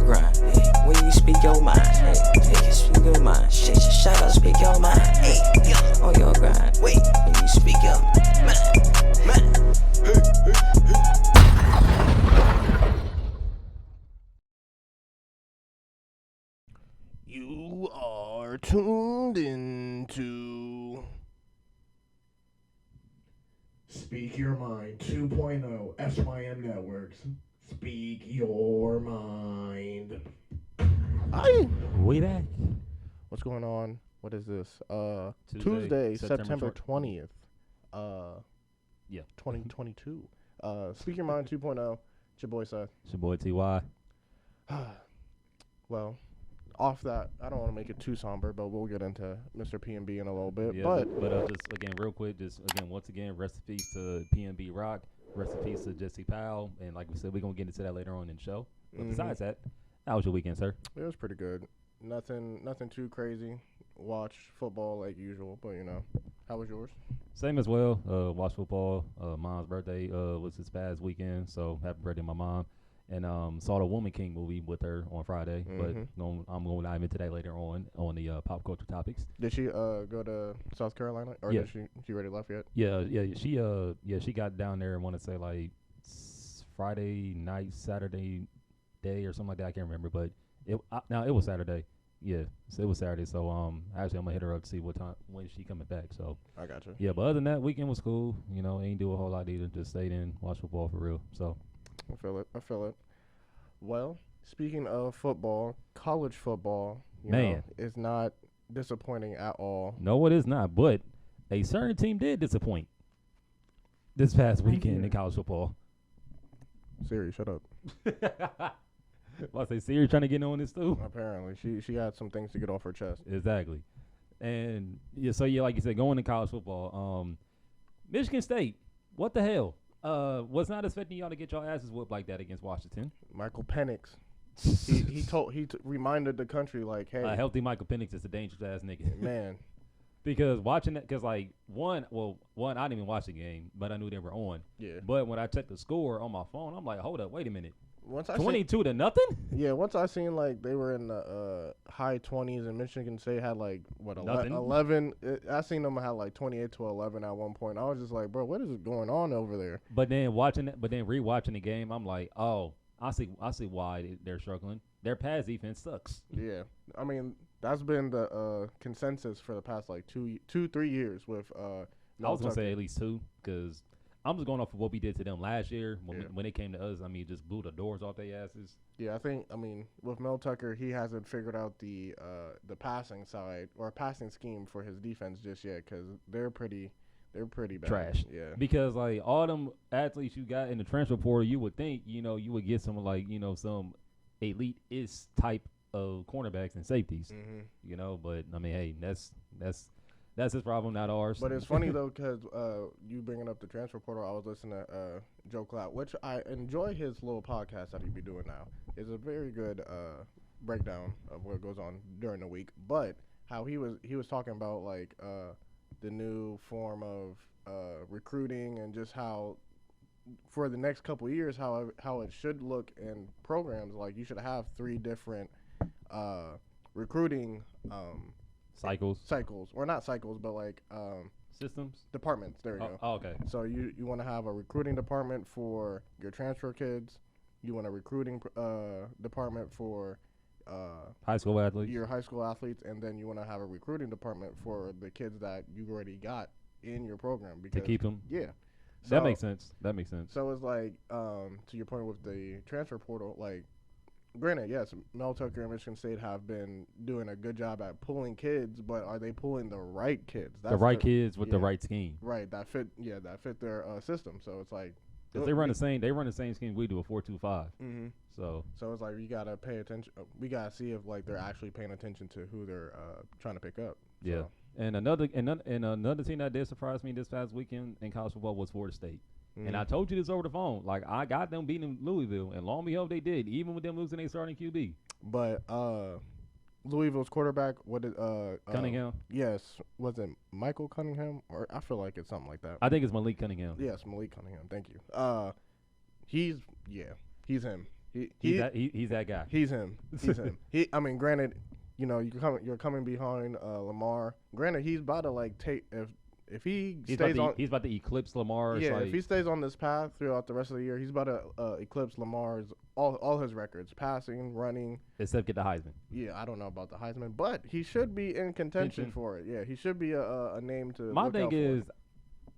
grind. Hey, when you speak your mind, hey, you speak your mind. Shit, shout out, speak your mind. Hey, on your grind. Wait, when you speak your mind. You are tuned into Speak Your Mind 2.0 SYM Networks. Speak Your Mind. We back. What's going on? What is this? Tuesday, September 20th. 2022. Speak Your Mind 2.0. It's your boy Seth. It's your boy T.Y. Well, off that, I don't want to make it too somber, but we'll get into Mr. PNB in a little bit. Yeah, but just again, real quick, once again, rest in peace to PNB Rock, rest in peace to Jesse Powell, and like we said, we're gonna get into that later on in the show. But besides that, how was your weekend, sir? It was pretty good. Nothing too crazy. Watched football like usual, but how was yours? Same as well. Watched football. Mom's birthday was this past weekend, so happy birthday, my mom. And saw the Woman King movie with her on Friday, but I'm going to dive into that later on the pop culture topics. Did she go to South Carolina, or did she already left yet? She got down there. I want to say like Friday night, Saturday day, or something like that. I can't remember, but it was Saturday. Yeah, so it was Saturday. So actually, I'm gonna hit her up to see what time when she coming back. So I got you. Yeah, but other than that, weekend was cool. Ain't do a whole lot either. Just stayed in, watched football for real. So. I feel it. Well, speaking of football, college football, is not disappointing at all. No, it is not. But a certain team did disappoint this past weekend in college football. Siri, shut up. I say Siri trying to get on this too. Apparently, she had some things to get off her chest. Exactly. And like you said, going to college football, Michigan State, what the hell? Was not expecting y'all to get your asses whooped like that against Washington. Michael Penix, he reminded the country like, hey, a healthy Michael Penix is a dangerous ass nigga. Man, because watching that, because like one, I didn't even watch the game, but I knew they were on. Yeah. But when I checked the score on my phone, I'm like, hold up, wait a minute. 22 to nothing? Yeah, once I seen like they were in the high 20s and Michigan State had like 11. I seen them had like 28-11 at one point. I was just like, bro, what is going on over there? But then rewatching the game, I'm like, oh, I see why they're struggling. Their pass defense sucks. Yeah, I mean that's been the consensus for the past like 3 years with. I was gonna say at least 2 because. I'm just going off of what we did to them last year when they came to us. I mean, just blew the doors off their asses. Yeah, I mean, with Mel Tucker, he hasn't figured out the passing side or passing scheme for his defense just yet because they're pretty bad. Trash. Yeah. Because like all them athletes you got in the transfer portal, you would think you would get some like some elite-ish type of cornerbacks and safeties. But I mean, hey, that's his problem, not ours. But it's funny, though, because you bringing up the transfer portal, I was listening to Joe Clout, which I enjoy his little podcast that he be doing now. It's a very good breakdown of what goes on during the week. But how he was talking about, like, the new form of recruiting and just how, for the next couple of years, how it should look in programs. Like, you should have 3 different recruiting cycles, or not cycles, but like systems, departments. There you go. Oh, okay. So you want to have a recruiting department for your transfer kids. You want a recruiting department for high school athletes. Your high school athletes, and then you want to have a recruiting department for the kids that you already got in your program because to keep them. Yeah. So, that makes sense. So it's like to your point with the transfer portal, like. Granted, yes, Mel Tucker and Michigan State have been doing a good job at pulling kids, but are they pulling the right kids? That's the right kids with the right scheme. Right, that fit their system. So it's like they run the same scheme we do, a 4-2-5. Mm-hmm. So it's like you gotta pay attention. We gotta see if like they're actually paying attention to who they're trying to pick up. Yeah, so. and another team that did surprise me this past weekend in college football was Florida State. Mm-hmm. And I told you this over the phone. Like, I got them beating Louisville, and long and behold, they did, even with them losing their starting QB. But Louisville's quarterback, Cunningham? Yes. Was it Michael Cunningham? Or I feel like it's something like that. I think it's Malik Cunningham. Yes, Malik Cunningham. Thank you. He's him. He's that guy. He's him. He's him. I mean, granted, you know, you're coming behind Lamar. Granted, he's about to like take if he's about to eclipse Lamar. Yeah, if he stays on this path throughout the rest of the year, he's about to eclipse Lamar's all his records, passing, running. Except get the Heisman. Yeah, I don't know about the Heisman, but he should be in contention for it. Yeah, he should be a name to. My thing is,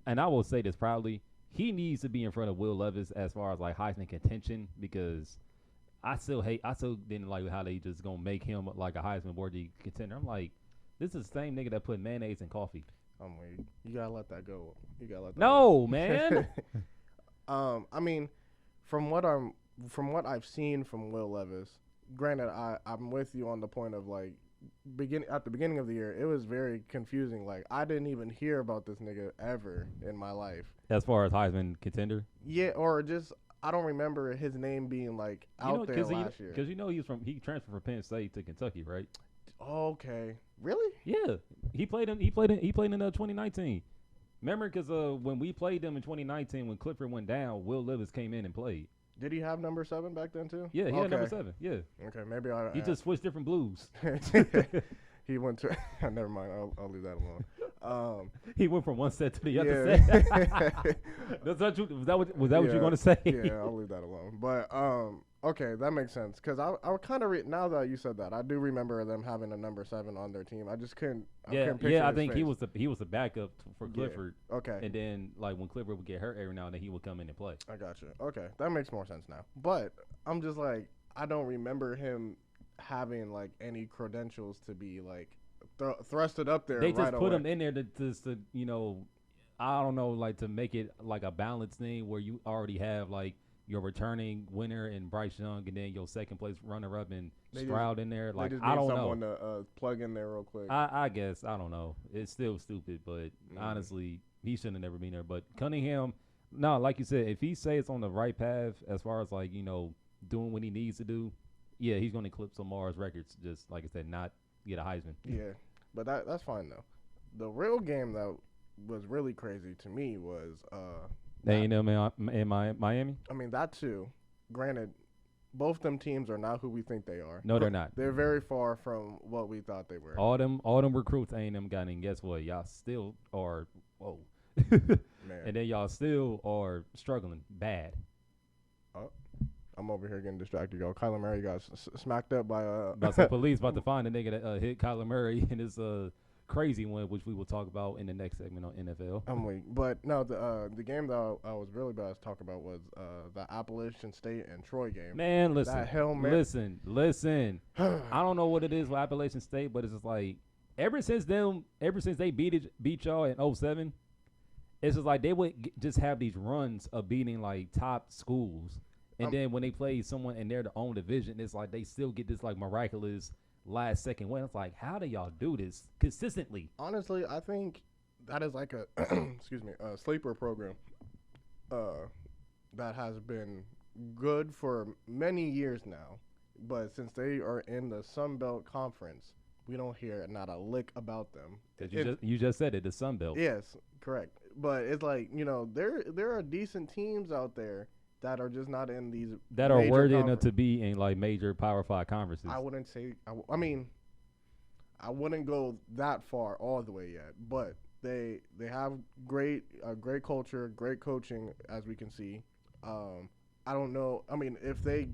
and I will say this proudly, he needs to be in front of Will Levis as far as like Heisman contention, because I still didn't like how they just gonna make him like a Heisman worthy contender. I'm like, this is the same nigga that put mayonnaise in coffee. I'm weird. You gotta let that go. No, man. I mean, from what I've seen from Will Levis, granted, I'm with you on the point of like at the beginning of the year, it was very confusing. Like, I didn't even hear about this nigga ever in my life. As far as Heisman contender? Yeah, or just I don't remember his name being like out there last year. Because you know he transferred from Penn State to Kentucky, right? Okay, really? Yeah, he played in 2019. Remember, because when we played them in 2019, when Clifford went down, Will Levis came in and played. Did he have number 7 back then too? Yeah, he had number 7. Yeah. Okay, maybe he just switched different blues. He went to. Never mind. I'll leave that alone. He went from one set to the other set. Was that what you were going to say? Yeah, I'll leave that alone. But okay, that makes sense. Because I kind of now that you said that, I do remember them having a number 7 on their team. I just couldn't. I think he was the backup for Clifford. Yeah. Okay. And then like when Clifford would get hurt every now and then, he would come in and play. I got you. Okay, that makes more sense now. But I'm just like, I don't remember him having like any credentials to be like thrusted up there. They just right put away. him in there to you know, I don't know, like to make it like a balanced thing where you already have like your returning winner and Bryce Young, and then your second place runner up and Stroud in there. Like, I don't know. Someone to plug in there real quick. I guess I don't know. It's still stupid, but honestly, he shouldn't have never been there. But Cunningham, no, like you said, if he stays on the right path as far as like, you know, doing what he needs to do, yeah, he's going to eclipse Lamar's records. Just like I said, not get a Heisman. Yeah, but that's fine though. The real game that was really crazy to me was A&M in Miami. I mean, that too. Granted, both them teams are not who we think they are. No, they're not. They're very far from what we thought they were. All them recruits A&M got in. Guess what? Y'all still are. Whoa. Man. And then y'all still are struggling bad. I'm over here getting distracted, yo. Kyler Murray got smacked up by police about to find a nigga that hit Kyler Murray in his crazy one, which we will talk about in the next segment on NFL. I'm weak, but no, the game that I was really about to talk about was the Appalachian State and Troy game. Man, listen, that Hail Mary. Listen. I don't know what it is with Appalachian State, but it's just like ever since they beat y'all in 07, it's just like they would just have these runs of beating like top schools. And then when they play someone in their own division, it's like they still get this like miraculous last second win. It's like, how do y'all do this consistently? Honestly, I think that is like a a sleeper program that has been good for many years now. But since they are in the Sun Belt Conference, we don't hear not a lick about them. You just said it, the Sun Belt. Yes, correct. But it's like, you know, there are decent teams out there that are just not in these that are worthy enough to be in like major Power 5 conferences. I wouldn't say. I mean, I wouldn't go that far all the way yet, but they have great culture, great coaching, as we can see. I don't know. I mean, if they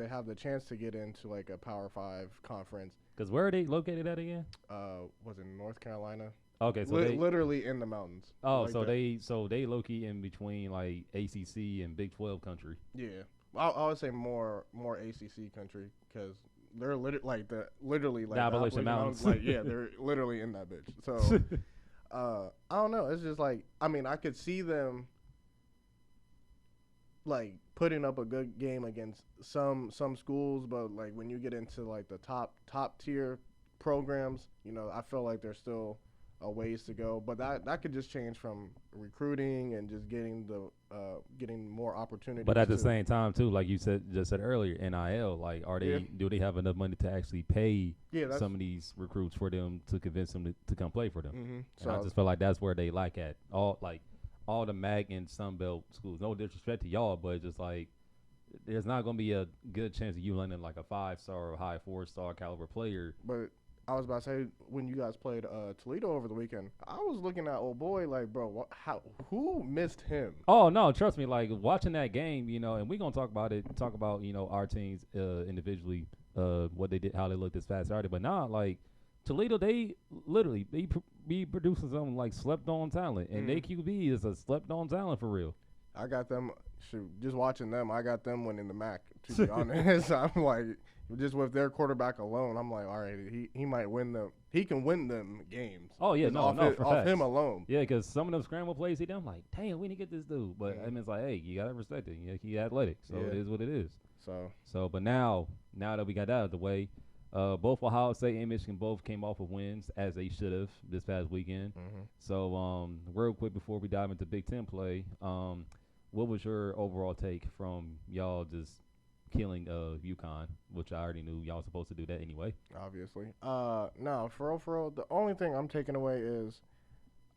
have the chance to get into like a Power 5 conference. Because where are they located at again? Was it North Carolina? Okay, so literally in the mountains. Oh, like they low-key in between like ACC and Big 12 country. Yeah, I would say more ACC country because they're literally like the Appalachian Mountains. Like, yeah, they're literally in that bitch. So I don't know. It's just like, I mean, I could see them like putting up a good game against some schools, but like when you get into like the top tier programs, you know, I feel like there's still a ways to go, but that could just change from recruiting and just getting more opportunities. But at the same time too, like you said earlier, NIL, like do they have enough money to actually pay some of these recruits for them to convince them to come play for them? Mm-hmm. So I just feel like that's where they lack at all the MAC and Sun Belt schools. No disrespect to y'all, but it's just like there's not going to be a good chance of you landing like a 5-star or high 4-star caliber player. But I was about to say, when you guys played Toledo over the weekend, I was looking at old boy like, bro, who missed him? Oh no, trust me. Like watching that game, and we're gonna talk about it. Talk about our teams individually, what they did, how they looked this past Saturday. But nah, like Toledo, they literally be producing some like slept on talent, and their QB is a slept on talent for real. I got them. Shoot, just watching them, I got them winning the MAC. To be honest, I'm like, just with their quarterback alone, I'm like, all right, he might win them. He can win them games. Oh yeah, off him alone. Yeah, because some of them scramble plays, I'm like, damn, we need to get this dude. But I mean, it's like, hey, you gotta respect it. He athletic, so it is what it is. So, but now that we got that out of the way, both Ohio State and Michigan both came off of wins as they should have this past weekend. So, real quick before we dive into Big Ten play, what was your overall take from y'all just killing UConn, which I already knew y'all supposed to do that anyway? Obviously. No, for real, the only thing I'm taking away is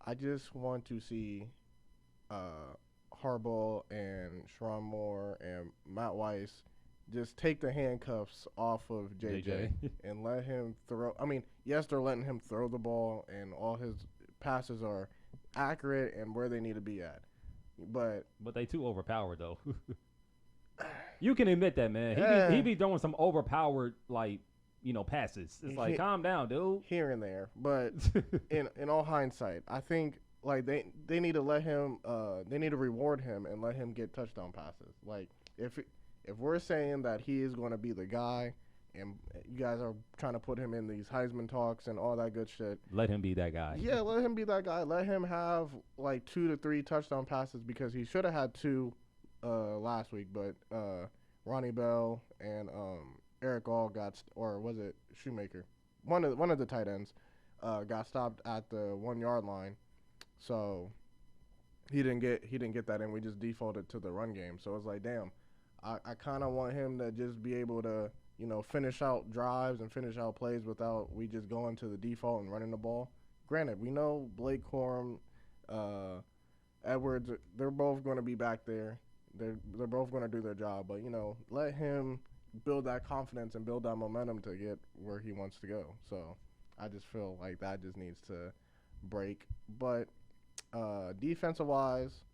I just want to see Harbaugh and Sharon Moore and Matt Weiss just take the handcuffs off of JJ and let him throw. I mean, yes, they're letting him throw the ball, and all his passes are accurate and where they need to be at. But they too overpowered though. You can admit that, man. He be throwing some overpowered passes. It's like, calm down, dude. Here and there, but in all hindsight, I think like they need to let him. They need to reward him and let him get touchdown passes. Like if we're saying that he is going to be the guy, and you guys are trying to put him in these Heisman talks and all that good shit, let him be that guy. Yeah, let him be that guy. Let him have like 2 to 3 touchdown passes because he should have had 2 last week, but Ronnie Bell and Eric All or was it Shoemaker? One of the tight ends got stopped at the 1-yard line, so he didn't get that in. We just defaulted to the run game. So it's like, damn, I kind of want him to just be able to finish out drives and finish out plays without we just going to the default and running the ball. Granted, we know Blake Corum, Edwards, they're both going to be back there. They're both going to do their job, but let him build that confidence and build that momentum to get where he wants to go. So I just feel like that just needs to break. But defensive wise,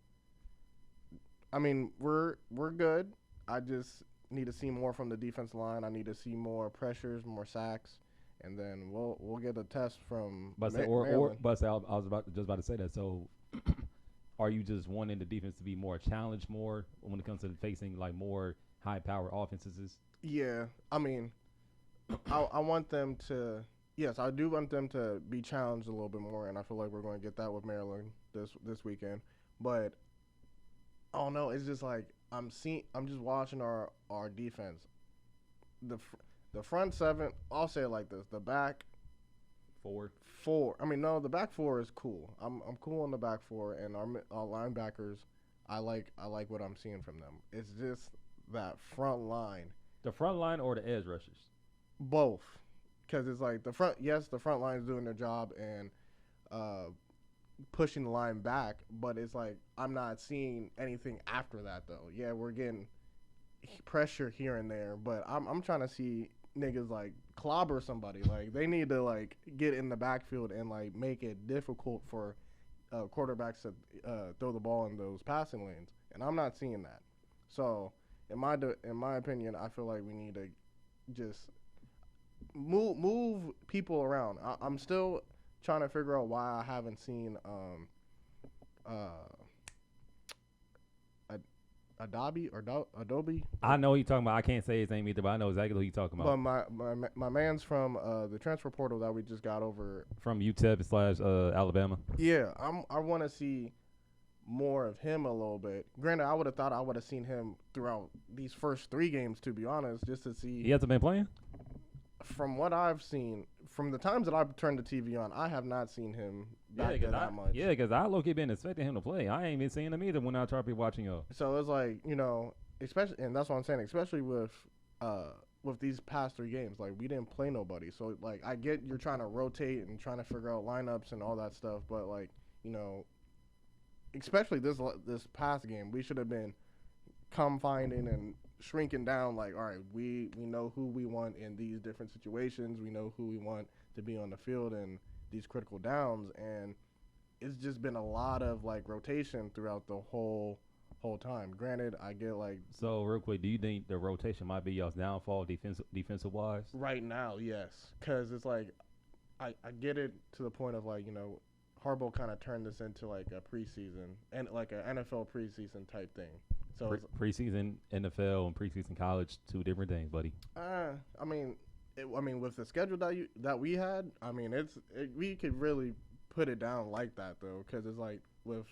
I mean we're good. I just need to see more from the defense line. I need to see more pressures, more sacks, and then we'll get a test from. I was about to say that. So. Are you just wanting the defense to be more challenged more when it comes to facing like more high-powered offenses? Yeah, I mean, I want them to. Yes, I do want them to be challenged a little bit more, and I feel like we're going to get that with Maryland this weekend. But I don't know. It's just like I'm just watching our defense. The front seven. I'll say it like this: the back. Four. I mean, no, the back four is cool. I'm cool on the back four, and our linebackers, I like what I'm seeing from them. It's just that front line. The front line or the edge rushers? Both, because it's like the front. Yes, the front line is doing their job and pushing the line back, but it's like I'm not seeing anything after that though. Yeah, we're getting pressure here and there, but I'm trying to see niggas like clobber somebody. Like they need to like get in the backfield and like make it difficult for quarterbacks to throw the ball in those passing lanes, and I'm not seeing that. So in my opinion, I feel like we need to just move people around. I'm still trying to figure out why I haven't seen Adobe. I know who you're talking about. I can't say his name either, but I know exactly who you're talking about. But my man's from the transfer portal that we just got over from UTEP / Alabama. Yeah, I want to see more of him a little bit. Granted, I would have thought I would have seen him throughout these first 3 games, to be honest, just to see. He hasn't been playing? From what I've seen, from the times that I've turned the TV on, I have not seen him back there that much. Yeah, because I low-key been expecting him to play. I ain't been seeing him either when I try to be watching y'all. So it's like, especially, and that's what I'm saying, especially with these past 3 games, like we didn't play nobody. So like I get you're trying to rotate and trying to figure out lineups and all that stuff, but like, especially this past game, we should have been finding and shrinking down. Like, all right, we know who we want in these different situations. We know who we want to be on the field in these critical downs, and it's just been a lot of like rotation throughout the whole time. Granted, I get like So real quick, do you think the rotation might be y'all's downfall defensive wise? right now, yes, because it's like I get it to the point of like Harbaugh kind of turned this into like a preseason and like an NFL preseason type thing. So it's, Preseason NFL and preseason college, two different things, buddy. I mean, with the schedule that we had, I mean, we could really put it down like that though, because it's like with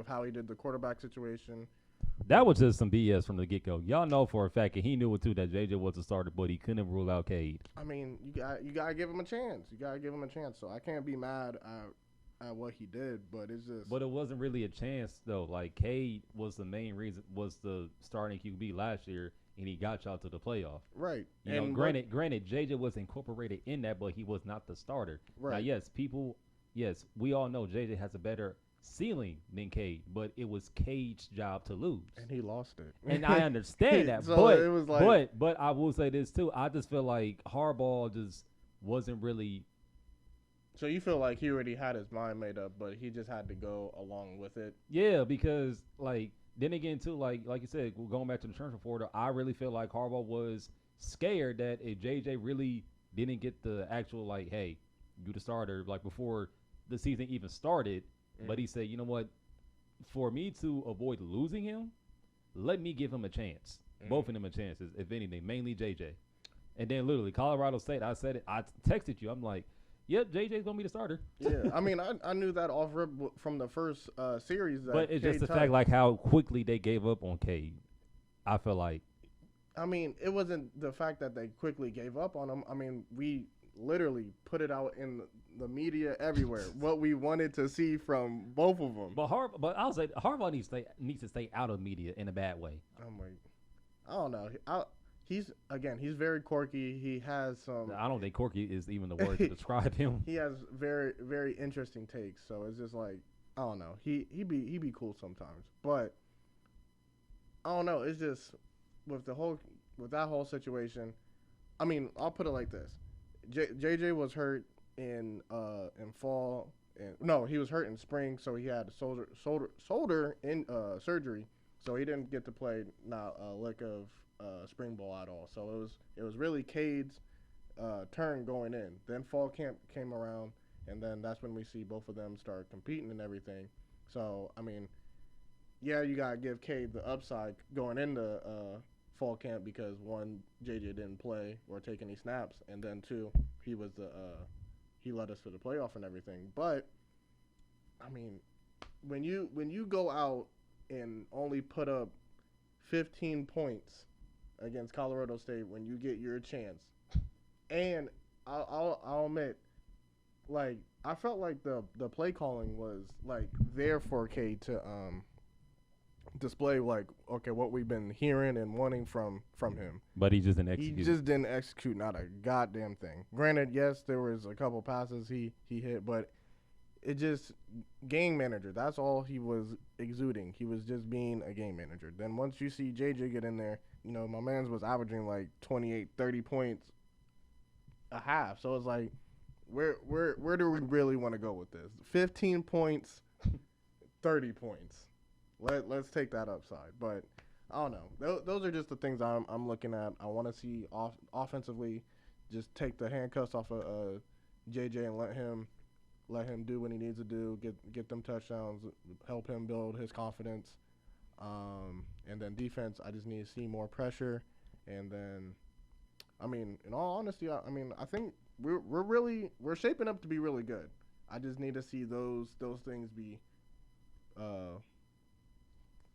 how he did the quarterback situation. That was just some BS from the get go. Y'all know for a fact, and he knew it too, that JJ was a starter, but he couldn't rule out Cade. I mean, you gotta give him a chance. You gotta give him a chance. So I can't be mad at what he did, but it's just. But it wasn't really a chance though. Like Cade was the main reason, was the starting QB last year, and he got y'all to the playoff. Right. You know, granted, JJ was incorporated in that, but he was not the starter. Right. Now, yes, we all know JJ has a better ceiling than Cade, but it was Cade's job to lose, and he lost it. And I understand that, so but it was like, but I will say this too. I just feel like Harbaugh just wasn't really. So you feel like he already had his mind made up, but he just had to go along with it. Yeah, because like then again too, like you said, going back to the transfer portal, I really feel like Harbaugh was scared that if JJ really didn't get the actual like, hey, you the starter, like before the season even started. But he said, you know what? For me to avoid losing him, let me give him a chance. Both of them a chance, if anything, mainly JJ. And then literally, Colorado State, I said it. I texted you. I'm like, yep, JJ's going to be the starter. Yeah, I mean, I knew that off rip from the first series. But it's just the fact, like, how quickly they gave up on Cade. I feel like. I mean, it wasn't the fact that they quickly gave up on him. I mean, we literally put it out in the media everywhere what we wanted to see from both of them. But I'll say Harbaugh needs to stay out of media in a bad way. I'm like, I don't know. He's very quirky. He has some. I don't think quirky is even the word to describe him. He has very, very interesting takes. So it's just like, I don't know. He be cool sometimes, but I don't know. It's just with that whole situation. I mean, I'll put it like this. JJ was hurt in fall. No, he was hurt in spring, so he had shoulder in surgery, so he didn't get to play not a lick of spring ball at all. So it was really Cade's turn going in. Then fall camp came around, and then that's when we see both of them start competing and everything. So I mean, yeah, you gotta give Cade the upside going into fall camp because one, JJ didn't play or take any snaps, and then two, he was he led us to the playoff and everything. But I mean, when you go out and only put up 15 points against Colorado State when you get your chance, and I'll admit, like I felt like the play calling was like there for Cade to display like, okay, what we've been hearing and wanting from him. But he just didn't execute. He just didn't execute not a goddamn thing. Granted, yes, there was a couple passes he hit, but it just game manager. That's all he was exuding. He was just being a game manager. Then once you see JJ get in there, my man's was averaging like 28, 30 points a half. So it's like, where do we really want to go with this? 15 points, 30 points. Let's take that upside, but I don't know. Those are just the things I'm looking at. I want to see offensively, just take the handcuffs off of JJ and let him do what he needs to do. Get them touchdowns, help him build his confidence, and then defense. I just need to see more pressure, and then, I mean, in all honesty, I think we're shaping up to be really good. I just need to see those things be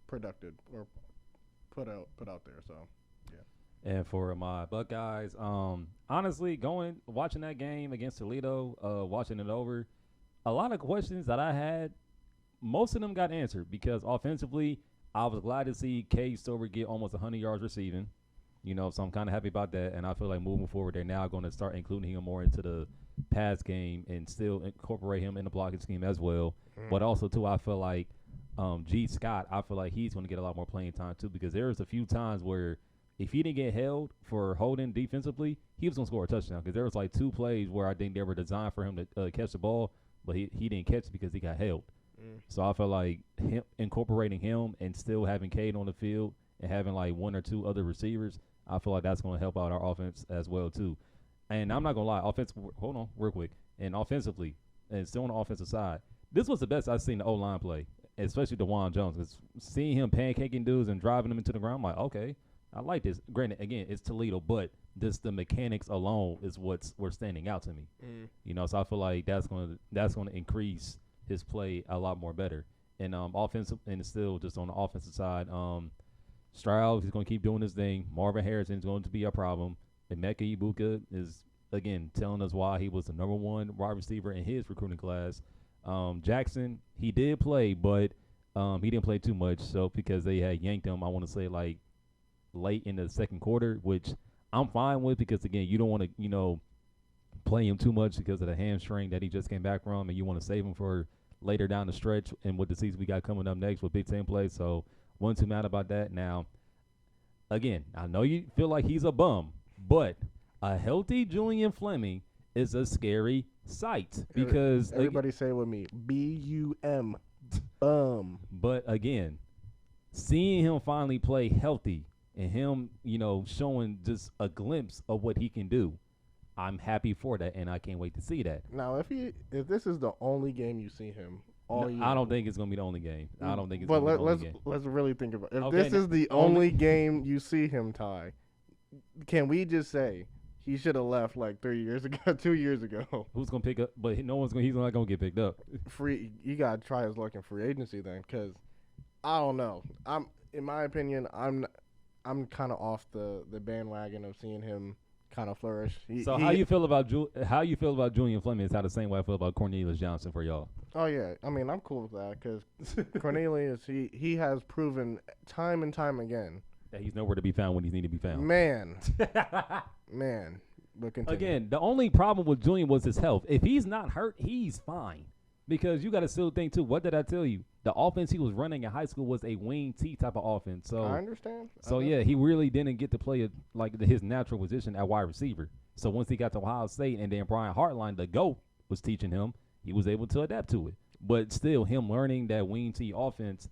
productive or put out there. So yeah. And for my Buckeyes, honestly, watching that game against Toledo, watching it over, a lot of questions that I had, most of them got answered because offensively, I was glad to see Cade Stover get almost 100 yards receiving. So I'm kind of happy about that, and I feel like moving forward, they're now going to start including him more into the pass game and still incorporate him in the blocking scheme as well. But also too, I feel like G. Scott, I feel like he's going to get a lot more playing time too, because there's a few times where if he didn't get held for holding defensively, he was gonna score a touchdown because there was like 2 plays where I think they were designed for him to catch the ball, but he didn't catch it because he got held. So I felt like him incorporating him and still having Cade on the field and having like 1 or 2 other receivers, I feel like that's going to help out our offense as well too. And I'm not gonna lie, hold on, real quick. And offensively, and still on the offensive side, this was the best I've seen the O-line play, especially DeJuan Jones. Because seeing him pancaking dudes and driving them into the ground, I'm like, okay, I like this. Granted, again, it's Toledo, but just the mechanics alone is what's standing out to me. You know, so I feel like that's gonna increase his play a lot more better. And offensive, and still just on the offensive side, Stroud is going to keep doing his thing. Marvin Harrison is going to be a problem. Emeka Ibuka is, again, telling us why he was the number 1 wide receiver in his recruiting class. Jackson, he did play, but he didn't play too much. So because they had yanked him, I want to say like late in the second quarter, which I'm fine with because, again, you don't want to, play him too much because of the hamstring that he just came back from, and you want to save him for later down the stretch and with the season we got coming up next with Big Ten play. So wasn't too mad about that. Now, again, I know you feel like he's a bum, but a healthy Julian Fleming is a scary sight because everybody say it with me, B-U-M, bum. But again, seeing him finally play healthy and him, showing just a glimpse of what he can do, I'm happy for that, and I can't wait to see that. Now, if this is the only game you see him all year, I don't think it's gonna be the only game. I don't think it's gonna be the only game. Let's really think about it. If this is the only game you see him, Ty, can we just say he should have left like 3 years ago, 2 years ago? Who's gonna pick up? But he's not gonna get picked up. You gotta try his luck in free agency then, because I don't know. In my opinion, I'm kind of off the bandwagon of seeing him kind of flourish. How you feel about Julian Fleming is how the same way I feel about Cornelius Johnson for y'all. Oh yeah, I mean I'm cool with that because Cornelius he has proven time and time again that he's nowhere to be found when he needs to be found. Man. But continue. Again, the only problem with Julian was his health. If he's not hurt, he's fine. Because you got to still think too. What did I tell you? The offense he was running in high school was a wing T type of offense. So I understand. So yeah, he really didn't get to play his natural position at wide receiver. So once he got to Ohio State, and then Brian Hartline, the GOAT, was teaching him, he was able to adapt to it. But still, him learning that wing T offense,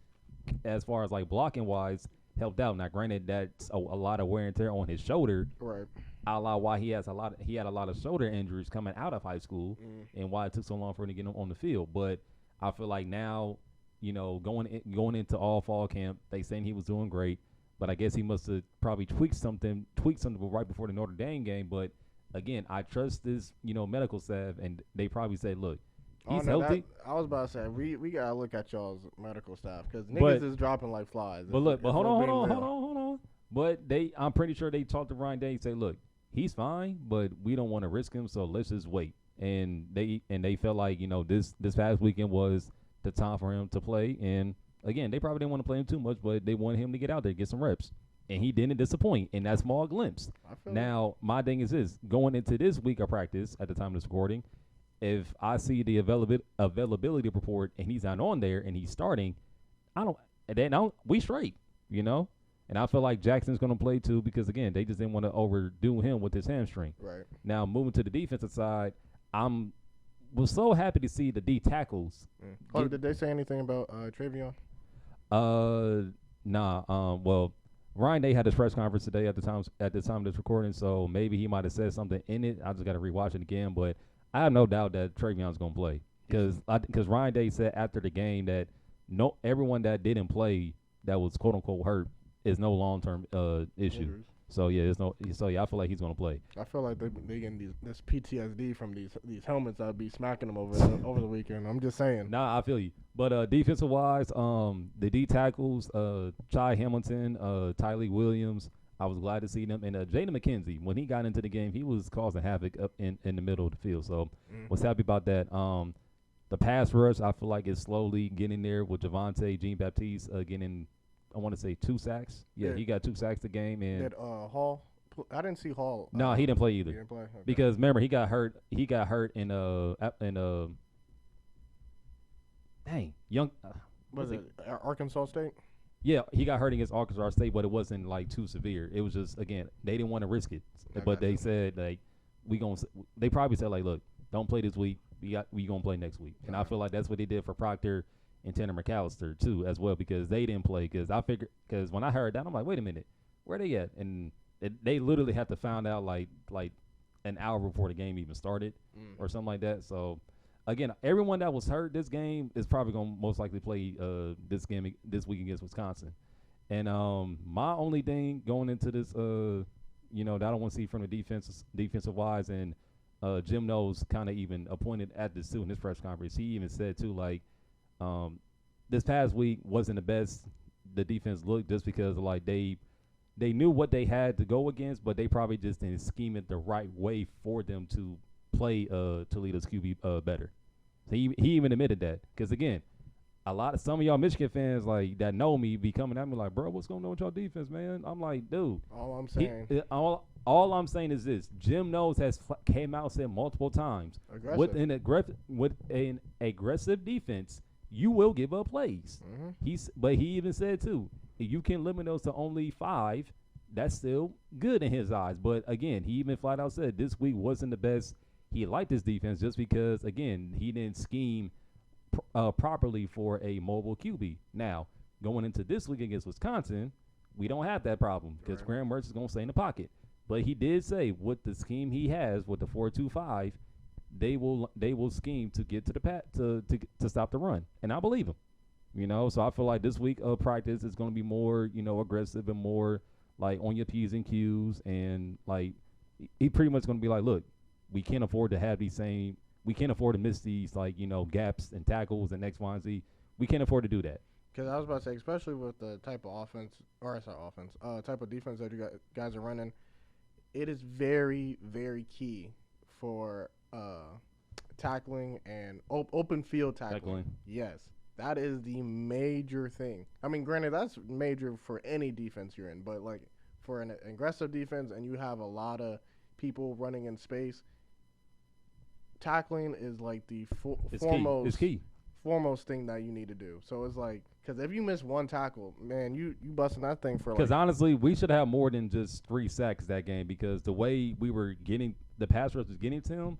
as far as like blocking wise, helped out. Now, granted, that's a lot of wear and tear on his shoulder. Right. A lot why he had a lot of shoulder injuries coming out of high school, and why it took so long for him to get on the field. But I feel like now, going into all fall camp, they saying he was doing great, but I guess he must have probably tweaked something right before the Notre Dame game. But again, I trust this medical staff, and they probably say, look, he's healthy. I was about to say we gotta look at y'all's medical staff because niggas is dropping like flies. But hold on. But I'm pretty sure they talked to Ryan Day and say, look, he's fine, but we don't want to risk him, so let's just wait. And they felt like this past weekend was the time for him to play. And again, they probably didn't want to play him too much, but they wanted him to get out there, get some reps, and he didn't disappoint in that small glimpse. Now, my thing is this: going into this week of practice at the time of this recording, if I see the availability report and he's not on there and he's starting, we straight, And I feel like Jackson's going to play too because, again, they just didn't want to overdo him with his hamstring. Right. Now, moving to the defensive side, was so happy to see the D tackles. Did they say anything about Travion? Nah. Well, Ryan Day had his press conference today at the time of this recording, so maybe he might have said something in it. I just got to rewatch it again, but I have no doubt that Travion's going to play because Ryan Day said after the game that everyone that didn't play that was quote unquote hurt is no long-term issue. So yeah, I feel like he's gonna play. I feel like they getting this PTSD from these helmets that be smacking them over the weekend. I'm just saying. Nah, I feel you. But defensive wise, the D tackles, Chai Hamilton, Tylee Williams, I was glad to see them. And Jaden McKenzie, when he got into the game, he was causing havoc up in the middle of the field. So was happy about that. The pass rush, I feel like it's slowly getting there with Javonte Jean-Baptiste getting, I want to say 2 sacks. Yeah, he got 2 sacks a game. And did Hall? I didn't see Hall. No, he didn't play either. He didn't play? Okay. Because remember, he got hurt in was it Arkansas State? Yeah, he got hurt against Arkansas State, but it wasn't like too severe. It was just again they didn't want to risk it, but they said like we gonna. They probably said like, look, don't play this week. We gonna play next week, and I feel like that's what they did for Proctor and Tanner McAllister too as well because they didn't play because I figured because when I heard that I'm like, wait a minute, where they at? And they literally had to find out like an hour before the game even started or something like that. So. Again, everyone that was hurt this game is probably going to most likely play this week against Wisconsin. And my only thing going into this, that I don't want to see from the defensive wise, and Jim Knowles kind of even appointed at this too in his press conference. He even said too, like, this past week wasn't the best the defense looked just because like they knew what they had to go against, but they probably just didn't scheme it the right way for them to play Toledo's QB better. So he even admitted that because again, some of y'all Michigan fans like that know me be coming at me like, bro, what's going on with y'all defense, man? I'm like, dude. All I'm saying. All I'm saying is this: Jim Knowles has came out and said multiple times with an aggressive defense, you will give up plays. But he even said too, if you can limit those to only 5, that's still good in his eyes. But again, he even flat out said this week wasn't the best. He liked his defense just because, again, he didn't scheme properly for a mobile QB. Now, going into this week against Wisconsin, we don't have that problem because Graham Mertz is going to stay in the pocket. But he did say with the scheme he has with the 4-2-5, they will scheme to get to the to stop the run, and I believe him. So I feel like this week of practice is going to be more aggressive and more like on your P's and Q's, and like he pretty much going to be like, look. We can't afford to have we can't afford to miss these gaps and tackles and X, Y, and Z. We can't afford to do that. Because I was about to say, especially with the type of type of defense that you guys are running, it is very, very key for tackling and open field tackling. Yes, that is the major thing. I mean, granted, that's major for any defense you're in, but like for an aggressive defense and you have a lot of people running in space, tackling is like the foremost thing that you need to do. So it's like, because if you miss one tackle, man, you busting that thing for. Because honestly, we should have more than just 3 sacks that game because the way we were getting the pass rush was getting to him,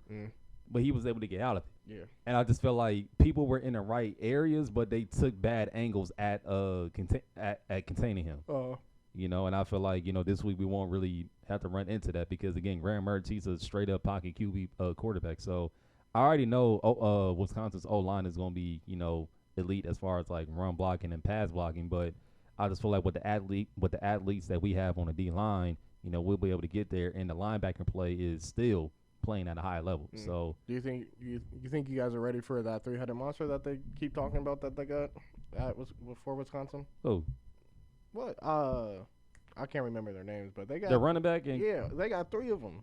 but he was able to get out of it. Yeah. And I just felt like people were in the right areas, but they took bad angles at containing him. And I feel like, this week we won't really have to run into that because, again, Graham Mertz, he's a straight-up pocket QB quarterback. So I already know Wisconsin's O-line is going to be, elite as far as, like, run blocking and pass blocking. But I just feel like with the athletes that we have on the D-line, we'll be able to get there. And the linebacker play is still playing at a high level. So do you think you guys are ready for that 3-headed monster that they keep talking about that they got for Wisconsin? Oh. What? I can't remember their names, but they got the running back. They got 3 of them.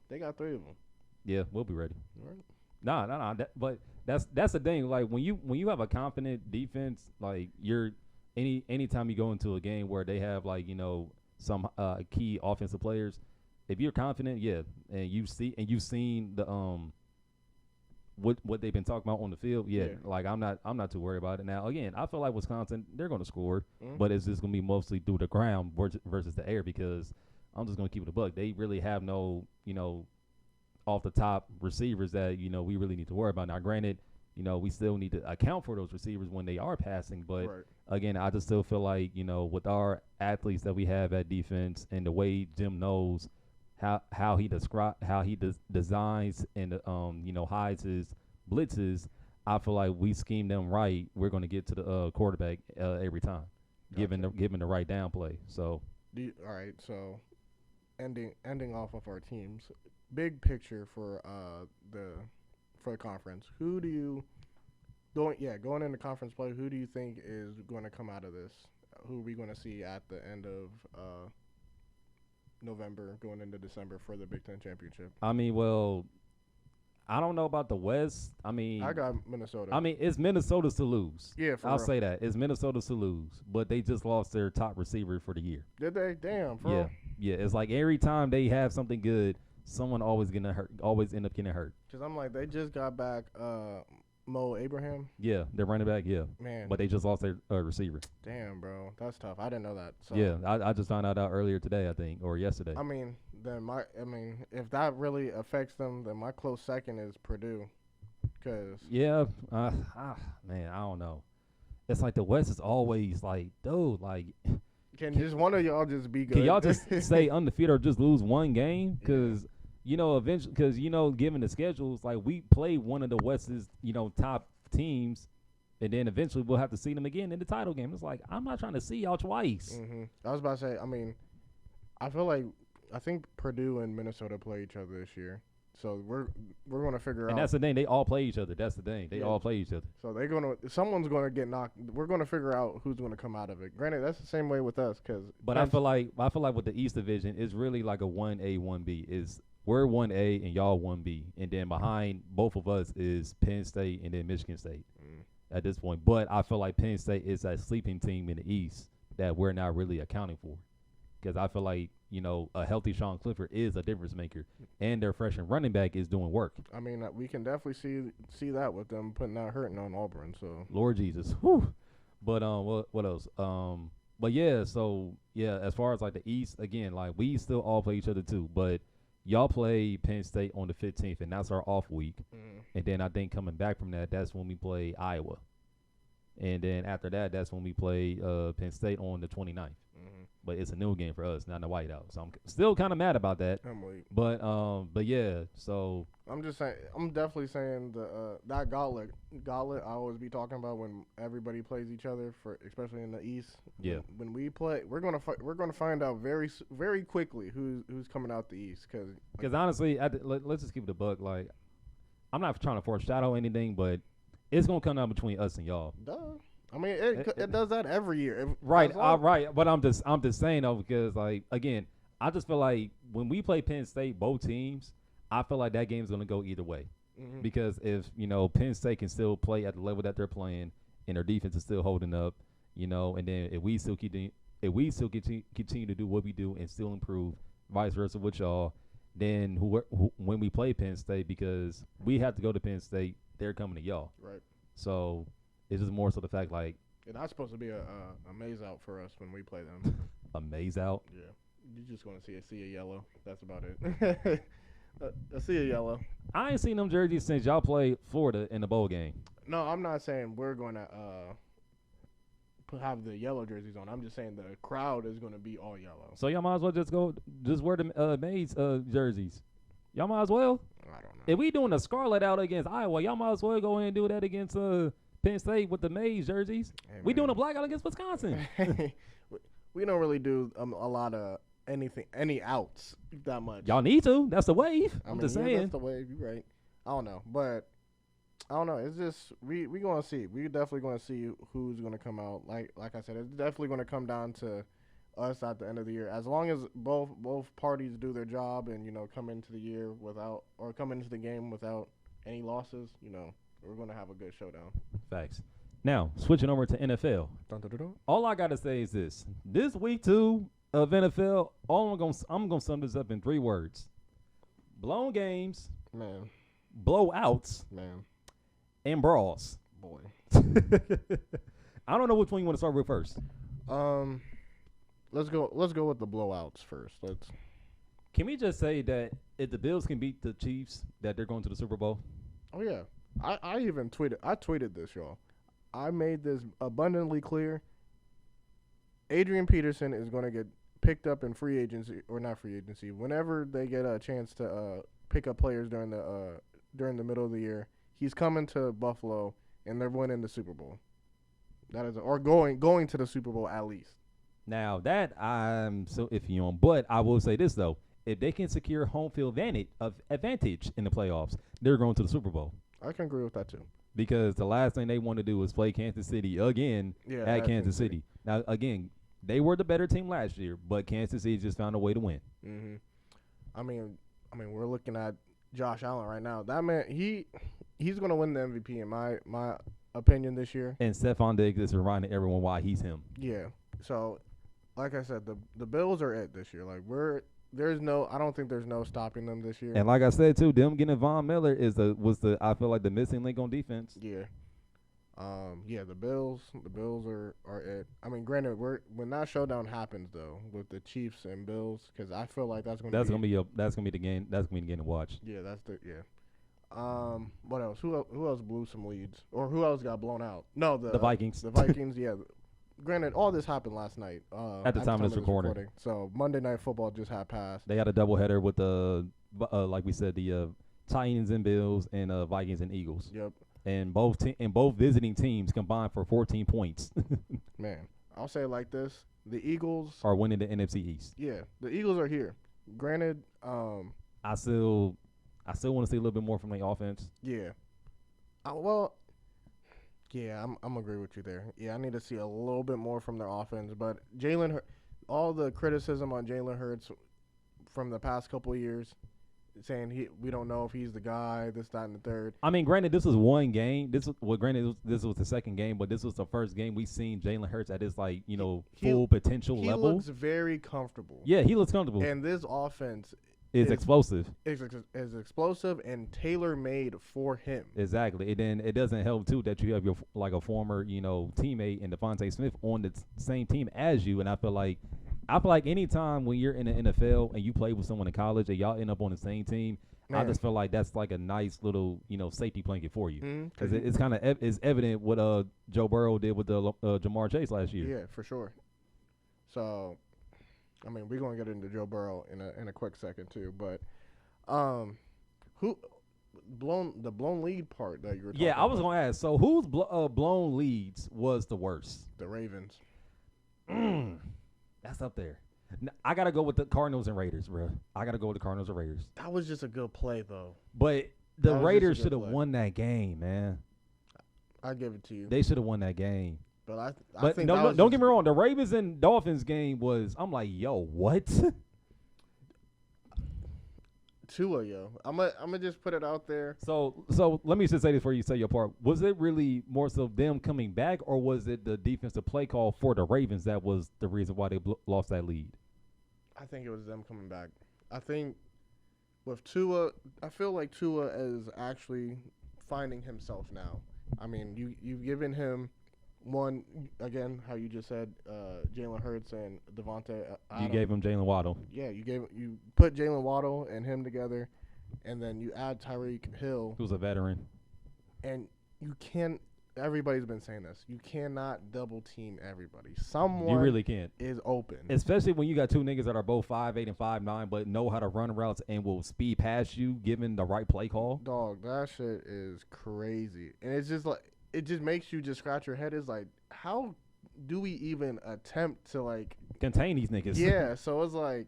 Yeah, we'll be ready. All right. No. But that's the thing. Like when you have a confident defense, like anytime you go into a game where they have like some key offensive players, if you're confident, and you've seen the what they've been talking about on the field, like I'm not too worried about it. Now, again, I feel like Wisconsin, they're going to score, but it's just going to be mostly through the ground versus the air because I'm just going to keep it a buck. They really have no, off the top receivers that, we really need to worry about. Now, granted, we still need to account for those receivers when they are passing, but again, I just still feel like, with our athletes that we have at defense and the way Jim knows how he designs and hides his blitzes, I feel like we scheme them right. We're going to get to the quarterback every time, given the right down play. So all right. So ending off of our teams, big picture for the conference. Who do you going into conference play? Who do you think is going to come out of this? Who are we going to see at the end of November going into December for the Big Ten championship? I mean, well, I don't know about the West. I mean, I got Minnesota. I mean, it's Minnesota's to lose. Yeah, I'll say that. It's Minnesota's to lose, but they just lost their top receiver for the year. Did they? Damn, bro. Yeah. Yeah, it's like every time they have something good, someone always end up getting hurt. Because I'm like, they just got back Mo Abraham. Yeah, their running back. Yeah, Man, but they just lost their receiver. damn, bro, that's tough. I didn't know that. So, Yeah, I just found out earlier today, I think, or yesterday. I mean, if that really affects them, then my close second is Purdue, because Yeah, man, I don't know. It's like the West is always like, dude, like, can just one of y'all just be good? can y'all just stay undefeated or just lose one game? Because eventually, because given the schedules, like we play one of the West's top teams, and then eventually we'll have to see them again in the title game. It's like I'm not trying to see y'all twice. I was about to say. I mean, I think Purdue and Minnesota play each other this year, so we're gonna figure out. And that's the thing; they all play each other. That's the thing; they all play each other. So someone's gonna get knocked. We're gonna figure out who's gonna come out of it. Granted, that's the same way with us, But I feel like with the East Division, it's really like a 1A, 1B. We're 1A and y'all 1B, and then behind both of us is Penn State and then Michigan State at this point. But I feel like Penn State is that sleeping team in the East that we're not really accounting for, because I feel like a healthy Sean Clifford is a difference maker, and their freshman running back is doing work. I mean, we can definitely see that with them putting that hurting on Auburn. So Lord Jesus, whew. But what else? But yeah, so yeah, as far as like the East, again, like we still all play each other too, but y'all play Penn State on the 15th, and that's our off week. And then I think coming back from that, that's when we play Iowa. And then after that, that's when we play Penn State on the 29th. But it's a new game for us, not the whiteout. So I'm still kind of mad about that. But yeah, so I'm just saying, I'm definitely saying that gauntlet I always be talking about when everybody plays each other, especially in the East. Yeah. When we play, we're gonna find out very very quickly who's coming out the East, because honestly, let's just keep it a buck. Like, I'm not trying to foreshadow anything, but it's gonna come down between us and y'all. Duh. I mean, it does that every year. Right. But I'm just saying though, because like again, I just feel like when we play Penn State, both teams, I feel like that game's gonna go either way. Because if Penn State can still play at the level that they're playing, and their defense is still holding up, and then if we still continue to do what we do and still improve, vice versa with y'all, then when we play Penn State, because we have to go to Penn State, they're coming to y'all. Right. So it's just more so the fact like. And that's supposed to be a maze out for us when we play them. A maze out? Yeah. You're just going to see a sea of yellow. That's about it. A sea of yellow. I ain't seen them jerseys since y'all played Florida in the bowl game. No, I'm not saying we're going to have the yellow jerseys on. I'm just saying the crowd is going to be all yellow. So y'all might as well just wear the maze jerseys. Y'all might as well. I don't know. If we doing a scarlet out against Iowa, y'all might as well go in and do that against Penn State with the maze jerseys. Hey, we doing a blackout against Wisconsin. We don't really do a lot of any outs that much. Y'all need to. That's the wave. I'm just saying. That's the wave. You're right. I don't know, but I don't know. It's just we gonna see. We definitely gonna see who's gonna come out. Like I said, it's definitely gonna come down to us at the end of the year. As long as both parties do their job and come into the year come into the game without any losses, we're gonna have a good showdown. Facts. Now switching over to NFL. All I gotta say is this: this week 2 of NFL, I'm gonna sum this up in 3 words: blown games, man, blowouts, man, and brawls. Boy, I don't know which one you want to start with first. Let's go with the blowouts first. Can we just say that if the Bills can beat the Chiefs, that they're going to the Super Bowl? Oh yeah, I even tweeted. I tweeted this, y'all. I made this abundantly clear. Adrian Peterson is going to get picked up in free agency, or not free agency, whenever they get a chance to pick up players during the middle of the year. He's coming to Buffalo, and they're winning the Super Bowl. That is, or going to the Super Bowl at least. Now that I'm so iffy on, but I will say this though: if they can secure home field advantage in the playoffs, they're going to the Super Bowl. I can agree with that too. Because the last thing they want to do is play Kansas City again at Kansas City. Now, again, they were the better team last year, but Kansas City just found a way to win. Mm-hmm. I mean, we're looking at Josh Allen right now. That man, he's going to win the MVP in my opinion this year. And Stephon Diggs is reminding everyone why he's him. Yeah. So, like I said, the Bills are it this year. Like I don't think there's no stopping them this year. And like I said too, them getting Von Miller I feel like the missing link on defense. Yeah. The Bills are it. I mean, granted, when that showdown happens though with the Chiefs and Bills, because I feel like that's gonna be the game. That's gonna be the game to watch. Yeah, what else? Who else blew some leads, or who else got blown out? No, the Vikings. The Vikings. Yeah. Granted, all this happened last night. At the time of this recording. So Monday Night Football just had passed. They had a doubleheader with the like we said, the Titans and Bills and Vikings and Eagles. Yep. And both visiting teams combined for 14 points. Man, I'll say it like this: the Eagles are winning the NFC East. Yeah, the Eagles are here. Granted, I still want to see a little bit more from the offense. Yeah. I'm agree with you there. Yeah, I need to see a little bit more from their offense. But all the criticism on Jalen Hurts from the past couple of years, saying we don't know if he's the guy, this, that, and the third. I mean, granted, this was one game. This was the second game, but this was the first game we seen Jalen Hurts at his full potential level. He looks very comfortable. Yeah, he looks comfortable. And this offense is explosive. Is explosive and tailor-made for him. Exactly. And then it doesn't help too that you have your a former teammate in Devontae Smith on the same team as you. And I feel like anytime when you're in the NFL and you play with someone in college and y'all end up on the same team, man, I just feel like that's like a nice little safety blanket for you because it's kind of it's evident what Joe Burrow did with the Jamar Chase last year. Yeah, for sure. So. I mean, we're gonna get into Joe Burrow in a quick second too, but who the blown lead part that you were talking about? Yeah, I was gonna ask. So whose blown leads was the worst? The Ravens. That's up there. I gotta go with the Cardinals and Raiders, bro. I gotta go with the Cardinals and Raiders. That was just a good play, though. But the Raiders should have won that game, man. I give it to you. They should have won that game. But I think don't get me wrong. The Ravens and Dolphins game I'm like, yo, what? Tua, yo. I'm gonna just put it out there. So let me just say this before you say your part. Was it really more so them coming back, or was it the defensive play call for the Ravens that was the reason why they lost that lead? I think it was them coming back. I think with Tua, I feel like Tua is actually finding himself now. I mean, you've given him one, again, how you just said, Jalen Hurts and Devontae Adams. You gave him Jalen Waddle. Yeah, you put Jalen Waddle and him together, and then you add Tyreek Hill. Who's a veteran. And you can't – everybody's been saying this. You cannot double-team everybody. Someone you really can't. Is open. Especially when you got two niggas that are both 5'8" and 5'9", but know how to run routes and will speed past you given the right play call. Dog, that shit is crazy. And it's just like – it just makes you just scratch your head. It's like, how do we even attempt to contain these niggas? Yeah, so it's like,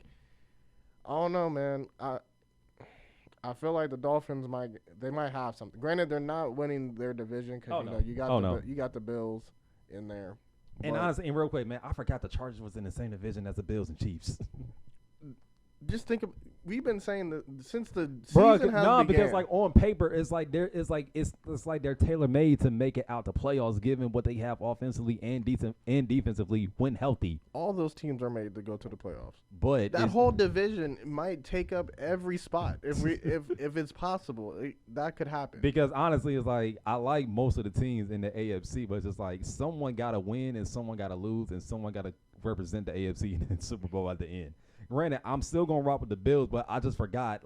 I don't know, man. I feel like the Dolphins might have something. Granted, they're not winning their division because you got the Bills in there. And honestly, and real quick, man, I forgot the Chargers was in the same division as the Bills and Chiefs. Just think of, we've been saying that since the season has began. Because on paper it's like they're tailor made to make it out the playoffs, given what they have offensively and defensively when healthy. All those teams are made to go to the playoffs. But that whole division might take up every spot if it's possible. That could happen. Because honestly, it's like I like most of the teams in the AFC, but it's just like someone got to win and someone got to lose and someone got to represent the AFC in the Super Bowl at the end. Granted, I'm still going to rock with the Bills, but I just forgot,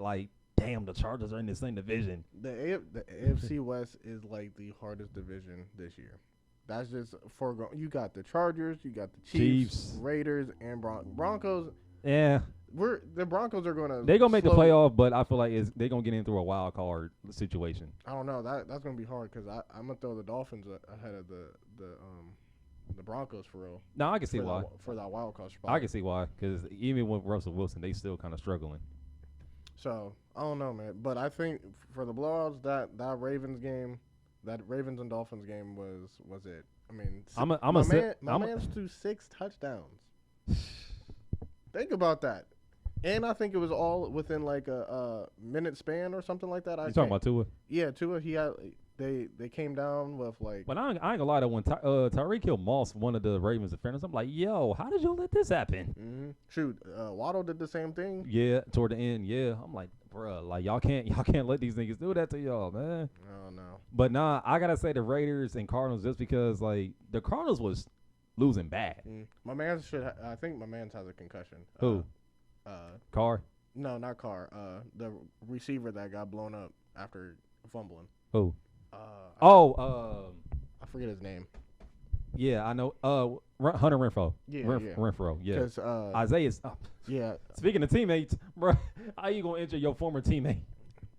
damn, the Chargers are in the same division. The AFC West is, the hardest division this year. That's just foregone. You got the Chargers, you got the Chiefs. Raiders, and Broncos. Yeah. The Broncos are going to. They're going to make the playoff, but I feel like they're going to get in through a wild card situation. I don't know. That's going to be hard because I'm going to throw the Dolphins ahead of the Broncos for real. No, I can see why. For that wild card spot. I can see why, because even with Russell Wilson, they still kind of struggling. So, I don't know, man. But I think for the blowouts, that Ravens game, that Ravens and Dolphins game was it. I mean, my man's threw 6 touchdowns. Think about that. And I think it was all within like a minute span or something like that. You talking about Tua? Yeah, Tua. He had they came down with like. But I ain't gonna lie, though, when Tyreek Hill mossed one of the Ravens defenders, I'm like, yo, how did you let this happen? Mm-hmm. Shoot, Waddle did the same thing. Yeah, toward the end, yeah. I'm like, bruh, like y'all can't let these niggas do that to y'all, man. Oh no. But nah, I gotta say the Raiders and Cardinals just because like the Cardinals was losing bad. My man I think my man's has a concussion. Who? Carr? No, not Carr. The receiver that got blown up after fumbling. Who? I forget his name. Yeah, I know. Hunter Renfrow. Yeah, Renfrow. Yeah. Because Isaiah's. yeah. Speaking of teammates, bro, how you gonna injure your former teammate?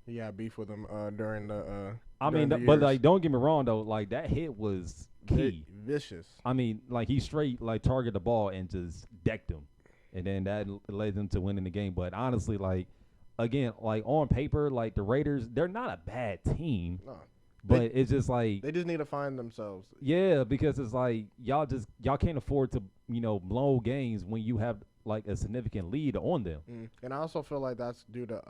Yeah, beef with him during the. I mean, but like, don't get me wrong though. Like that hit was key. Vicious. I mean, like he straight like targeted the ball and just decked him, and then that led them to winning the game. But honestly, like again, like on paper, like the Raiders, they're not a bad team. No. But it's just like they just need to find themselves. Yeah, because it's like y'all can't afford to blow games when you have like a significant lead on them. And I also feel like that's due to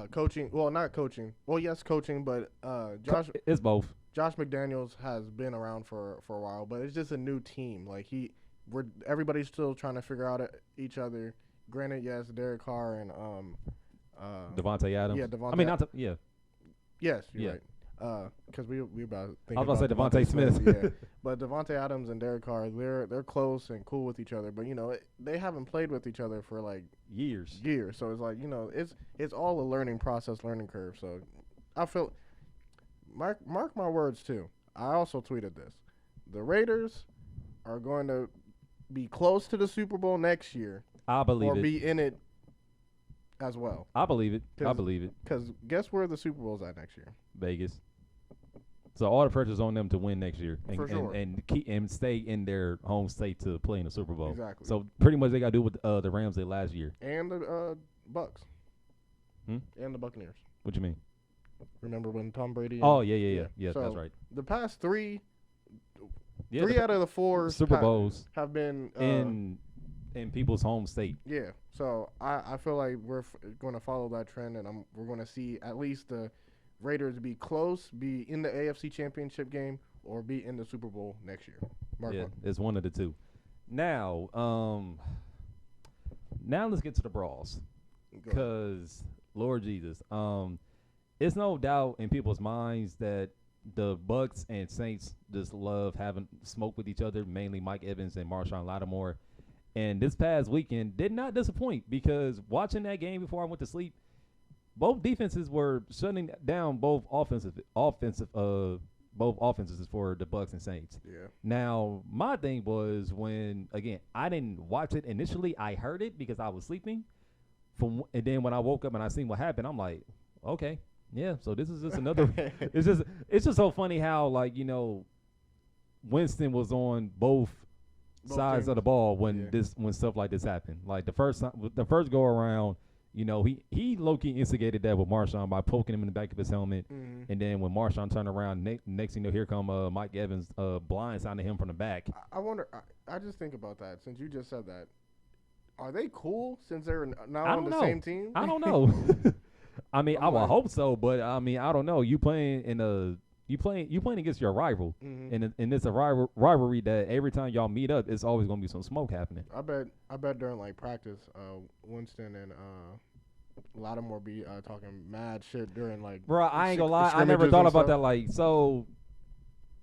coaching. Well, not coaching. Well, yes, coaching, but it's both. Josh McDaniels has been around for a while, but it's just a new team. Like everybody's still trying to figure out each other. Granted, yes, Derek Carr and Devontae Adams. Yeah, Devontae. I mean, yeah. Yes, you're right. Because we about thinking I was about to say Devontae Smith. Yeah, but Devontae Adams and Derek Carr, they're close and cool with each other. But they haven't played with each other for like years. So it's like it's all a learning process, learning curve. So I feel mark my words too. I also tweeted this: the Raiders are going to be close to the Super Bowl next year. I believe or it. Be in it as well. I believe it. Because guess where the Super Bowl's at next year? Vegas. So all the pressure's on them to win next year For sure. and stay in their home state to play in the Super Bowl. Exactly. So pretty much they got to do what the Rams did last year. And the Bucks. And the Buccaneers. What you mean? Remember when Tom Brady? Oh, yeah. So that's right. The past three out of the four Super Bowls have been in people's home state. Yeah. So I feel like we're going to follow that trend, and we're going to see at least the Raiders be close, be in the AFC Championship game, or be in the Super Bowl next year. It's one of the two. Now let's get to the brawls, because Lord Jesus, it's no doubt in people's minds that the Bucks and Saints just love having smoke with each other, mainly Mike Evans and Marshawn Lattimore. And this past weekend did not disappoint, because watching that game before I went to sleep, both defenses were shutting down both offenses for the Bucks and Saints. Yeah. Now, my thing was when, again, I didn't watch it initially. I heard it because I was sleeping. And then when I woke up and I seen what happened, I'm like, okay, yeah. So this is just another. it's just so funny how, like, Winston was on both sides teams. of the ball when stuff like this happened. Like the first go around, he low-key instigated that with Marshawn by poking him in the back of his helmet. Mm-hmm. And then when Marshawn turned around, next thing here come Mike Evans blindsiding him from the back. I wonder, I just think about that since you just said that. Are they cool since they're now on the same team? I don't know. I mean, I would hope so, but I mean, I don't know. You playing against your rival, and it's a rivalry that every time y'all meet up, it's always gonna be some smoke happening. I bet during like practice, Winston and Lattimore be talking mad shit during like. Bro, I ain't gonna lie, I never thought about that. Like, so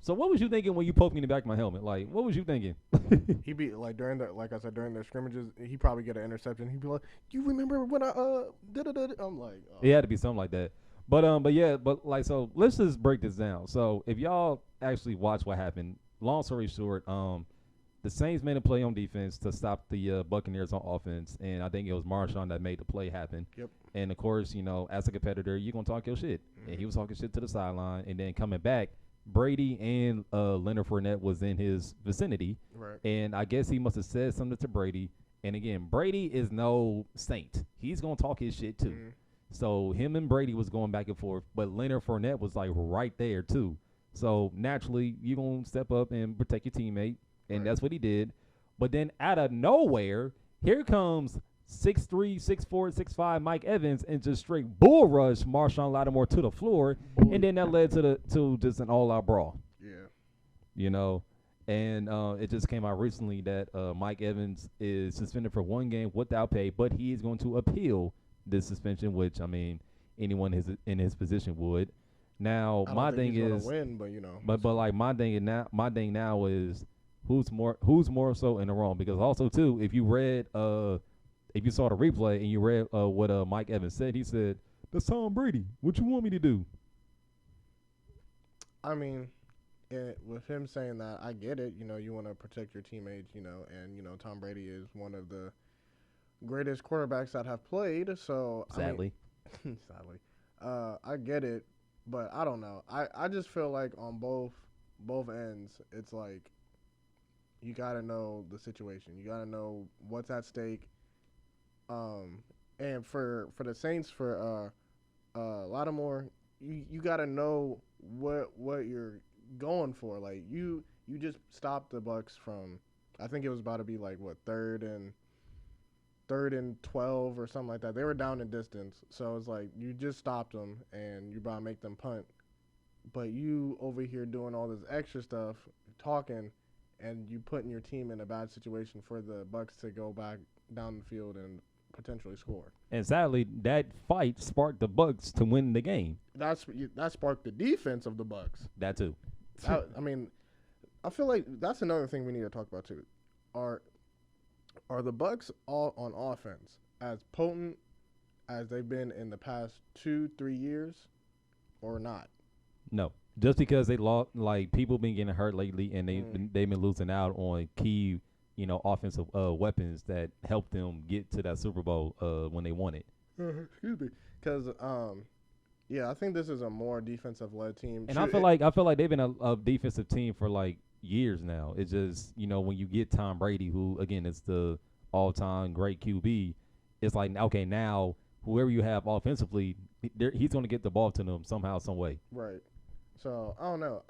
what was you thinking when you poked me in the back of my helmet? Like, what was you thinking? He'd be like during the scrimmages, he'd probably get an interception. He'd be like, "You remember when I I'm like, oh. It had to be something like that. But like, so let's just break this down. So if y'all actually watch what happened, long story short, the Saints made a play on defense to stop the Buccaneers on offense, and I think it was Marshawn that made the play happen. Yep. And of course, as a competitor, you're gonna talk your shit, and he was talking shit to the sideline, and then coming back, Brady and Leonard Fournette was in his vicinity, right? And I guess he must have said something to Brady. And again, Brady is no saint; he's gonna talk his shit too. So him and Brady was going back and forth, but Leonard Fournette was like right there too. So naturally, you're going to step up and protect your teammate, and that's what he did. But then out of nowhere, here comes 6'3", 6'4", 6'5" Mike Evans and just straight bull rush Marshawn Lattimore to the floor, and then that led to just an all-out brawl. Yeah. You know, and it just came out recently that Mike Evans is suspended for 1 game without pay, but he is going to appeal this suspension, which I mean anyone in his position would. Now I my don't think thing he's is, gonna win, but you know. but like my thing now is who's more so in the wrong, because also too if you saw the replay and you read what Mike Evans said, he said, "That's Tom Brady. What you want me to do?" I mean, with him saying that, I get it. You know, you want to protect your teammates. You know, and you know Tom Brady is one of the greatest quarterbacks that have played. So Sadly, sadly, I get it, but I don't know. I just feel like on both ends, it's like you got to know the situation. You got to know what's at stake. And for the Saints, for Lattimore, you got to know what you're going for. Like you just stopped the Bucks from, I think it was about to be like what, third and 12 or something like that. They were down in distance, so it's like you just stopped them and you about to make them punt. But you over here doing all this extra stuff, talking, and you putting your team in a bad situation for the Bucks to go back down the field and potentially score. and sadly that fight sparked the Bucks to win the game. That sparked the defense of the Bucks. That too. I mean, I feel like that's another thing we need to talk about too. Are the Bucks all on offense as potent as they've been in the past 2-3 years, or not? No, just because they lost, like people been getting hurt lately, and they've been losing out on key, offensive weapons that helped them get to that Super Bowl when they won it. Excuse me, because yeah, I think this is a more defensive led team. And I feel like they've been a defensive team for like years now. It's just when you get Tom Brady, who again is the all-time great QB, it's like, okay, now whoever you have offensively, he's going to get the ball to them somehow, some way. Right. So I don't know.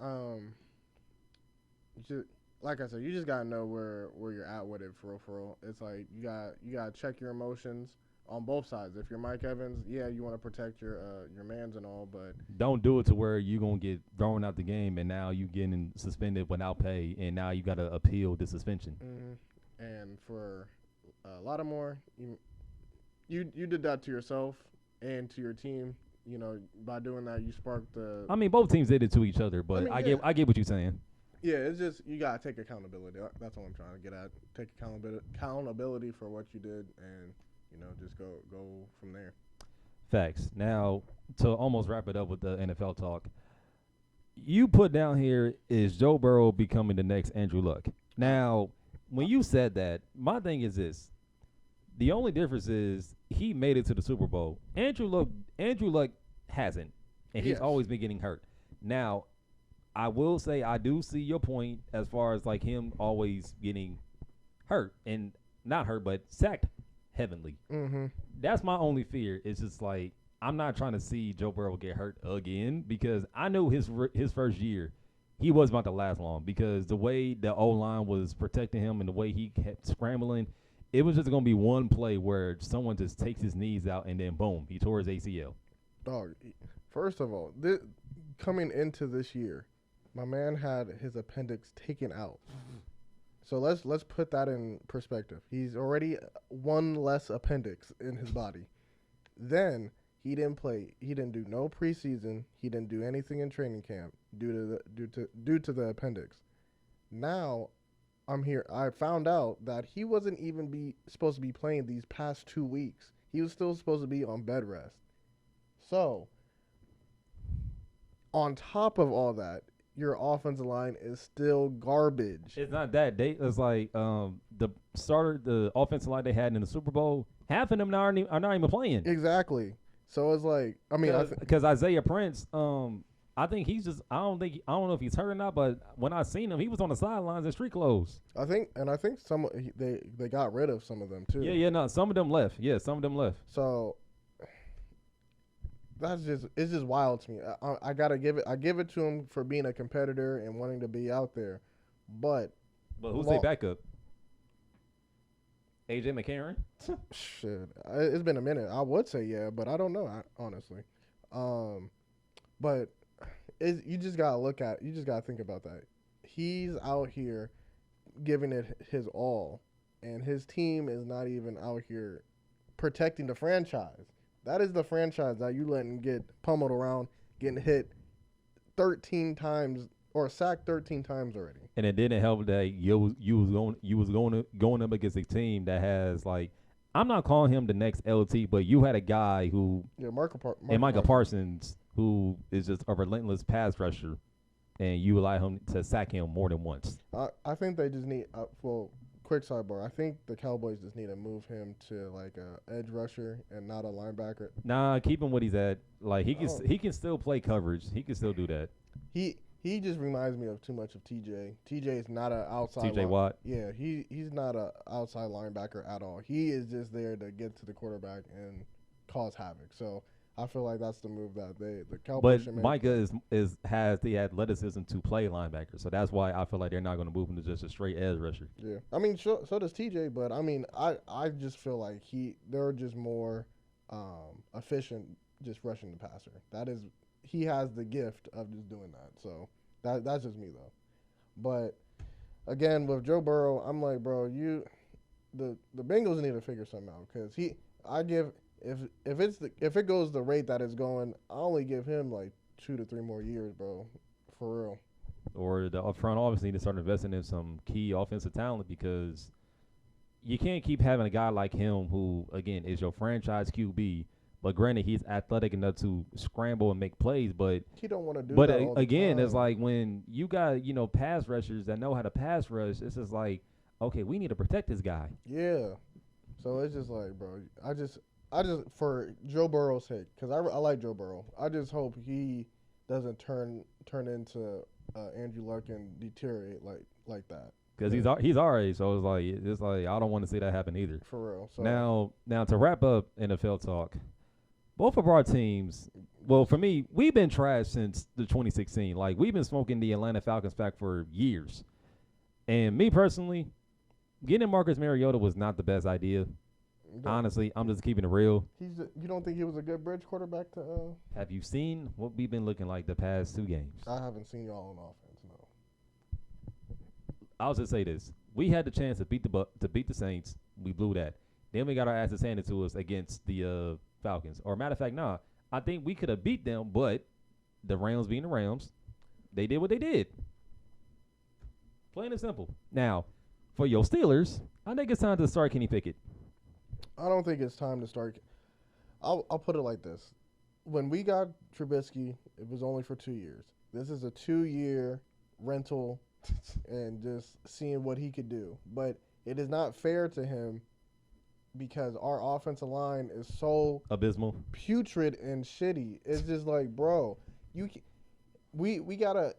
Like I said, you just gotta know where you're at with it for real. It's like you gotta check your emotions on both sides. If you're Mike Evans, yeah, you want to protect your mans and all, but don't do it to where you're gonna get thrown out the game and now you getting suspended without pay, and now you gotta appeal the suspension. Mm-hmm. And for Lattimore, you did that to yourself and to your team. By doing that, you sparked the. I mean, both teams did it to each other, but I get what you're saying. Yeah, it's just you gotta take accountability. That's what I'm trying to get at. Take accountability for what you did, and just go from there. Facts. Now, to almost wrap it up with the NFL talk, you put down here is Joe Burrow becoming the next Andrew Luck. Now, when you said that, my thing is this: the only difference is he made it to the Super Bowl. Andrew Luck hasn't, and he's always been getting hurt. Now, I will say I do see your point as far as like him always getting hurt, and not hurt, but sacked heavily. Mm-hmm. That's my only fear. It's just like I'm not trying to see Joe Burrow get hurt again, because I know his first year he wasn't about to last long, because the way the O-line was protecting him and the way he kept scrambling, it was just going to be one play where someone just takes his knees out and then boom, he tore his ACL. Dog, first of all, coming into this year, my man had his appendix taken out. So let's put that in perspective. He's already one less appendix in his body. Then he didn't play. He didn't do no preseason. He didn't do anything in training camp due to the appendix. Now I'm here. I found out that he wasn't even supposed to be playing these past 2 weeks. He was still supposed to be on bed rest. So on top of all that, your offensive line is still garbage. It's not that. It's like the offensive line they had in the Super Bowl, half of them are not even playing. Exactly. So it's like, I mean, because Isaiah Prince, I think he's just, I don't know if he's hurt or not, but when I seen him, he was on the sidelines in street clothes. I think some they got rid of some of them too. Yeah, no, some of them left. Yeah, some of them left. So it's just wild to me. I gotta give it to him for being a competitor and wanting to be out there, but who's their backup? AJ McCarron. Shit, it's been a minute. I would say yeah, but I don't know, honestly. But you just gotta you just gotta think about that. He's out here giving it his all, and his team is not even out here protecting the franchise. That is the franchise that you letting get pummeled around, getting hit 13 times or sacked 13 times already. And it didn't help that you was going up against a team that has like, I'm not calling him the next LT, but you had a guy who Micah Parsons, who is just a relentless pass rusher, and you allow him to sack him more than once. I think they just need quick sidebar. I think the Cowboys just need to move him to like a edge rusher and not a linebacker. Nah, keep him what he's at. Like he can still play coverage. He can still do that. He just reminds me of too much of TJ. TJ is not an outside. TJ Watt. Yeah, he's not an outside linebacker at all. He is just there to get to the quarterback and cause havoc. So I feel like that's the move that the Cowboys should make. But Micah has the athleticism to play linebacker, so that's why I feel like they're not going to move him to just a straight edge rusher. Yeah, I mean, so does TJ, but I mean, I just feel like they're just more efficient just rushing the passer. He has the gift of just doing that. So that's just me though. But again, with Joe Burrow, I'm like, bro, the Bengals need to figure something out because if it goes the rate that it's going, I only give him like 2 to 3 more years, bro, for real. Or the upfront office need to start investing in some key offensive talent because you can't keep having a guy like him who, again, is your franchise QB. But granted, he's athletic enough to scramble and make plays, but he don't want to do that. But again, it's like when you got pass rushers that know how to pass rush. It's just like, okay, we need to protect this guy. Yeah, so it's just like, bro, I just for Joe Burrow's sake, because I like Joe Burrow. I just hope he doesn't turn into Andrew Luck and deteriorate like that. Because he's our age, so it's like I don't want to see that happen either. For real. So now to wrap up NFL talk. Both of our teams, well, for me, we've been trash since the 2016. Like, we've been smoking the Atlanta Falcons back for years. And me personally, getting Marcus Mariota was not the best idea. Honestly, I'm just keeping it real. You don't think he was a good bridge quarterback to Have you seen what we've been looking like the past 2 games? I haven't seen y'all on offense, no. I'll just say this. We had the chance to beat the Saints. We blew that. Then we got our asses handed to us against the Falcons. Or matter of fact, I think we could have beat them, but the Rams being the Rams, they did what they did. Plain and simple. Now, for your Steelers, I think it's time to start Kenny Pickett. I don't think it's time to start. I'll put it like this. When we got Trubisky, it was only for 2 years. This is a 2-year rental and just seeing what he could do. But it is not fair to him because our offensive line is so abysmal, putrid, and shitty. It's just like, bro, we gotta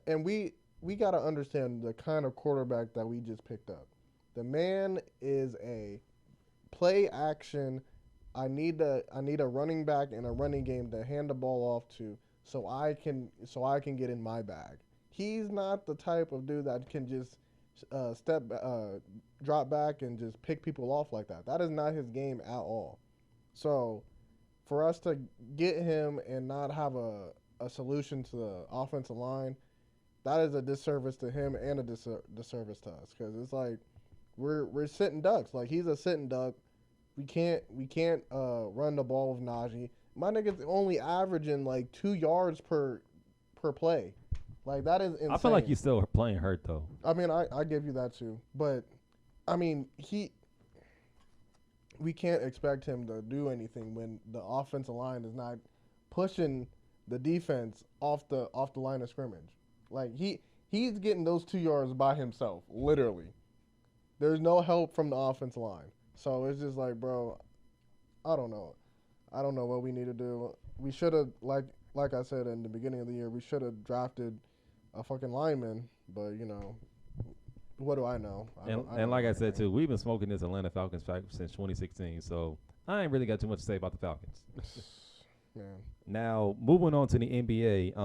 understand the kind of quarterback that we just picked up. The man is a play action. I need a running back and a running game to hand the ball off to so I can get in my bag. He's not the type of dude that can just drop back and just pick people off like that. That is not his game at all. So for us to get him and not have a solution to the offensive line, that is a disservice to him and a disservice to us because it's like we're sitting ducks. Like he's a sitting duck. We can't run the ball with Najee. My nigga's only averaging like 2 yards per play. Like that is insane. I feel like he's still playing hurt though. I mean, I give you that too, but I mean we can't expect him to do anything when the offensive line is not pushing the defense off the line of scrimmage. Like he's getting those 2 yards by himself, literally. There's no help from the offensive line. So it's just like, bro, I don't know. I don't know what we need to do. We should have, like I said in the beginning of the year, we should have drafted a fucking lineman. But, what do I know? And like I said, too, we've been smoking this Atlanta Falcons fact since 2016. So I ain't really got too much to say about the Falcons. Man. Now, moving on to the NBA,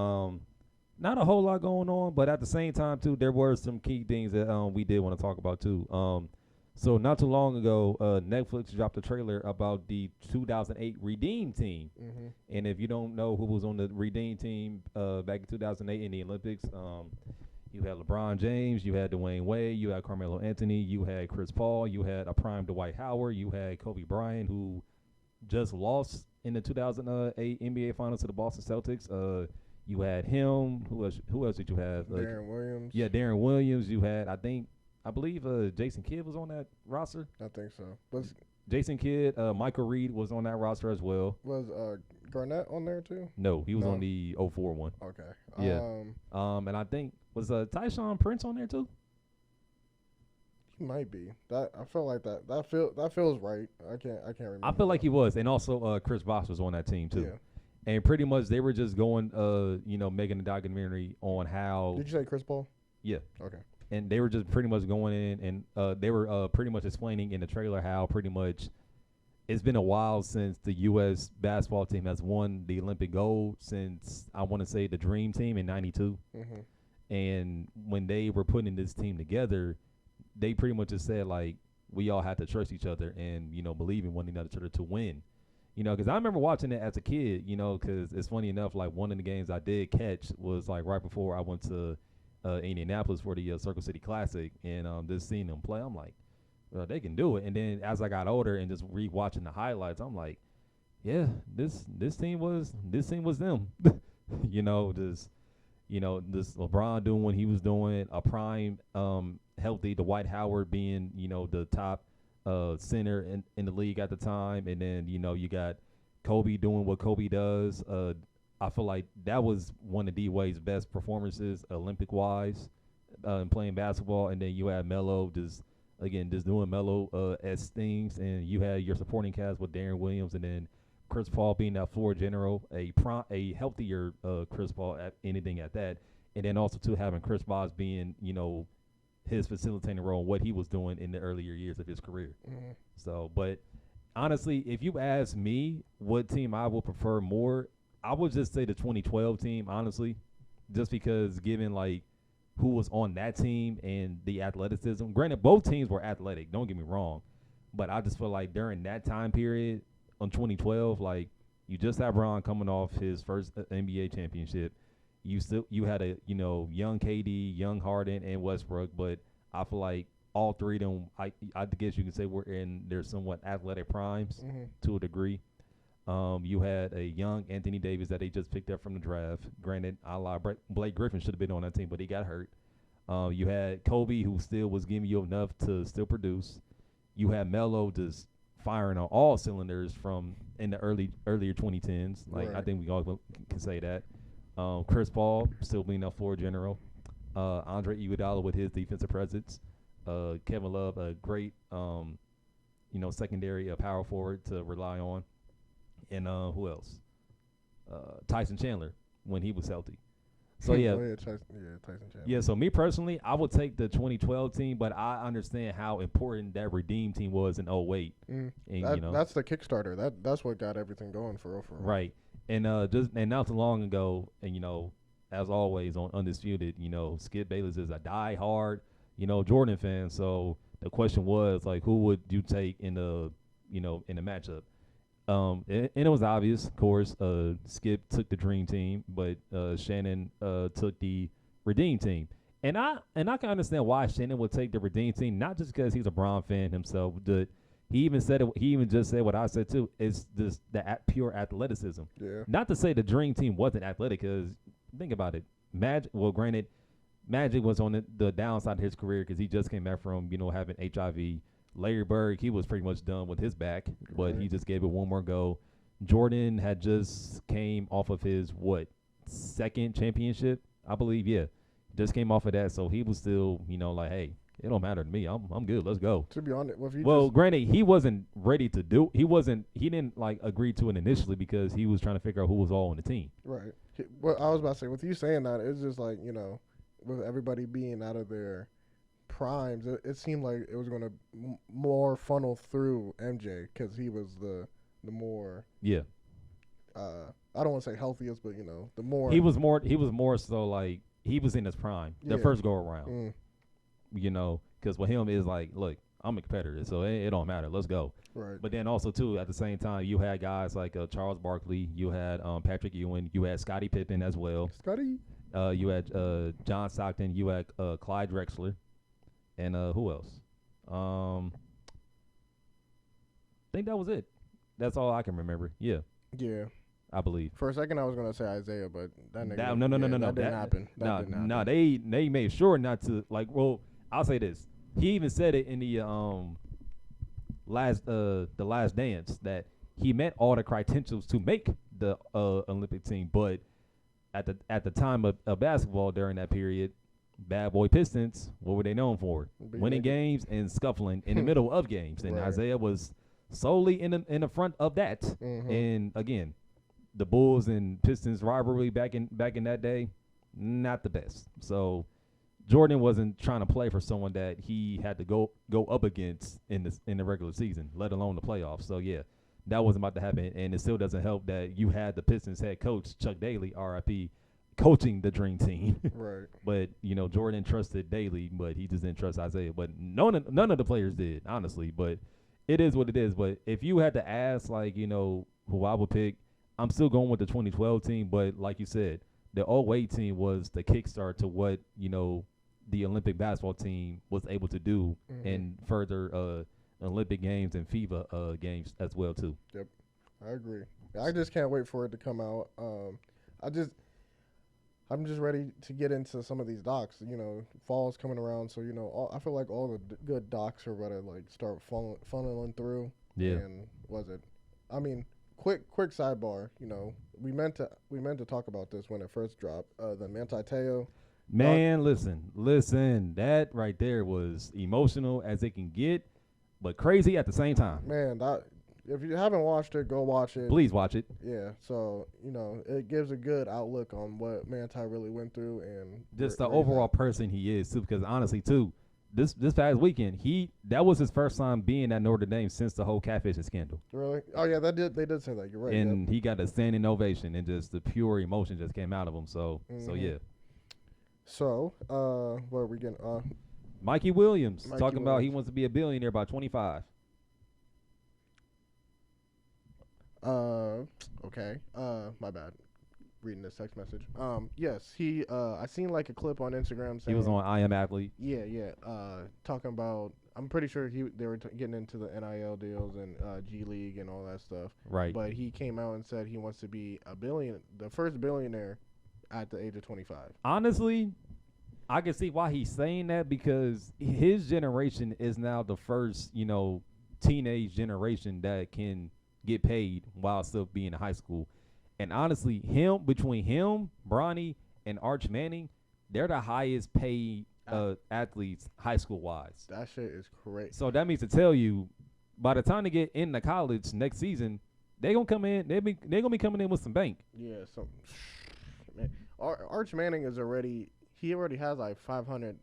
not a whole lot going on. But at the same time, too, there were some key things that we did want to talk about, too. So not too long ago, Netflix dropped a trailer about the 2008 Redeem team. Mm-hmm. And if you don't know who was on the Redeem team back in 2008 in the Olympics, you had LeBron James, you had Dwayne Wade, you had Carmelo Anthony, you had Chris Paul, you had a prime Dwight Howard, you had Kobe Bryant, who just lost in the 2008 NBA Finals to the Boston Celtics. You had him. Who else did you have? Darren Williams. Yeah, Darren Williams. You had, I believe Jason Kidd was on that roster. I think so. Was Jason Kidd, Michael Reed was on that roster as well. Was Garnett on there too? No, he was on the 04 one. Okay. Yeah. And I think was Tyshawn Prince on there too? He might be. That I feel like that. That feels right. I can't remember. I feel like he was, and also Chris Bosh was on that team too. Yeah. And pretty much they were just going, making a documentary on how. Did you say Chris Paul? Yeah. Okay. And they were just pretty much going in, and they were pretty much explaining in the trailer how pretty much it's been a while since the U.S. basketball team has won the Olympic gold since, I want to say, the Dream Team in '92. Mm-hmm. And when they were putting this team together, they pretty much just said, like, we all had to trust each other and, believe in one another to win. Because I remember watching it as a kid, because it's funny enough, like, one of the games I did catch was, like, right before I went to Indianapolis for the Circle City Classic, and just seeing them play, I'm like, well, they can do it. And then as I got older and just re-watching the highlights, I'm like, yeah, this team was them. This LeBron doing what he was doing, a prime healthy Dwight Howard being, the top center in the league at the time, and then you got Kobe doing what Kobe does. I feel like that was one of D-Wade's best performances Olympic-wise in playing basketball. And then you had Melo just doing Melo-esque things. And you had your supporting cast with Darren Williams and then Chris Paul being that floor general, a healthier Chris Paul at anything at that. And then also, too, having Chris Bosh being, his facilitating role in what he was doing in the earlier years of his career. Mm-hmm. So, but honestly, if you ask me what team I would prefer more, I would just say the 2012 team, honestly, just because given, like, who was on that team and the athleticism. Granted, both teams were athletic, don't get me wrong, but I just feel like during that time period on 2012, like, you just had Bron coming off his first NBA championship. You had a, young KD, young Harden, and Westbrook, but I feel like all three of them, I guess you can say, were in their somewhat athletic primes to a degree. You had a young Anthony Davis that they just picked up from the draft. Granted, Blake Griffin should have been on that team, but he got hurt. You had Kobe, who still was giving you enough to still produce. You had Melo just firing on all cylinders from in the earlier 2010s. Like, right. I think we all can say that. Chris Paul still being a floor general. Andre Iguodala with his defensive presence. Kevin Love, a great, secondary power forward to rely on. And who else? Tyson Chandler when he was healthy. So yeah, Tyson Chandler. Yeah. So me personally, I would take the 2012 team, but I understand how important that Redeem team was in 08. And that's the Kickstarter. That's what got everything going for real. Right. And not too long ago, and as always on Undisputed, Skip Bayless is a die-hard, Jordan fan. So the question was, like, who would you take in the matchup? And it was obvious, of course. Skip took the Dream Team, but Shannon took the Redeem Team. And I can understand why Shannon would take the Redeem Team, not just because he's a Bron fan himself. He even said it. He even just said what I said too. It's just the pure athleticism. Yeah. Not to say the Dream Team wasn't athletic, because think about it. Magic. Well, granted, Magic was on the downside of his career because he just came back from having HIV. Larry Bird, he was pretty much done with his back, but he just gave it one more go. Jordan had just came off of his second championship, I believe. Yeah, just came off of that, so he was still like, hey, it don't matter to me. I'm good. Let's go. To be honest, granted, he wasn't ready to do. He didn't agree to it initially because he was trying to figure out who was all on the team. Right. Well, I was about to say, with you saying that, it's just like with everybody being out of their primes, it seemed like it was going to more funnel through MJ because he was the more I don't want to say healthiest, but the more he was more so he was in his prime the first go around. Because with him is like, look, I'm a competitor, so it don't matter. Let's go. Right. But then also too, at the same time, you had guys like Charles Barkley, you had Patrick Ewing, you had Scottie Pippen as well. Scotty. You had John Stockton, you had Clyde Drexler, and who else? I think that was it. That's all I can remember. Yeah, Yeah. I believe. For a second, I was gonna say Isaiah, but that nigga. No. That didn't happen. That didn't happen. No, they made sure not to Well, I'll say this. He even said it in the last dance that he met all the credentials to make the Olympic team, but at the time of basketball during that period, Bad Boy Pistons, what were they known for? Winning games and scuffling in the middle of games, and Right. Isaiah was solely in the front of that. Mhm. And again, the Bulls and Pistons rivalry back in that day, not the best. So Jordan wasn't trying to play for someone that he had to go up against in the regular season, let alone the playoffs. So yeah, that wasn't about to happen, and it still doesn't help that you had the Pistons head coach Chuck Daly, RIP, coaching the dream team. Right. But Jordan trusted Daly, but he just didn't trust Isaiah. But none of the players did, honestly. But it is what it is. But if you had to ask, who I would pick, I'm still going with the 2012 team. But like you said, the 08 team was the kickstart to what the Olympic basketball team was able to do in further Olympic games and FIBA games as well too. Yep, I agree. I just can't wait for it to come out. I'm just ready to get into some of these docs. Fall's coming around, so I feel like all the good docs are gonna start funneling through. Yeah. And quick sidebar. We meant to talk about this when it first dropped. The Manti Te'o. Man, listen. That right there was emotional as it can get, but crazy at the same time. Man, if you haven't watched it, go watch it. Please watch it. Yeah, so it gives a good outlook on what Manti really went through and Just the overall person he is too. Because honestly, too, this past weekend, that was his first time being at Notre Dame since the whole catfishing scandal. Really? Oh yeah, they did say that. You're right. And he got a standing ovation, and just the pure emotion just came out of him. So yeah. So what are we getting? Mikey Williams Mikey talking about he Williams. wants to be a billionaire by 25. Okay. My bad. Reading this text message. Yes, he. I seen a clip on Instagram saying He was on I Am Athlete. Yeah. Talking about. I'm pretty sure they were getting into the NIL deals and G League and all that stuff. Right. But he came out and said he wants to be the first billionaire at the age of 25. Honestly, I can see why he's saying that, because his generation is now the first, teenage generation that can get paid while still being in high school. And honestly, between him, Bronny, and Arch Manning, they're the highest paid athletes high school wise. That shit is crazy. So that means to tell you, by the time they get into college next season, they're gonna come in. They're gonna be coming in with some bank. Yeah. Man, Arch Manning is already has 500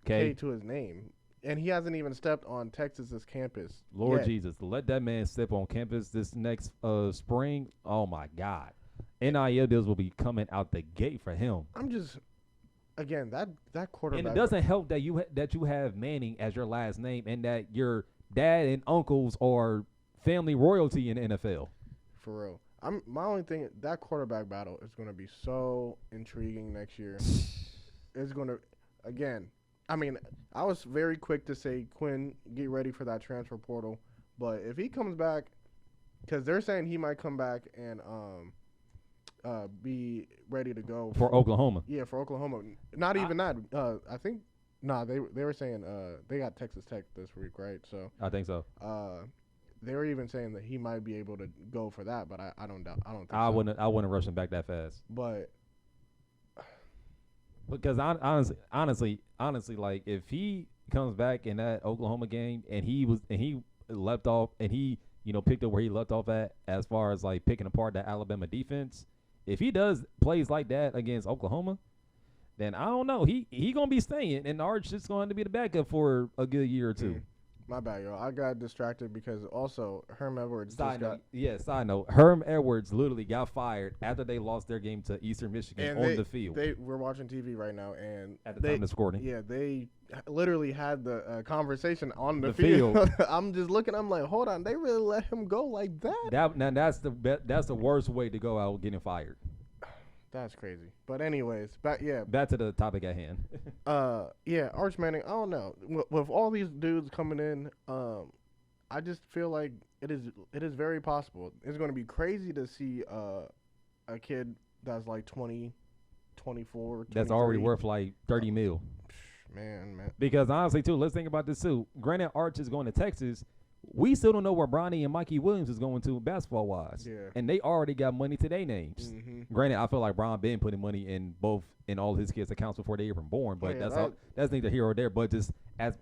K to his name, and he hasn't even stepped on Texas's campus. Lord yet. Jesus, to let that man step on campus this next spring, oh my God. NIL deals will be coming out the gate for him. I'm just, again, that quarterback. And it doesn't help that you have Manning as your last name, and that your dad and uncles are family royalty in the NFL. For real. My only thing, that quarterback battle is going to be so intriguing next year. It's going to, again, I was very quick to say, Quinn, get ready for that transfer portal. But if he comes back, because they're saying he might come back and be ready to go. For Oklahoma. Yeah, for Oklahoma. Not even that. I think, they were saying they got Texas Tech this week, right? So I think so. They were even saying that he might be able to go for that, but I don't think I so. wouldn't rush him back that fast. But because honestly, like if he comes back in that Oklahoma game and he left off and he picked up where he left off at as far as like picking apart that Alabama defense, if he does plays like that against Oklahoma, then I don't know. He gonna be staying, and Arch is going to be the backup for a good year or two. My bad, yo. I got distracted because also Herm Edwards just got. Side note. Herm Edwards literally got fired after they lost their game to Eastern Michigan And on the field. We're watching TV right now, and At the time of scoring. Yeah, they literally had the conversation on the field. I'm just looking. I'm like, hold on, they really let him go like that? That's the worst way to go out getting fired. That's crazy. But anyways, back to the topic at hand. Arch Manning. I don't know. With all these dudes coming in, I just feel like it is very possible. It's going to be crazy to see a kid that's like 20, 24, 23. That's already worth like 30 mil. Man. Because honestly, too, let's think about this too. Granted, Arch is going to Texas. We still don't know where Bronny and Mikey Williams is going to basketball wise. Yeah. And they already got money to their names. Mm-hmm. Granted, I feel like Bron been putting money in all his kids' accounts before they even born, but that's neither here or there. But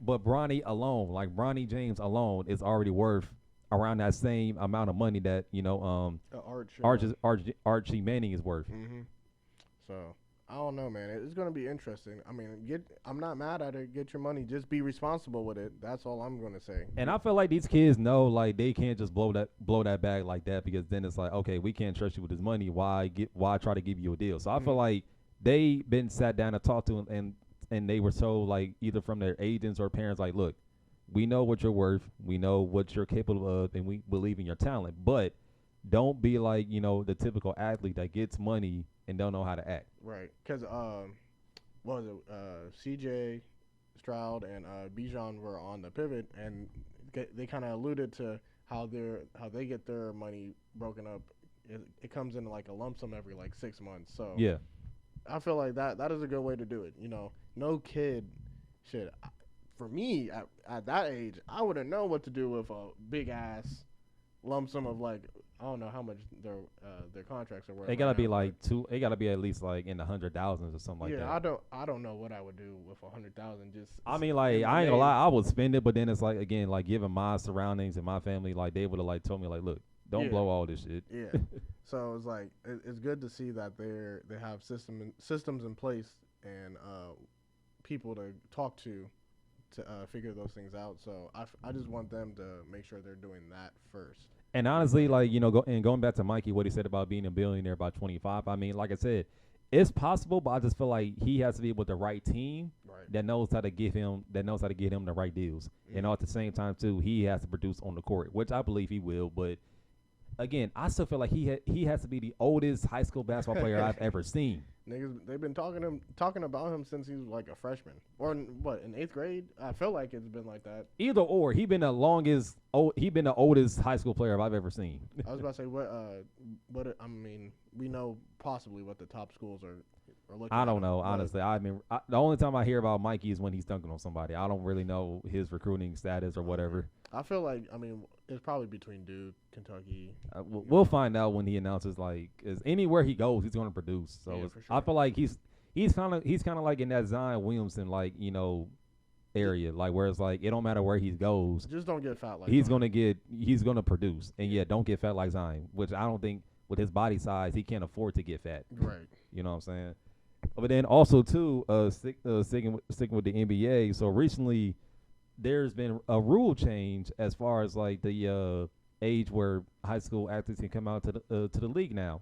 but Bronny alone, like Bronny James alone, is already worth around that same amount of money that Archie Manning is worth. Mm-hmm. So I don't know, man. It's gonna be interesting. I mean, I'm not mad at it. Get your money. Just be responsible with it. That's all I'm gonna say. And I feel like these kids know, like, they can't just blow that bag like that, because then it's like, okay, we can't trust you with this money. Why try to give you a deal? So I feel like they been sat down and talked to them, and they were told, like, either from their agents or parents, like, look, we know what you're worth, we know what you're capable of, and we believe in your talent, but don't be like, the typical athlete that gets money and don't know how to act. Right. Because, what was it? CJ Stroud and Bijan were on the pivot, and they kind of alluded to how they get their money broken up. It comes in like a lump sum every like 6 months. So yeah, I feel like that is a good way to do it. No kid should. For me, at that age, I wouldn't know what to do with a big ass lump sum of like, I don't know how much their contracts are worth. They gotta be like They gotta be at least like in the 100,000s or something like that. Yeah, I don't know what I would do with 100,000. I mean, like, I ain't gonna lie, I would spend it, but then it's like, again, like, given my surroundings and my family, like, they would have like told me, like, look, don't blow all this shit. Yeah. So it's like it's good to see that they have systems in place and people to talk to figure those things out. So I just want them to make sure they're doing that first. And honestly, like, going back to Mikey, what he said about being a billionaire by 25, I mean, like I said, it's possible, but I just feel like he has to be with the right team that knows how to get him the right deals. Mm-hmm. And at the same time, too, he has to produce on the court, which I believe he will. But again, I still feel like he has to be the oldest high school basketball player I've ever seen. Niggas, they've been talking about him since he was like a freshman, or in 8th grade. I feel like it's been like that. Either or, he been the oldest high school player I've ever seen. I was about to say what I mean, we know possibly what the top schools are looking. I don't know, honestly. I mean, the only time I hear about Mikey is when he's dunking on somebody. I don't really know his recruiting status or whatever. I feel like, I mean, it's probably between Duke, Kentucky. We'll find out when he announces, like, anywhere he goes, he's going to produce. So yeah, for sure. I feel like he's kind of like in that Zion Williamson, like, area, like, where it's like it don't matter where he goes, just don't get fat like he's gonna produce. And yeah, don't get fat like Zion, which I don't think with his body size he can't afford to get fat. Right. You know what I'm saying? But then also too, sticking with the NBA. So recently, there's been a rule change as far as like the age where high school athletes can come out to the league now,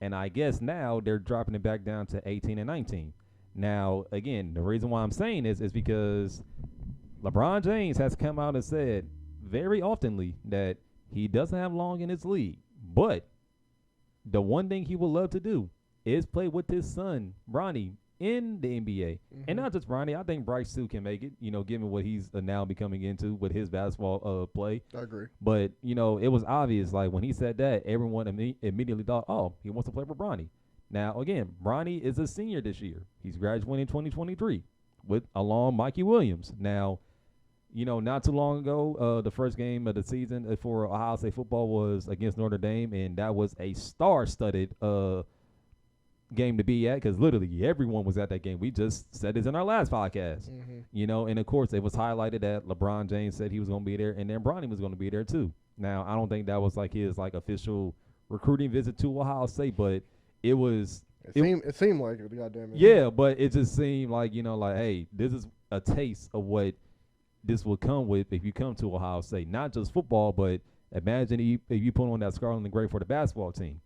and I guess now they're dropping it back down to 18 and 19. Now, again, the reason why I'm saying this is because LeBron James has come out and said very oftenly that he doesn't have long in his league, but the one thing he would love to do is play with his son, Bronny, in the NBA. Mm-hmm. And not just Bronny, I think Bryce too can make it, given what he's now becoming into with his basketball play. I agree. But, it was obvious, like, when he said that, everyone immediately thought, oh, he wants to play for Bronny. Now, again, Bronny is a senior this year. He's graduating in 2023 along Mikey Williams. Now, not too long ago, the first game of the season for Ohio State football was against Notre Dame, and that was a star-studded game to be at because literally everyone was at that game. We just said this in our last podcast. Mm-hmm. And, of course, it was highlighted that LeBron James said he was going to be there, and then Bronny was going to be there too. Now, I don't think that was like his like official recruiting visit to Ohio State, but it was. It seemed like it, goddamn it. Yeah, but it just seemed like, like, hey, this is a taste of what this will come with if you come to Ohio State, not just football, but imagine if you put on that scarlet and gray for the basketball team.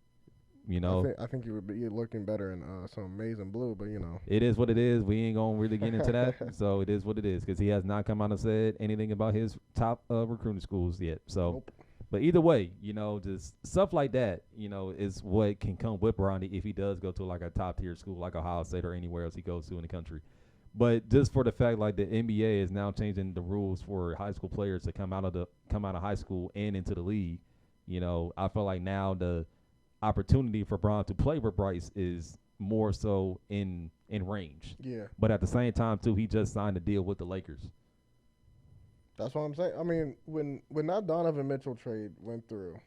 You know, I think you would be looking better in some amazing blue, but you know, it is what it is. We ain't gonna really get into that. So it is what it is because he has not come out and said anything about his top recruiting schools yet. So, nope. But either way, you know, just stuff like that, you know, is what can come with Bronny if he does go to like a top tier school like Ohio State or anywhere else he goes to in the country. But just for the fact like the NBA is now changing the rules for high school players to come out of high school and into the league, you know, I feel like now the opportunity for Bron to play with Bryce is more so in range. Yeah. But at the same time too, he just signed a deal with the Lakers. That's what I'm saying. I mean, when that Donovan Mitchell trade went through,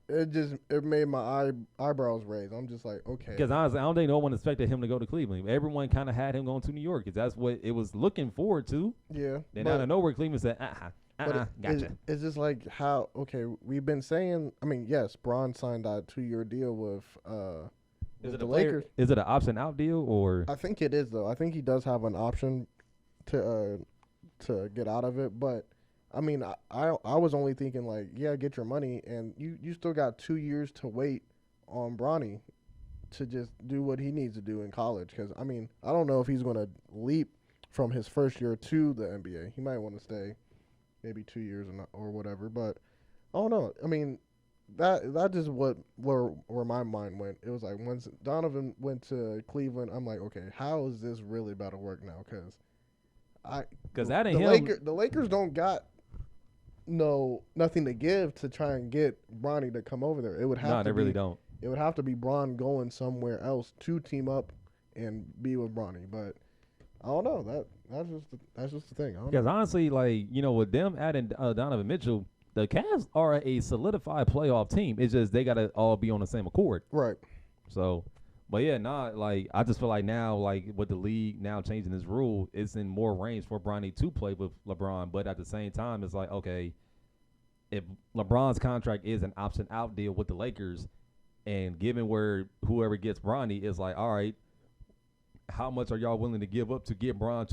it made my eyebrows raise. I'm just like, okay. Because honestly, I don't think no one expected him to go to Cleveland. Everyone kind of had him going to New York because that's what it was looking forward to. Yeah. Then out of nowhere, Cleveland said, gotcha. It's just like how, okay, we've been saying, I mean, yes, Bron signed that 2-year deal with the Lakers. Is it an option out deal or? I think it is, though. I think he does have an option to get out of it. But, I mean, I was only thinking, like, yeah, get your money. And you still got 2 years to wait on Bronny to just do what he needs to do in college. Because, I mean, I don't know if he's going to leap from his first year to the NBA. He might want to stay maybe 2 years or whatever. But, I don't know. I mean, that just where my mind went. It was like once Donovan went to Cleveland, I'm like, okay, how is this really about to work now? Because that ain't him. The Lakers don't got nothing to give to try and get Bronny to come over there. It would have no, they really don't. It would have to be Bron going somewhere else to team up and be with Bronny. But I don't know. That's just the thing. Because honestly, like, you know, with them adding Donovan Mitchell, the Cavs are a solidified playoff team. It's just they got to all be on the same accord. Right. So, but yeah, like I just feel like now, like with the league now changing this rule, it's in more range for Bronny to play with LeBron. But at the same time, it's like, okay, if LeBron's contract is an option out deal with the Lakers, and given where whoever gets Bronny is like, all right, how much are y'all willing to give up to get Bron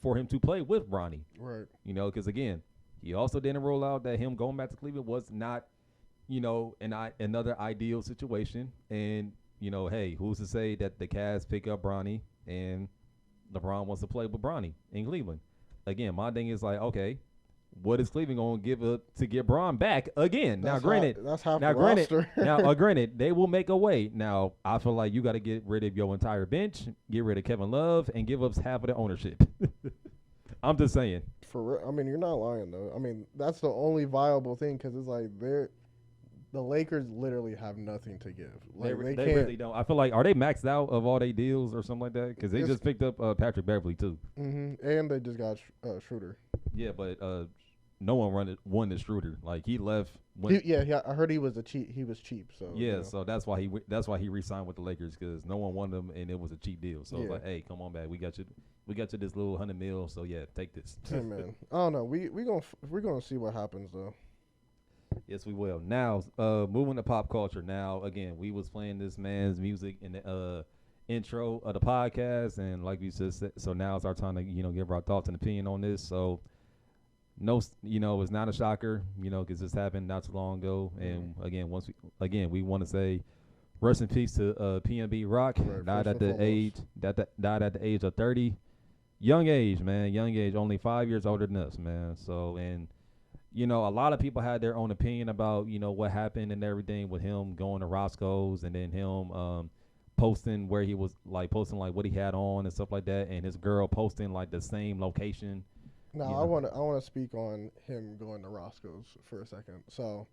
for him to play with Bronny? Right. You know, because again, he also didn't roll out that him going back to Cleveland was not, you know, another ideal situation. And, you know, hey, who's to say that the Cavs pick up Bronny and LeBron wants to play with Bronny in Cleveland? Again, my thing is like, okay, what is Cleveland going to give up to get Bron back again? That's granted, they will make a way. Now, I feel like you got to get rid of your entire bench, get rid of Kevin Love, and give up half of the ownership. I'm just saying. For real, I mean, you're not lying though. I mean, that's the only viable thing because it's like the Lakers literally have nothing to give. Like they really don't. I feel like are they maxed out of all their deals or something like that? Because they just picked up Patrick Beverly too. Mm-hmm. And they just got Schroeder. Yeah, but no one won the Schroeder. Like he left. Yeah. I heard he was cheap. He was cheap. So yeah, you know. So that's why he re-signed with the Lakers because no one wanted him and it was a cheap deal. So it's like, hey, come on back. We got you this little $100 million. So yeah, take this. Hey man, I don't know. We're gonna see what happens though. Yes, we will. Now, moving to pop culture. Now, again, we was playing this man's music in the intro of the podcast, and like we just said, so now it's our time to give our thoughts and opinion on this. So, no, it's not a shocker, because this happened not too long ago. And again, we want to say rest in peace to PNB Rock. Right, died at the age of 30. Young age, man. Young age. Only 5 years older than us, man. So, and a lot of people had their own opinion about what happened and everything with him going to Roscoe's and then him posting where he was posting what he had on and stuff like that, and his girl posting the same location. Now I want to speak on him going to Roscoe's for a second. So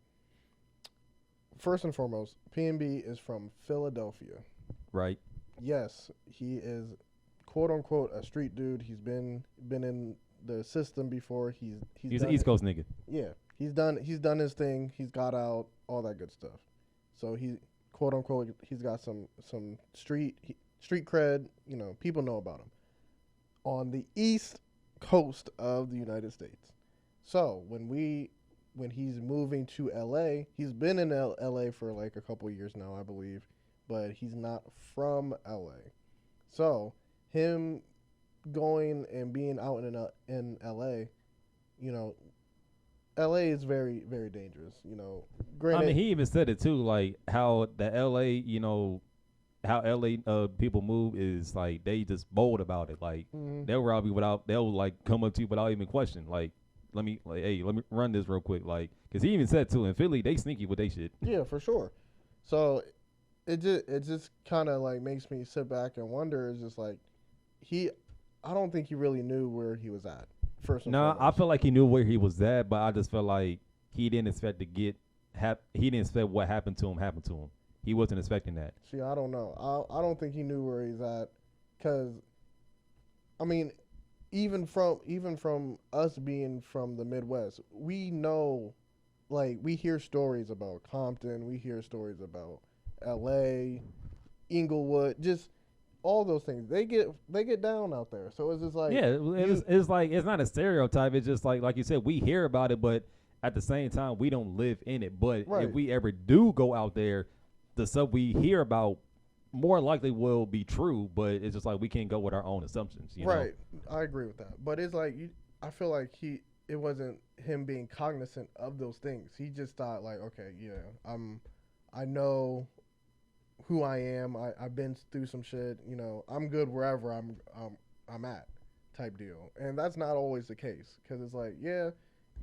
first and foremost, PNB is from Philadelphia. Right. Yes, he is quote unquote a street dude. He's been in the system before. He's an East Coast nigga. Yeah. He's done his thing. He's got out, all that good stuff. So he quote unquote he's got some street cred, people know about him. On the East Coast of the United States. So when he's moving to LA, he's been in LA for a couple years now, I believe, but he's not from LA. So him going and being out in LA, you know, L.A. is very, very dangerous. You know, I granted, mean, he even said it too, like how the L.A. How L.A. People move is like they just bold about it. Like they'll rob you without, they'll like come up to you without even question. Like hey, let me run this real quick. Like, cause he even said too in Philly they sneaky with they shit. yeah, for sure. So it just kind of like makes me sit back and wonder. It's just like I don't think he really knew where he was at. First and Nah, I foremost. feel like he knew where he was at, but I just felt like he didn't expect to he didn't expect what happened to him. He wasn't expecting that. See, I don't know. I don't think he knew where he's at, cause I mean, even from us being from the Midwest, we know, like we hear stories about Compton, we hear stories about L.A., Inglewood, just all those things. They get down out there. So it's just like Yeah, it's like it's not a stereotype. It's just like you said, we hear about it, but at the same time, we don't live in it. But Right. if we ever do go out there, the stuff we hear about more likely will be true. But it's just like we can't go with our own assumptions. You know? right. I agree with that. But it's like I feel like it wasn't him being cognizant of those things. He just thought like, okay, yeah, I know who I am. I've been through some shit. You know, I'm good wherever I'm at, type deal. And that's not always the case, because it's like, yeah,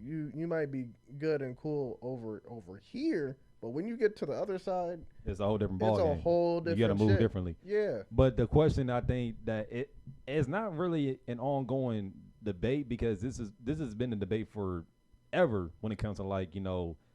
you might be good and cool over here, but when you get to the other side, It's a whole different it's ball a game. whole different. You got to move shit. differently. Yeah. But the question, I think that it's not really an ongoing debate, because this has been a debate forever when it comes to like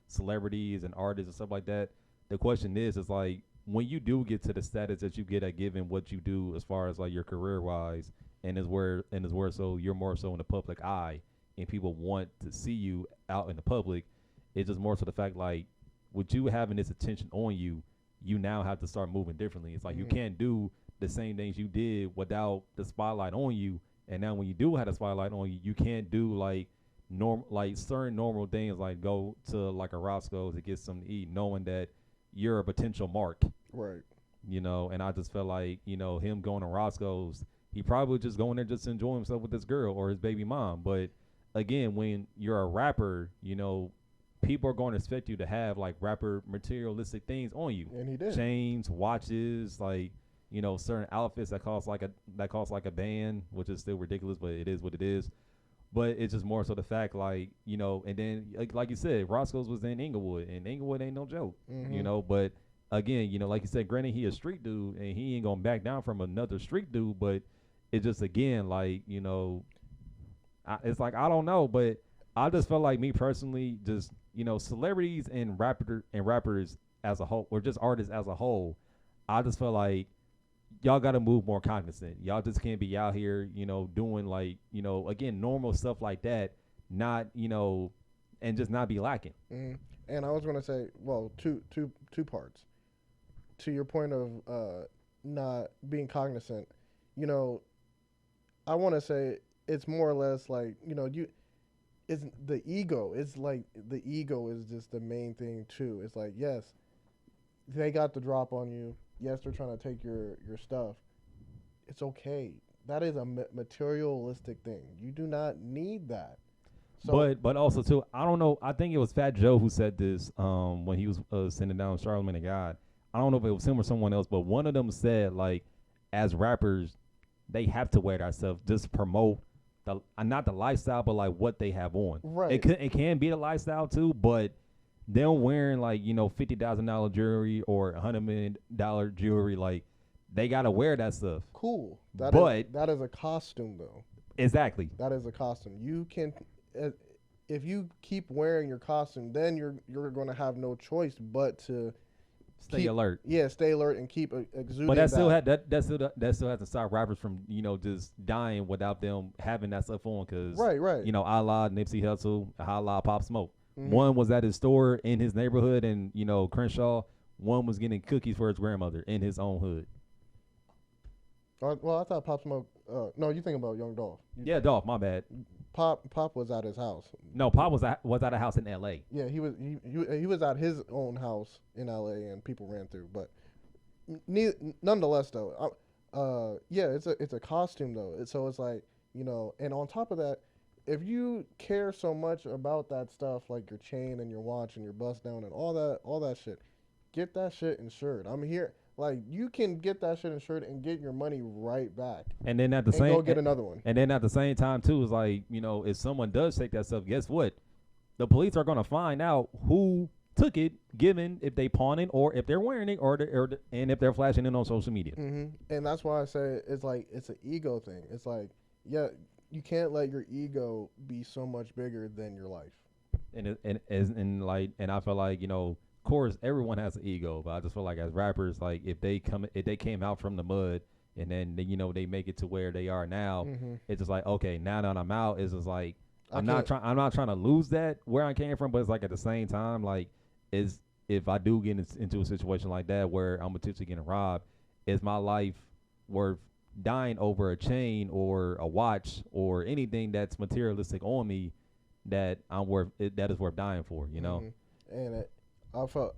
celebrities and artists and stuff like that. The question is like, when you do get to the status that you get at given what you do as far as like your career wise, and is where so you're more so in the public eye and people want to see you out in the public. It's just more so the fact like, with you having this attention on you, you now have to start moving differently. It's like you can't do the same things you did without the spotlight on you. And now when you do have the spotlight on you, you can't do like certain normal things, like go to like a Roscoe's to get something to eat, knowing that you're a potential mark. Right. And I just felt like, him going to Roscoe's, he probably was just going there just to enjoy himself with this girl or his baby mom. But again, when you're a rapper, people are going to expect you to have like rapper materialistic things on you. And he did. Chains, watches, like, certain outfits that cost like a band, which is still ridiculous, but it is what it is. But it's just more so the fact, like, and then like you said, Roscoe's was in Inglewood, and Inglewood ain't no joke, But again, like you said, granted he a street dude, and he ain't gonna back down from another street dude. But it's just, again, like, it's like, I don't know, but I just felt like, me personally, just celebrities and rappers as a whole, or just artists as a whole, I just feel like y'all got to move more cognizant. Y'all just can't be out here, doing like, again, normal stuff like that, not, and just not be lacking. And I was going to say, well, two parts. To your point of not being cognizant, I want to say it's more or less like, it's the ego. It's like the ego is just the main thing too. It's like, yes, they got the drop on you. Yes, they're trying to take your stuff. It's okay. That is a materialistic thing. You do not need that. So, but also too, I don't know. I think it was Fat Joe who said this when he was sending down Charlamagne the God. I don't know if it was him or someone else, but one of them said, like, as rappers, they have to wear that stuff just to promote not the lifestyle, but like what they have on. Right. It can be the lifestyle too, but them wearing like $50,000 jewelry or $100 million jewelry, like, they gotta wear that stuff. Cool. That is a costume though. Exactly. That is a costume. You can, if you keep wearing your costume, then you're going to have no choice but to Stay alert. Yeah, stay alert and keep exuding. But that still has to stop rappers from just dying without them having that stuff on. Cause right. A la Nipsey Hussle, a la Pop Smoke. One was at his store in his neighborhood, and Crenshaw. One was getting cookies for his grandmother in his own hood. Well, I thought Pop Smoke. No, you think about Young Dolph. Yeah, Dolph. My bad. Pop was at his house. No, Pop was at a house in L.A. Yeah, he was at his own house in L.A. and people ran through. But nonetheless, though, yeah, it's a costume though. So it's like, and on top of that, if you care so much about that stuff, like your chain and your watch and your bust down and all that shit, get that shit insured. I'm here. Like, you can get that shit insured and get your money right back. And then at the and same go get another one. And then at the same time too, is like, you know, if someone does take that stuff, guess what? The police are gonna find out who took it, given if they pawn it or if they're wearing it and if they're flashing it on social media. And that's why I say it's like it's an ego thing. It's like, yeah, you can't let your ego be so much bigger than your life. And I feel like, you know, of course everyone has an ego, but I just feel like as rappers, like if they came out from the mud and then they, you know, they make it to where they are now, it's just like, okay, now that I'm out, it's just like I'm not trying to lose that where I came from, but it's like at the same time, like, is if I do get into a situation like that where I'm potentially getting robbed, is my life worth dying over a chain or a watch or anything that's materialistic on me that that is worth dying for, you know? And I felt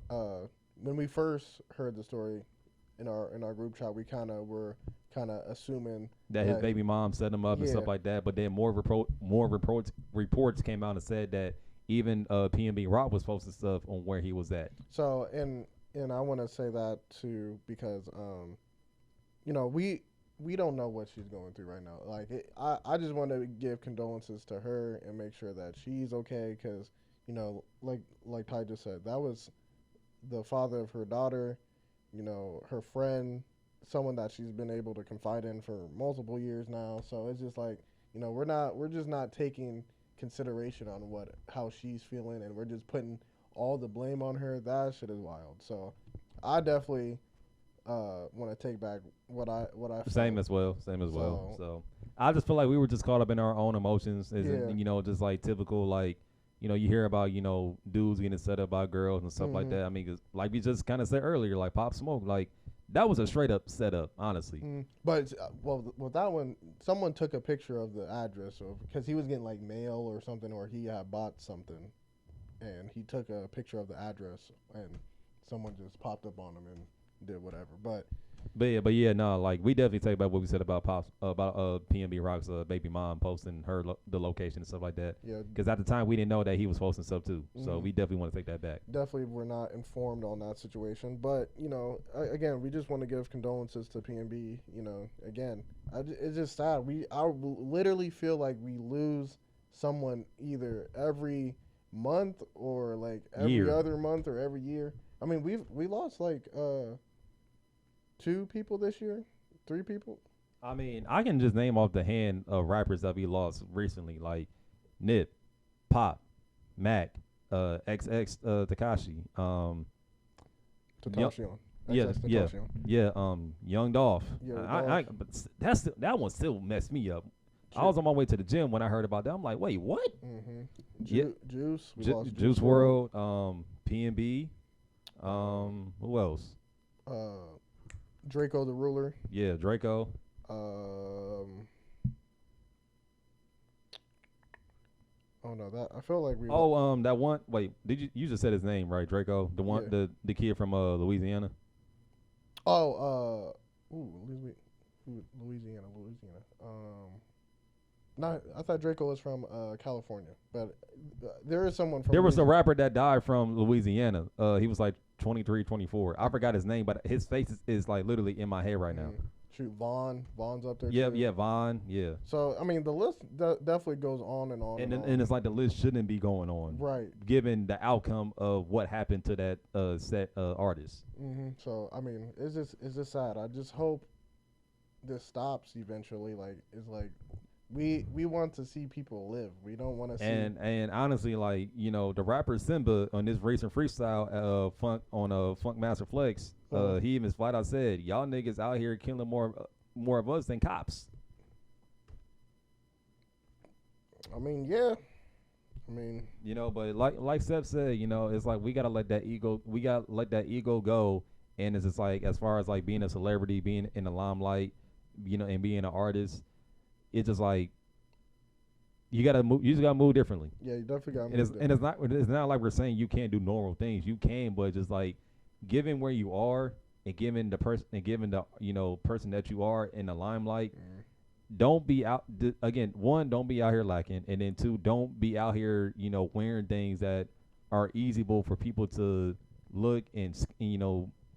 when we first heard the story in our group chat, we were assuming that his baby mom set him up and stuff like that. But then more reports came out and said that even PNB Rock was posting stuff on where he was at. So and I want to say that too because you know, we don't know what she's going through right now. Like I just want to give condolences to her and make sure that she's okay because, you know, like Ty just said, that was the father of her daughter, you know, her friend, someone that she's been able to confide in for multiple years now. So it's just like, you know, we're just not taking consideration on how she's feeling, and we're just putting all the blame on her. That shit is wild. So I definitely want to take back what I felt. Same as well. So I just feel like we were just caught up in our own emotions, you know, just like typical, like, you know, you hear about, you know, dudes getting set up by girls and stuff like that. I mean, 'cause like we just kind of said earlier, like Pop Smoke, like that was a straight up setup, honestly. But well, with that one, someone took a picture of the address because he was getting like mail or something, or he had bought something, and he took a picture of the address, and someone just popped up on him and did whatever. But yeah, no, like we definitely take back what we said about PNB Rock's baby mom posting the location and stuff like that. Yeah, because at the time we didn't know that he was posting stuff too. So we definitely want to take that back. Definitely, we're not informed on that situation. But you know, again, we just want to give condolences to PNB. You know, again, it's just sad. I literally feel like we lose someone either every month or like every other month or every year. I mean, we lost like 2 people this year, 3 people. I mean, I can just name off the hand of rappers that we lost recently, like Nip, Pop, Mac, XX Tekashi, Young Dolph. But that one still messed me up. I was on my way to the gym when I heard about that. I'm like, wait, what? Juice, Juice WRLD, PNB. Who else? Draco the Ruler. Yeah, Draco. Oh no, that I feel like we. That one. Wait, you just said his name right? Draco, the one, the kid from Louisiana. Louisiana. Not. I thought Draco was from California, but there is someone from. There was a rapper that died from Louisiana. He was like 23, 24. I forgot his name, but his face is like literally in my head right now. Shoot, Vaughn's up there. Yeah, Vaughn. Yeah. So I mean, the list definitely goes on and on. And it's like the list shouldn't be going on, right? Given the outcome of what happened to that set artist. So I mean, it's just sad. I just hope this stops eventually. Like it's like. We want to see people live. We don't want to see. And honestly, like, you know, the rapper Simba on this recent freestyle Funk Master Flex, he even flat out said, "Y'all niggas out here killing more of us than cops." I mean, yeah. I mean, you know, but like Seth said, you know, it's like we gotta let that ego go. And it's just like, as far as like being a celebrity, being in the limelight, you know, and being an artist. It's just like you gotta move. You just gotta move differently. Yeah, you definitely gotta move. And it's not like we're saying you can't do normal things. You can, but just like given where you are and given the person, and given the person that you are in the limelight, don't be out again. One, don't be out here lacking, and then two, don't be out here, wearing things that are easyable for people to look and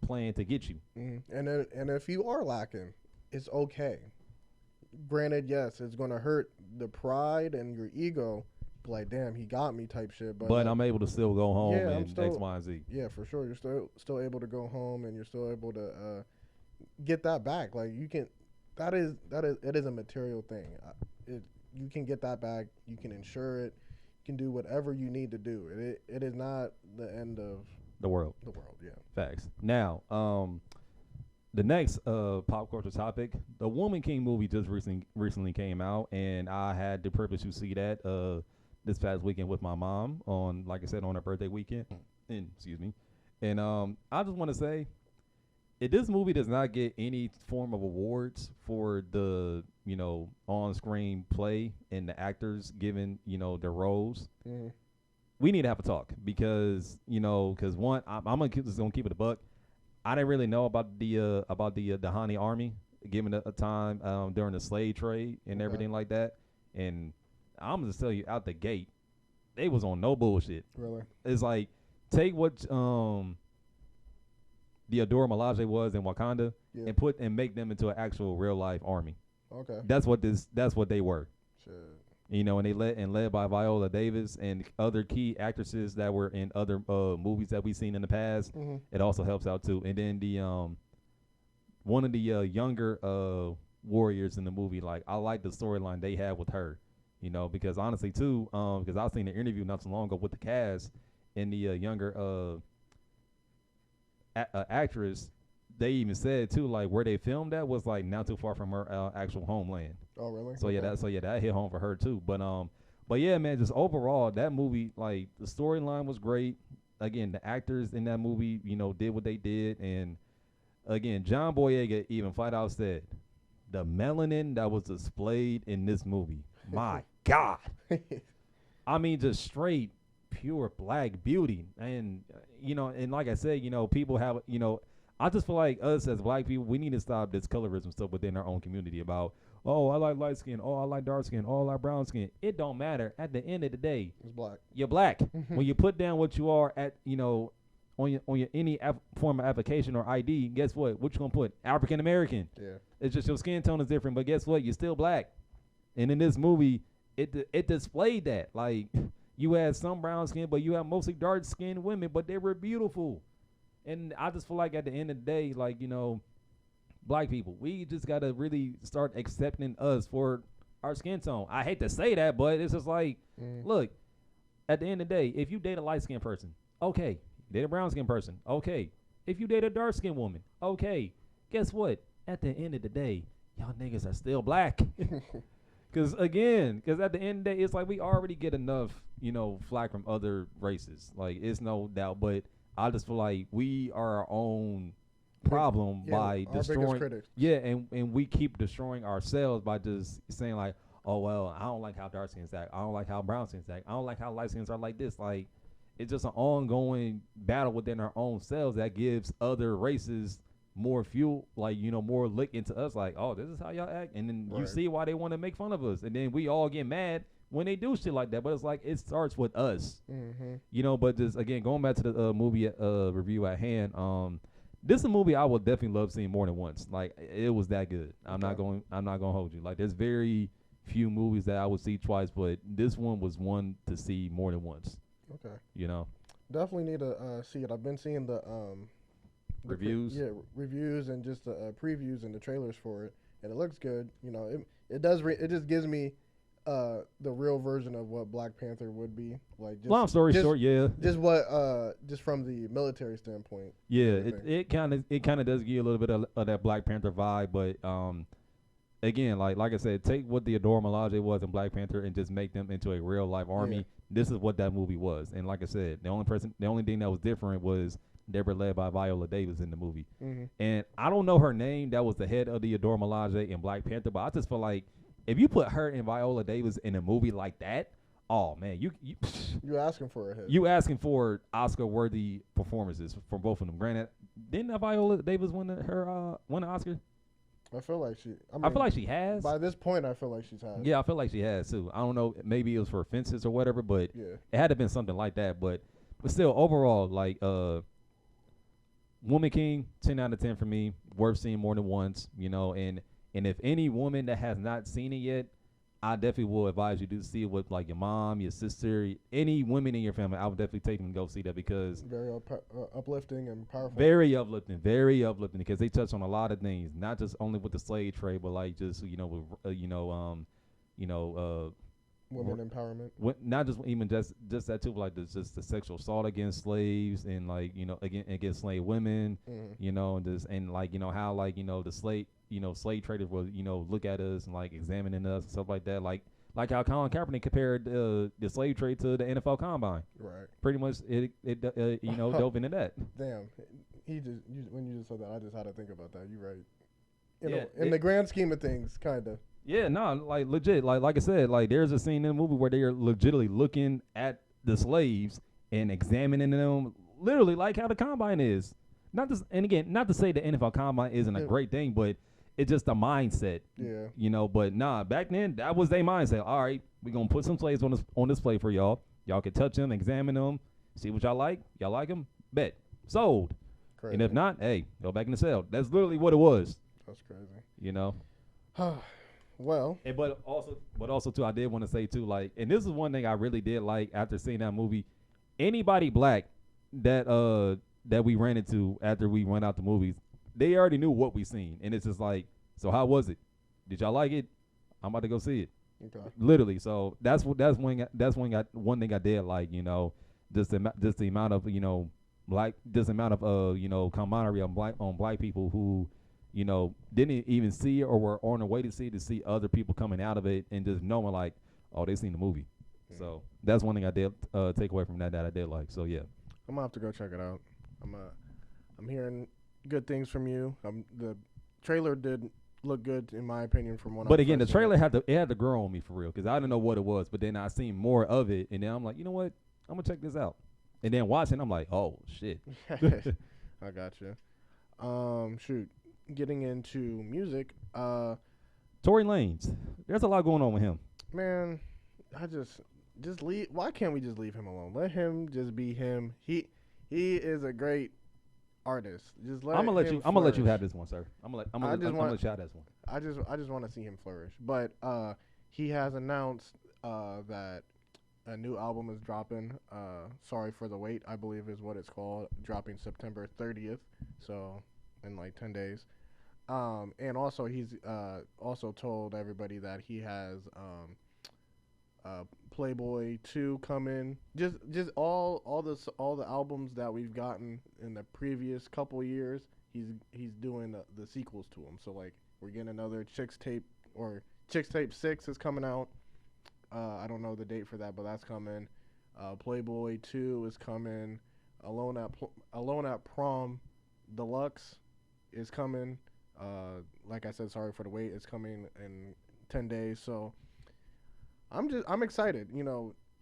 plan to get you. And if you are lacking, it's okay. Granted, yes, it's gonna hurt the pride and your ego. Like, damn, he got me type shit. But I'm able to still go home yeah, and X, Y, and Z. Yeah, for sure. You're still able to go home, and you're still able to get that back. Like, you can. It is a material thing. You can get that back. You can insure it. You can do whatever you need to do. It is not the end of the world. The world, yeah. Facts. Now, the next pop culture topic, the Woman King movie just recently came out, and I had the privilege to see that this past weekend with my mom on, like I said, on her birthday weekend. And I just want to say, if this movie does not get any form of awards for the on-screen play and the actors given their roles, we need to have a talk because one, I'm just gonna keep it a buck. I didn't really know about the Dhani Army given a time during the slave trade and everything like that, and I'm gonna just tell you out the gate, they was on no bullshit. Really, it's like take what the Adora Milaje was in Wakanda and make them into an actual real life army. Okay, that's what they were. Shit. And they led by Viola Davis and other key actresses that were in other movies that we've seen in the past. It also helps out too. And then the one of the younger warriors in the movie, like I like the storyline they had with her, because honestly too, because I seen an interview not so long ago with the cast and the younger actress. They even said too, like where they filmed that was like not too far from her actual homeland. Oh really? So that hit home for her too. But yeah, man, just overall that movie, like the storyline was great. Again, the actors in that movie, did what they did, and again, John Boyega even flat out said the melanin that was displayed in this movie, my God, I mean, just straight pure black beauty, and and like I said, people have I just feel like us as black people, we need to stop this colorism stuff within our own community about, oh, I like light skin, oh, I like dark skin, oh, I like brown skin. It don't matter. At the end of the day, it's black. You're black. When you put down what you are at, on your any form of application or ID, guess what? What you gonna put? African American. Yeah. It's just your skin tone is different, but guess what? You're still black. And in this movie, it displayed that. Like, you had some brown skin, but you have mostly dark skinned women, but they were beautiful. And I just feel like at the end of the day, like, black people, we just got to really start accepting us for our skin tone. I hate to say that, but it's just like, look, at the end of the day, if you date a light-skinned person, okay. You date a brown-skinned person, okay. If you date a dark-skinned woman, okay. Guess what? At the end of the day, y'all niggas are still black. Because at the end of the day, it's like we already get enough, flack from other races. Like, it's no doubt, but I just feel like we are our own problem by destroying. Yeah, and we keep destroying ourselves by just saying like, oh well, I don't like how dark skins act. I don't like how brown skins act. I don't like how light skins are like this. Like, it's just an ongoing battle within our own selves that gives other races more fuel, like, more lick into us. Like, oh, this is how y'all act, and then you see why they want to make fun of us, and then we all get mad when they do shit like that. But it's like it starts with us, But just again, going back to the movie review at hand, this is a movie I would definitely love seeing more than once. Like, it was that good. I'm not gonna hold you. Like, there's very few movies that I would see twice, but this one was one to see more than once. Okay. Definitely need to see it. I've been seeing the reviews. Reviews and just the previews and the trailers for it, and it looks good. It does. It just gives me the real version of what Black Panther would be like. Just, long story short, yeah. Just from the military standpoint. Yeah, it kind of does give you a little bit of that Black Panther vibe, but again, like I said, take what the Adora Milaje was in Black Panther and just make them into a real life army. Yeah. This is what that movie was, and like I said, the only thing that was different was they were led by Viola Davis in the movie, and I don't know her name. That was the head of the Adora Milaje in Black Panther, but I just feel like if you put her and Viola Davis in a movie like that, oh man, you asking for a hit. You asking for Oscar-worthy performances from both of them. Granted, didn't Viola Davis win an Oscar? I feel like she. I feel like she has. By this point, I feel like she's had. Yeah, I feel like she has too. I don't know. Maybe it was for offenses or whatever, but Yeah. it had to have been something like that. But still, overall, like Woman King, 10 out of 10 for me. Worth seeing more than once, you know. And if any woman that has not seen it yet, I definitely will advise you to see it with like your mom, your sister, any women in your family. I would definitely take them and go see that because very uplifting and powerful. very uplifting because they touch on a lot of things, not just only with the slave trade, but like just with women empowerment. Not just even just that too, like just the sexual assault against slaves and like against slave women, and like how like the slave traders will look at us and like examining us and stuff like that, like how Colin Kaepernick compared the slave trade to the NFL Combine. Right. Pretty much it dove into that. Damn, when you just said that, I just had to think about that. You're right. In the grand scheme of things, kind of. Yeah, no, like legit, like I said, like there's a scene in the movie where they are legitimately looking at the slaves and examining them, literally like how the combine is. Not to say the NFL Combine isn't a great thing, but it's just a mindset. Yeah. But nah, back then that was their mindset. All right, we're gonna put some slaves on display for y'all. Y'all can touch them, examine them, see what y'all like. Y'all like them? Bet. Sold. Crazy. And if not, hey, go back in the cell. That's literally what it was. That's crazy. Well, but also too, I did want to say too, like, and this is one thing I really did like after seeing that movie. Anybody black that we ran into after we went out the movies, they already knew what we seen, and it's just like, so how was it? Did y'all like it? I'm about to go see it. Okay. Literally, so that's one thing I did like, just the amount of camaraderie on black people who didn't even see it or were on the way to see other people coming out of it and just knowing like, oh, they seen the movie. Mm-hmm. So that's one thing I did take away from that I did like. So yeah, I'm gonna have to go check it out. I'm hearing good things from you. The trailer did look good in my opinion from one. But again, the trailer had to grow on me for real because I didn't know what it was. But then I seen more of it, and then I'm like, you know what? I'm gonna check this out. And then watching, I'm like, oh shit. I got you. Shoot. Getting into music, Tory Lanez. There's a lot going on with him. Man, I just leave. Why can't we just leave him alone? Let him just be him. He is a great artist. Just let. I'm gonna let you have this one, sir. I'm gonna let you have this one. I just want to see him flourish. But he has announced that a new album is dropping. Sorry for the Wait, I believe is what it's called. Dropping September 30th. So in like 10 days. And also he's also told everybody that he has Playboy 2 coming. Just all the albums that we've gotten in the previous couple years, he's doing the sequels to them. So like we're getting another Chicks Tape 6 is coming out. I don't know the date for that, but that's coming. Playboy 2 is coming. Alone at Prom Deluxe is coming. Like I said, Sorry for the Wait is coming in 10 days. So I'm excited.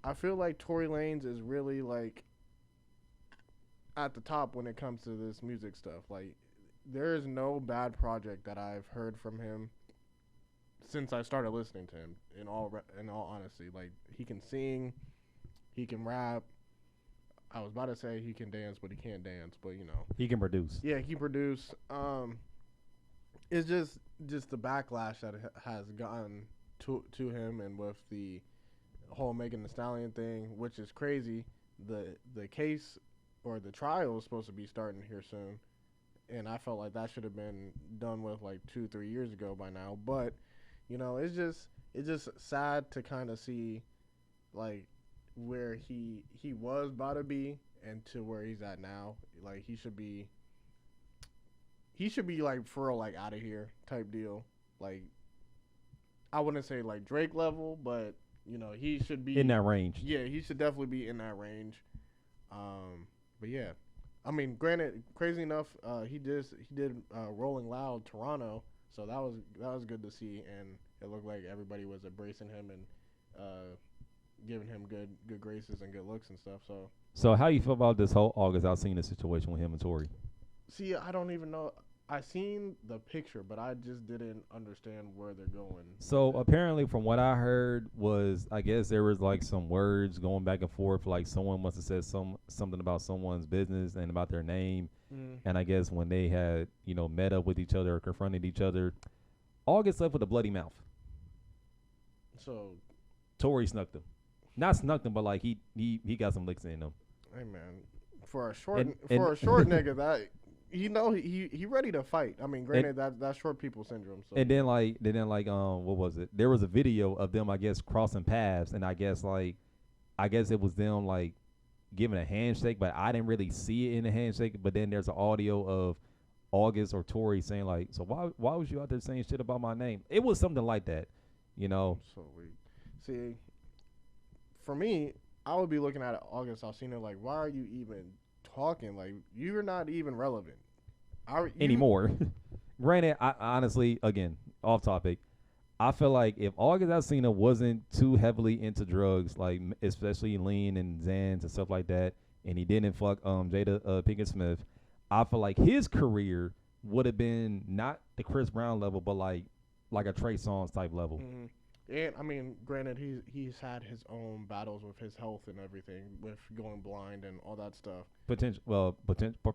I feel like Tory Lanez is really like at the top when it comes to this music stuff. Like there is no bad project that I've heard from him since I started listening to him. In all honesty, like he can sing, he can rap. I was about to say he can dance, but he can't dance. But he can produce. Yeah, he produce. It's just the backlash that has gotten to him, and with the whole Megan Thee Stallion thing, which is crazy. The case or the trial is supposed to be starting here soon, and I felt like that should have been done with like 2-3 years ago by now. But it's just sad to kind of see like where he was about to be and to where he's at now. Like he should be like for real, like out of here type deal. Like I wouldn't say like Drake level, but he should be in that range. Yeah, he should definitely be in that range. But yeah, I mean, granted, crazy enough, he did Rolling Loud Toronto, so that was good to see, and it looked like everybody was embracing him and giving him good graces and good looks and stuff. So how you feel about this whole August Alsina situation with him and Tory? See, I don't even know. I seen the picture, but I just didn't understand where they're going. So apparently, from what I heard, was I guess there was like some words going back and forth. Like someone must have said something about someone's business and about their name. And I guess when they had met up with each other or confronted each other, August left with a bloody mouth. So Tory snuck them, not snuck them, but like he got some licks in him. hey man, for a short nigga that he ready to fight. I mean, granted that's short people syndrome. So. And then what was it? There was a video of them, I guess, crossing paths, and I guess it was them like giving a handshake, but I didn't really see it in the handshake. But then there's an audio of August or Tory saying like, so why was you out there saying shit about my name? It was something like that, So we see. For me, I would be looking at August Alsina like, why are you even talking? Like, you're not even relevant anymore. Granted, I honestly, again, off topic, I feel like if August Alsina wasn't too heavily into drugs, like especially lean and Xans and stuff like that, and he didn't fuck Jada Pinkett Smith, I feel like his career would have been not the Chris Brown level, but like a Trey Songz type level. Mm-hmm. And I mean, granted, he's had his own battles with his health and everything, with going blind and all that stuff.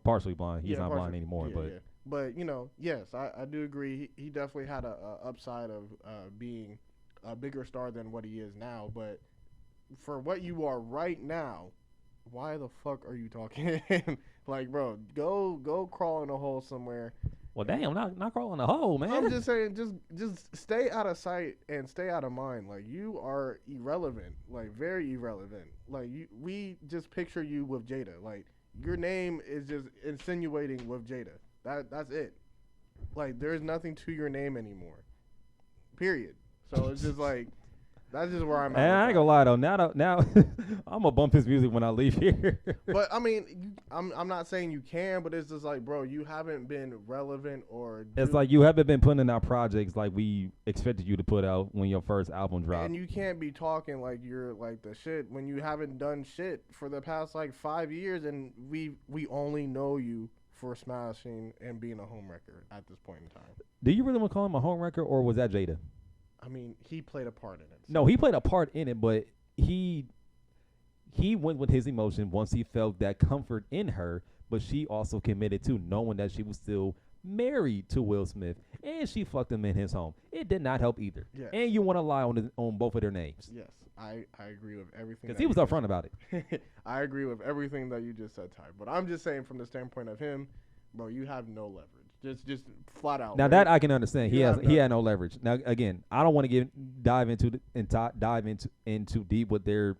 Partially blind. He's not blind anymore, but. Yeah. But yes, I do agree. He definitely had a upside of being a bigger star than what he is now. But for what you are right now, why the fuck are you talking? Like, bro, go crawl in a hole somewhere. Well, damn, not crawling a hole, man. I'm just saying, just stay out of sight and stay out of mind. Like, you are irrelevant, like very irrelevant. Like, we just picture you with Jada. Like, your name is just insinuating with Jada. That's it. Like, there's nothing to your name anymore. Period. So it's just like. That's just where I'm at. And I ain't gonna lie though. Now I'm gonna bump his music when I leave here. But I mean, I'm not saying you can, but it's just like, bro, you haven't been relevant or. It's like you haven't been putting out projects like we expected you to put out when your first album dropped. And you can't be talking like you're like the shit when you haven't done shit for the past like 5 years, and we only know you for smashing and being a homewrecker at this point in time. Do you really want to call him a homewrecker, or was that Jada? I mean, he played a part in it. So. No, he played a part in it, but he went with his emotion once he felt that comfort in her, but she also committed to knowing that she was still married to Will Smith, and she fucked him in his home. It did not help either. Yes. And you want to lie on both of their names. Yes, I agree with everything. Because he was upfront about it. I agree with everything that you just said, Ty. But I'm just saying from the standpoint of him, bro, you have no leverage. Just flat out. Now right? that I can understand. He had no leverage. Now again, I don't want to dive into deep with their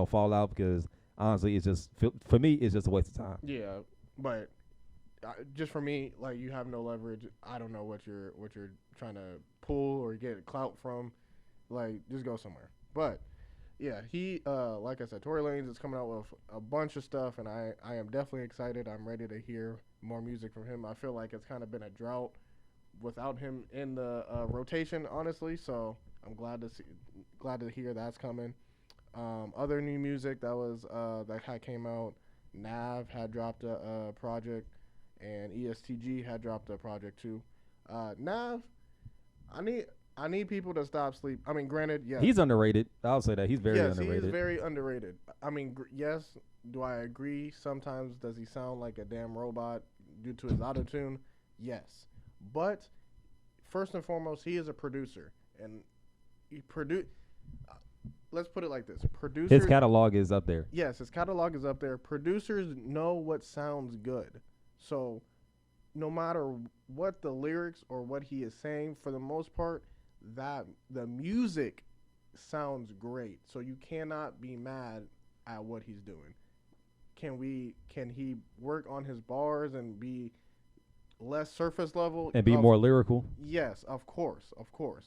fallout, because honestly, it's just for me it's just a waste of time. Yeah, but just for me, like, you have no leverage. I don't know what you're trying to pull or get clout from. Like, just go somewhere. But yeah, he like I said, Tory Lanez is coming out with a bunch of stuff, and I am definitely excited. I'm ready to hear more music from him. I feel like it's kind of been a drought without him in the rotation, honestly. So I'm glad to hear that's coming. Other new music that came out. Nav had dropped a project, and EST Gee had dropped a project too. Nav, I need people to stop sleep. I mean, granted, yes. He's underrated. I'll say that. He's very underrated. Yes, he is very underrated. I mean, yes, do I agree? Sometimes does he sound like a damn robot due to his autotune? Yes. But first and foremost, he is a producer. And he let's put it like this. His catalog is up there. Yes, his catalog is up there. Producers know what sounds good. So no matter what the lyrics or what he is saying, for the most part, that the music sounds great. So you cannot be mad at what he's doing. Can he work on his bars and be less surface level and be more lyrical? Yes, of course.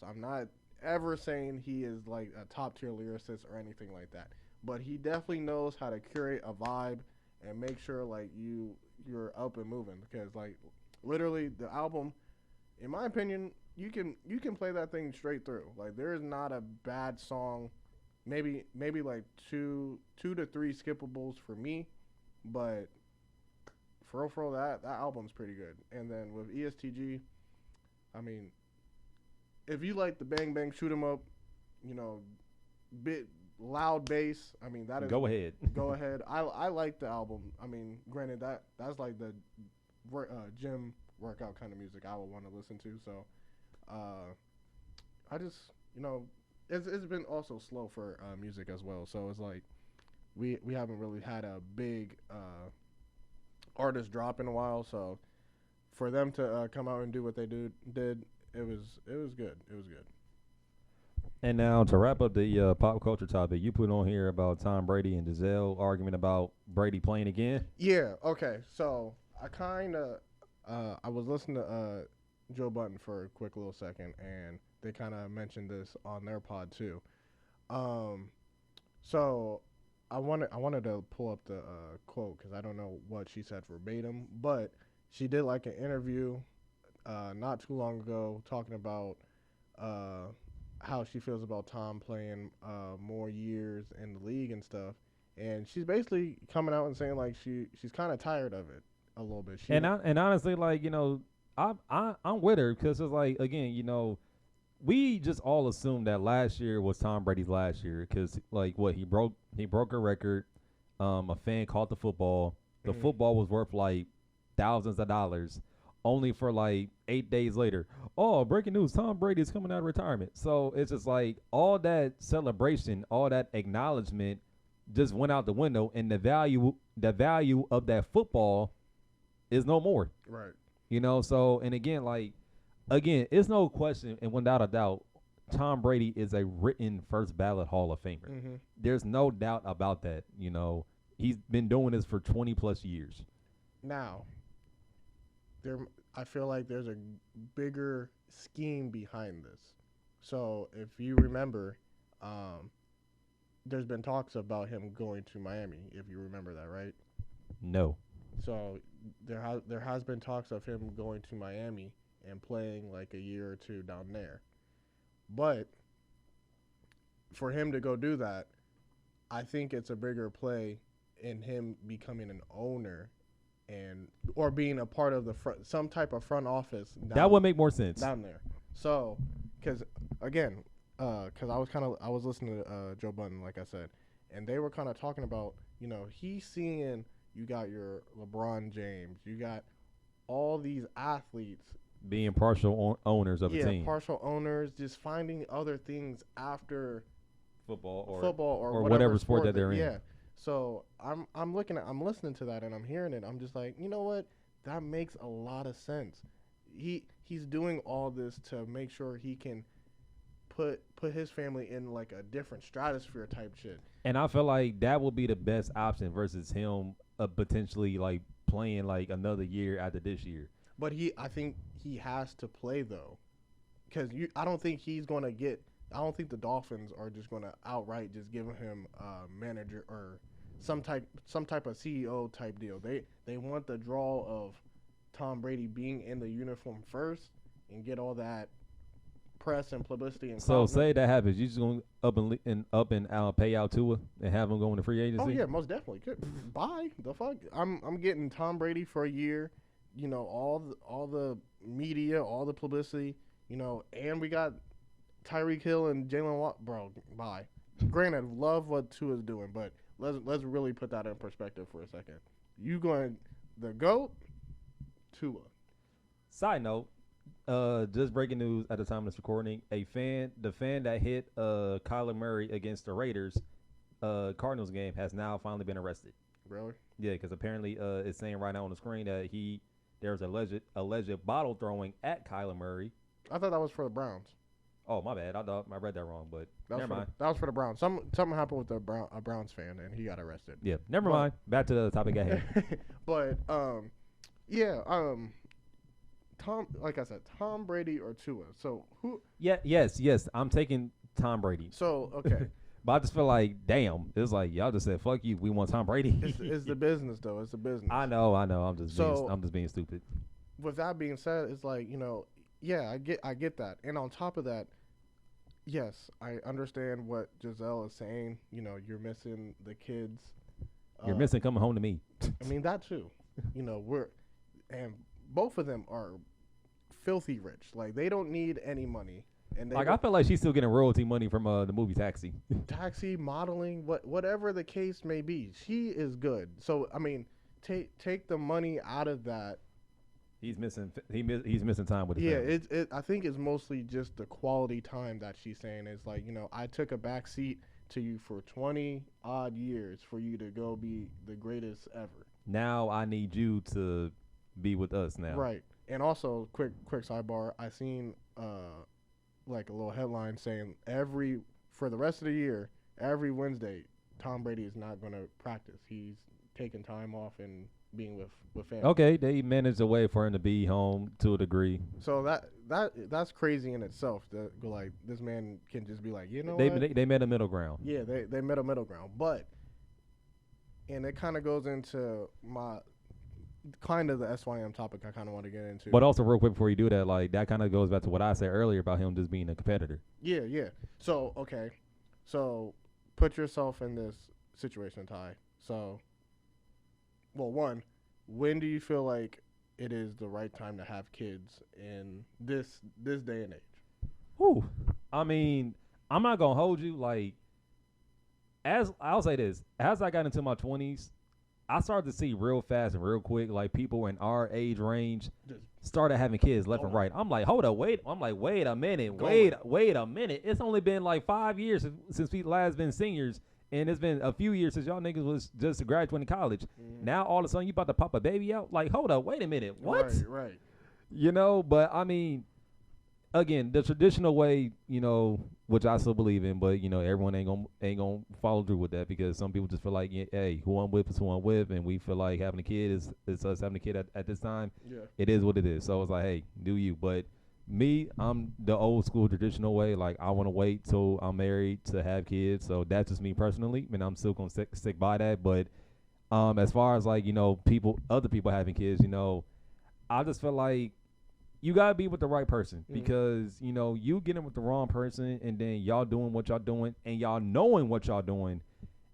I'm not ever saying he is like a top tier lyricist or anything like that, but he definitely knows how to curate a vibe and make sure like you're up and moving, because like literally the album, in my opinion, you can play that thing straight through. Like, there is not a bad song. Maybe like two to three skippables for me, but for real, that album's pretty good. And then with EST Gee, I mean, if you like the bang bang shoot 'em up, you know, bit loud bass. I mean, that is Go ahead. Go ahead. I like the album. I mean, granted that's like the gym workout kind of music I would want to listen to. So, I just it's been also slow for music as well. So it's like we haven't really had a big artist drop in a while. So for them to come out and do what they did, it was good. It was good. And now to wrap up the pop culture topic, you put on here about Tom Brady and Giselle argument about Brady playing again. Yeah. Okay. So I kind of I was listening to Joe Budden for a quick little second, and they kind of mentioned this on their pod too. So I wanted to pull up the quote because I don't know what she said verbatim, but she did like an interview not too long ago talking about how she feels about Tom playing more years in the league and stuff. And she's basically coming out and saying like she's kind of tired of it a little bit. And honestly, like, I'm with her because it's like, again, we just all assumed that last year was Tom Brady's last year because like he broke a record. A fan caught the football. The football was worth like thousands of dollars. Only for like 8 days later, oh, breaking news, Tom Brady is coming out of retirement. So it's just like all that celebration, all that acknowledgement just went out the window, and the value of that football is no more. Right. So, and again, it's no question, and without a doubt, Tom Brady is a written first ballot Hall of Famer. Mm-hmm. There's no doubt about that. He's been doing this for 20 plus years. Now, I feel like there's a bigger scheme behind this. So if you remember, there's been talks about him going to Miami. If you remember that, right? No. So there has been talks of him going to Miami and playing like a year or two down there. But for him to go do that, I think it's a bigger play in him becoming an owner or being a part of some type of front office. That would make more sense down there. So, because again, I was listening to Joe Budden, like I said, and they were kind of talking about, he's seeing you got your LeBron James, you got all these athletes being partial owners of a team. Yeah, partial owners, just finding other things after football or whatever sport that they're in. Yeah. So I'm listening to that and I'm hearing it. I'm just like, you know what? That makes a lot of sense. He's doing all this to make sure he can put his family in like a different stratosphere type shit. And I feel like that will be the best option versus him potentially like playing like another year after this year. But I think he has to play though, because I don't think he's going to get. I don't think the Dolphins are just going to outright just give him a manager or some type of CEO type deal. They want the draw of Tom Brady being in the uniform first and get all that press and publicity. And so say that happens, you just going up and pay out Tua and have him go into free agency? Oh yeah, most definitely. Good. Bye. The fuck. I'm getting Tom Brady for a year. All the media, all the publicity. And we got Tyreek Hill and Jalen Watt, bro. Bye. Granted, love what Tua's doing, but let's really put that in perspective for a second. You going the GOAT, Tua. Side note, just breaking news at the time of this recording: the fan that hit Kyler Murray against the Raiders, Cardinals game has now finally been arrested. Really? Yeah, because apparently it's saying right now on the screen that there's alleged bottle throwing at Kyler Murray. I thought that was for the Browns. Oh, my bad. I read that wrong, but never mind. That was for the Browns. Something happened with a Browns fan, and he got arrested. Yeah, never mind. Back to the topic at hand. But, Tom, like I said, Tom Brady or Tua. So who? Yeah, yes. I'm taking Tom Brady. So, okay. But I just feel like, damn, it's like y'all just said, fuck you. We want Tom Brady. It's the business, though. It's the business. I know. I'm just being stupid. With that being said, it's like, yeah, I get that. And on top of that, yes, I understand what Giselle is saying. You're missing the kids. You're missing coming home to me. I mean, that too. you know, and both of them are filthy rich. Like they don't need any money. And they Like I feel like she's still getting royalty money from the movie Taxi. taxi modeling, whatever the case may be, she is good. So I mean, take the money out of that. He's missing time with his Yeah, family. I think it's mostly just the quality time that she's saying is like, you know, I took a back seat to you for 20 odd years for you to go be the greatest ever. Now I need you to be with us now. Right. And also, quick sidebar, I seen like a little headline saying for the rest of the year, every Wednesday, Tom Brady is not going to practice. He's taking time off and being with family. Okay, they managed a way for him to be home to a degree. So that's crazy in itself. That like this man can just be like, you know, They met a middle ground. yeah, they met a middle ground, and it kind of goes into my kind of the SYM topic I kind of want to get into. But also, real quick before you do that, like that kind of goes back to what I said earlier about him just being a competitor. Yeah. So okay, so put yourself in this situation, Ty. So, well, one, when do you feel like it is the right time to have kids in this day and age? Whew. I mean, I'm not gonna hold you. Like, as I'll say this, as I got into my 20s, I started to see real fast and real quick, like people in our age range started having kids left and right. I'm like, hold up, wait a minute, wait a minute. It's only been like 5 years since we last been seniors, and it's been a few years since y'all niggas was just graduating college. Now all of a sudden you about to pop a baby out? Like, hold up, wait a minute, what? Right. You know, but I mean, again, the traditional way, you know, which I still believe in, but you know, everyone ain't gonna follow through with that because some people just feel like, yeah, hey, who I'm with is who I'm with, and we feel like having a kid is us having a kid at this time. Yeah. It is what it is. So it's like, hey, do you? But me, I'm the old school traditional way. Like I want to wait till I'm married to have kids. So that's just me personally, and I'm still gonna stick by that. But as far as like, you know, other people having kids, you know, I just feel like you gotta be with the right person because you know you getting with the wrong person and then y'all doing what y'all doing and y'all knowing what y'all doing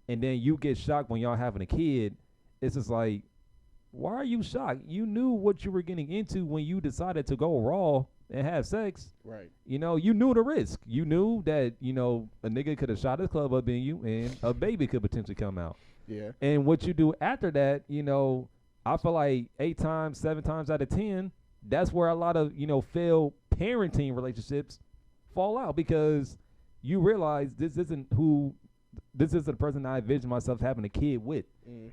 and then you get shocked when y'all having a kid. It's just like, why are you shocked? You knew what you were getting into when you decided to go raw and have sex. Right. You know, you knew the risk. You knew that, you know, a nigga could have shot his club up in you and a baby could potentially come out. Yeah. And what you do after that, you know, I feel like 8 times, 7 times out of 10, that's where a lot of, you know, failed parenting relationships fall out because you realize this isn't the person I envisioned myself having a kid with.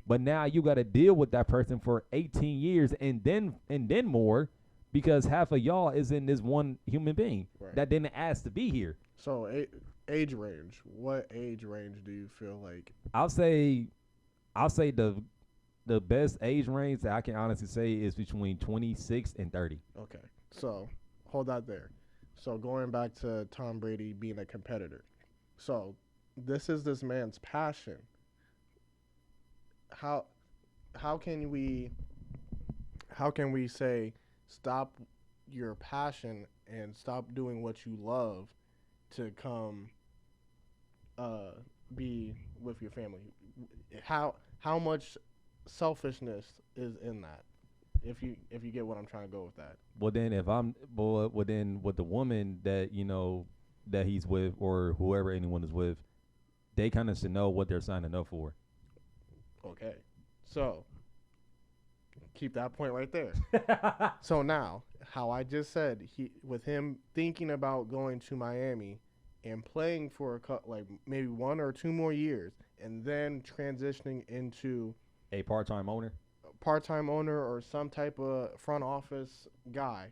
But now you got to deal with that person for 18 years and then more because half of y'all is in this one human being that didn't ask to be here. So age range. What age range do you feel like? I'll say the best age range that I can honestly say is between 26 and 30. Okay. So hold that there. So going back to Tom Brady being a competitor. So this is this man's passion. How can we say stop your passion and stop doing what you love to come be with your family? How much selfishness is in that? If you get what I'm trying to go with that. Well then with the woman that, you know, that he's with or whoever anyone is with, they kind of should know what they're signing up for. Okay. So keep that point right there. So now, how I just said, with him thinking about going to Miami and playing for like maybe 1 or 2 more years and then transitioning into a part-time owner or some type of front office guy.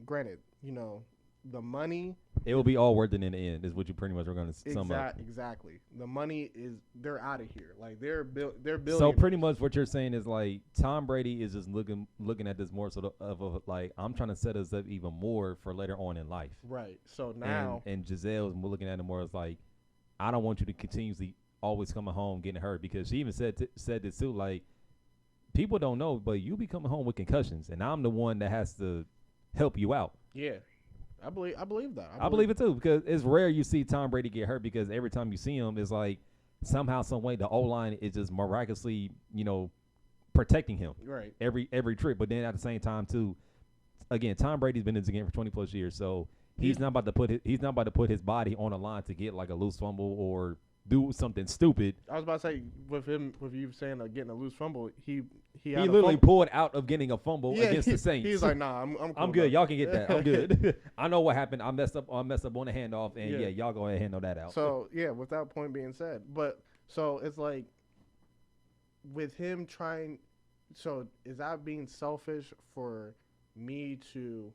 Granted, you know, the money, it will be all worth it in the end is what you pretty much are going to sum up. Exactly. The money they're out of here. Like they're billionaires. So pretty much what you're saying is like Tom Brady is just looking at this more sort of like, I'm trying to set us up even more for later on in life. Right. So now and Giselle is looking at it more as like, I don't want you to continuously always coming home getting hurt because she even said this too, like, people don't know, but you be coming home with concussions and I'm the one that has to help you out. Yeah. I believe that. I believe it too because it's rare you see Tom Brady get hurt because every time you see him it's like somehow, some way, the O line is just miraculously, protecting him Right. every trip. But then at the same time, too, again, Tom Brady's been in this game for 20+ years, so he's not about to put his body on the line to get like a loose fumble or do something stupid. I was about to say with you saying getting a loose fumble, he He literally pulled out of getting a fumble against the Saints. He's like, nah, I'm cool, I'm good. bro. Y'all can get that. I'm good. I know what happened. I messed up on the handoff, and Yeah. y'all go ahead and handle that out. So yeah, with that point being said, but so it's like with him trying. So is that being selfish for me to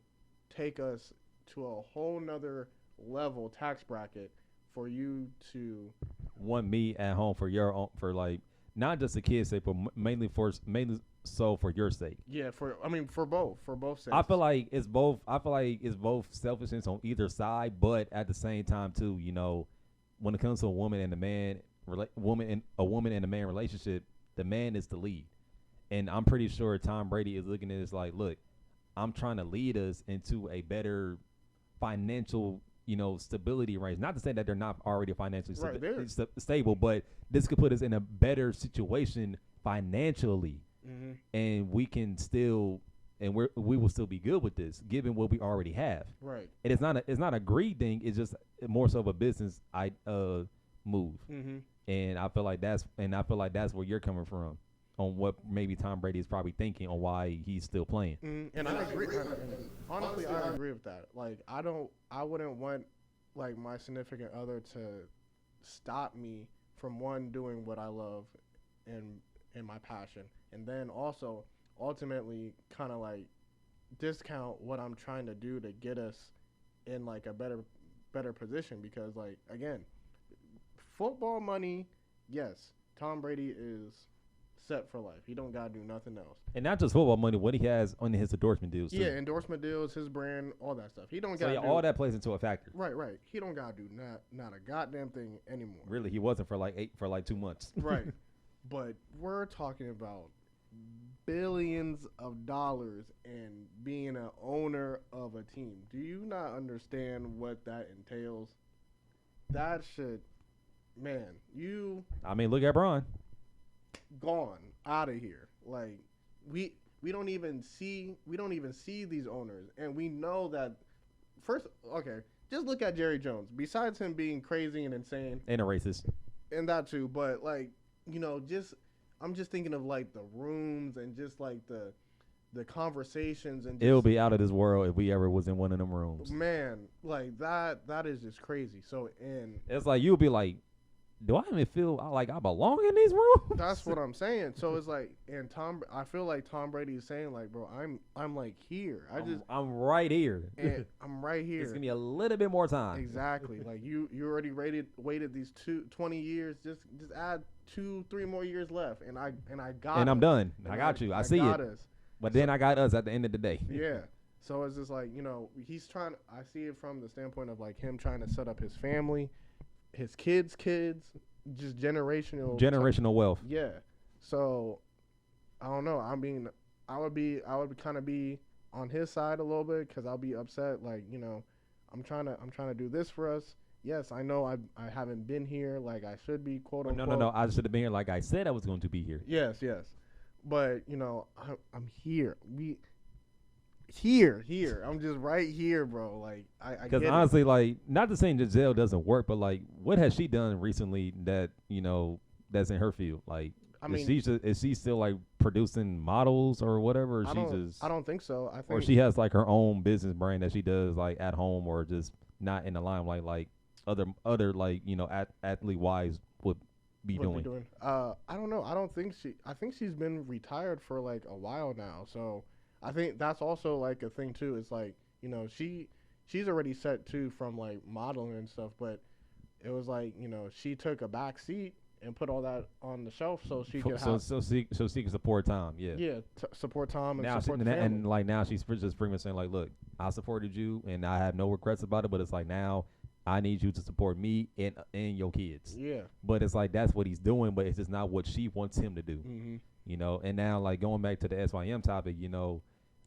take us to a whole nother level tax bracket for you to want me at home for your own, for like not just the kids' sake, but mainly so for your sake. Yeah, for both sakes. I feel like it's both. I feel like it's both selfishness on either side, but at the same time too, when it comes to a woman and a man, a woman and a man relationship, the man is the lead, and I'm pretty sure Tom Brady is looking at it as like, look, I'm trying to lead us into a better financial, stability range. Not to say that they're not already financially stable, but this could put us in a better situation financially. Mm-hmm. And we can still, and we will still be good with this, given what we already have. Right. And it's not a greed thing. It's just more so of a business move. Mm-hmm. And I feel like that's where you're coming from, on what maybe Tom Brady is probably thinking on why he's still playing. Mm-hmm. And I agree. Honestly, I agree with that. Like, I wouldn't want like my significant other to stop me from doing what I love and my passion, and then also ultimately kind of like discount what I'm trying to do to get us in like a better position, because like, again, football money, yes, Tom Brady is set for life. He don't gotta do nothing else. And not just football money, what he has on his endorsement deals too. Yeah, endorsement deals, his brand, all that stuff. He don't gotta all that plays into a factor. Right. He don't gotta do not a goddamn thing anymore. Really, he wasn't for like 2 months. Right. But we're talking about billions of dollars and being an owner of a team. Do you not understand what that entails? That shit, man, look at Bron. Gone out of here. Like we don't even see these owners, and we know that first. Okay, just look at Jerry Jones. Besides him being crazy and insane And a racist. and that too, but like, I'm just thinking of like the rooms and just like the conversations, and It'll be out of this world if we ever was in one of them rooms. Man, like that is just crazy. So it's like you'll be like, do I even feel like I belong in these rooms? That's what I'm saying. So it's like, and I feel like Tom Brady is saying like, bro, I'm like here. I'm right here. And I'm right here. It's gonna be a little bit more time. Exactly. Like you already waited these 20 years. Just add 2-3 more years left, and I got. And us. I'm done. And I got you. I see got it. Us. But then I got us at the end of the day. Yeah. So it's just like, he's trying. I see it from the standpoint of like him trying to set up his family, his kids, just generational wealth. Yeah. So I don't know. I mean, I would kind of be on his side a little bit, because I'll be upset. Like, I'm trying to do this for us. Yes, I know I haven't been here like I should be, quote unquote. No. I should have been here like I said I was going to be here. Yes. But I'm here. Here. I'm just right here, bro. Like I because honestly, like, not to say Giselle doesn't work, but like, what has she done recently that that's in her field? Like, is she still like producing models or whatever? Or I don't think so. I think, or she has like her own business brand that she does like at home, or just not in the limelight like other like athlete wise would be doing. I don't know. I think she's been retired for like a while now. So I think that's also like a thing too. It's like, she's already set too from like modeling and stuff, but it was like, she took a back seat and put all that on the shelf so she could so she can support Tom. Yeah. Support Tom and now support the family. And like now she's just pretty much saying like, look, I supported you and I have no regrets about it, but it's like now I need you to support me and your kids. Yeah. But it's like that's what he's doing, but it's just not what she wants him to do. Mm-hmm. And now like going back to the SYM topic,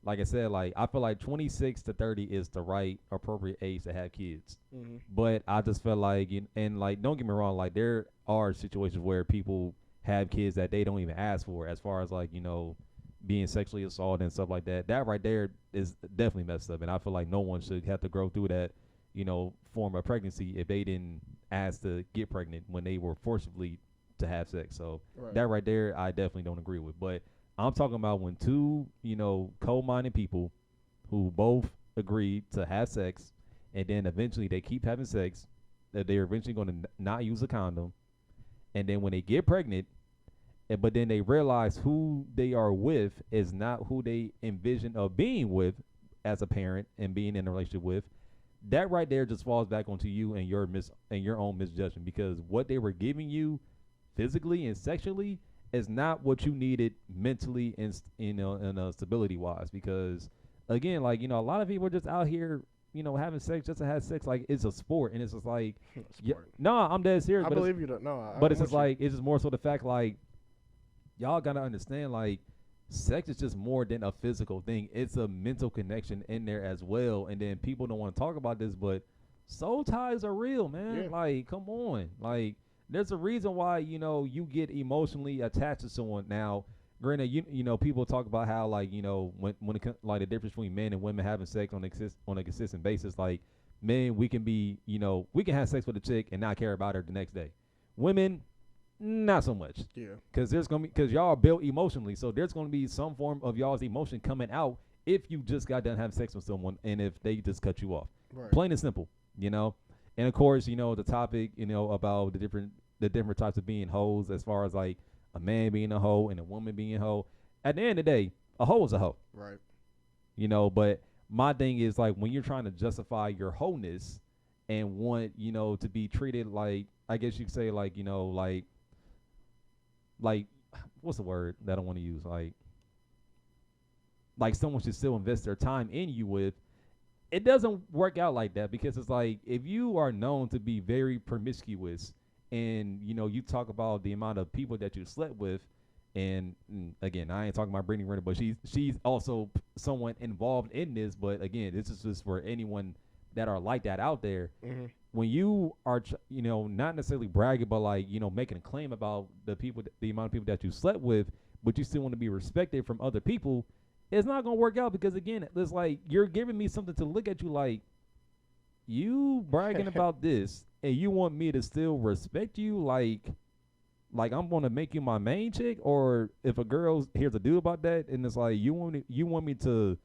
like I said, like I feel like 26 to 30 is the right appropriate age to have kids. Mm-hmm. But I just feel like, and like, don't get me wrong, like there are situations where people have kids that they don't even ask for, as far as like, being sexually assaulted and stuff like that. That right there is definitely messed up, and I feel like no one should have to go through that, form of pregnancy if they didn't ask to get pregnant when they were forcibly to have sex. So that right there, I definitely don't agree with. But I'm talking about when two, co-minded people who both agreed to have sex, and then eventually they keep having sex, that they're eventually going to not use a condom, and then when they get pregnant, but then they realize who they are with is not who they envision of being with as a parent and being in a relationship with. That right there just falls back onto you and your own misjudgment, because what they were giving you physically and sexually is not what you needed mentally and stability wise. Because again, like, a lot of people are just out here, having sex just to have sex. Like, it's a sport, and it's just like, no, I'm dead serious. I believe you don't. No, but it's just like, it's just more so the fact, like, y'all gotta understand, like, sex is just more than a physical thing. It's a mental connection in there as well. And then people don't want to talk about this, but soul ties are real, man. Yeah. Like, come on. Like, there's a reason why, you get emotionally attached to someone. Now, granted, people talk about how, like, when it comes, like, the difference between men and women having sex on a consistent basis. Like, men, we can be, we can have sex with a chick and not care about her the next day. Women, not so much. Yeah. Because y'all are built emotionally, so there's gonna be some form of y'all's emotion coming out if you just got done having sex with someone and if they just cut you off. Right. Plain and simple, And of course, the topic, about the different types of being hoes, as far as like a man being a hoe and a woman being a hoe. At the end of the day, a hoe is a hoe. Right. But my thing is, like, when you're trying to justify your wholeness and want, to be treated like, I guess you could say, like, like, what's the word that I want to use? Like someone should still invest their time in you with. It doesn't work out like that, because it's like, if you are known to be very promiscuous and, you talk about the amount of people that you slept with, and again, I ain't talking about Brittany Renner, but she's also someone involved in this. But again, this is just for anyone that are like that out there. Mm-hmm. When you are, not necessarily bragging, but like, making a claim about the amount of people that you slept with, but you still want to be respected from other people, it's not going to work out. Because again, it's like, you're giving me something to look at you like, you bragging about this and you want me to still respect you. Like I'm going to make you my main chick. Or if a girl hears a dude about that and it's like, you want me to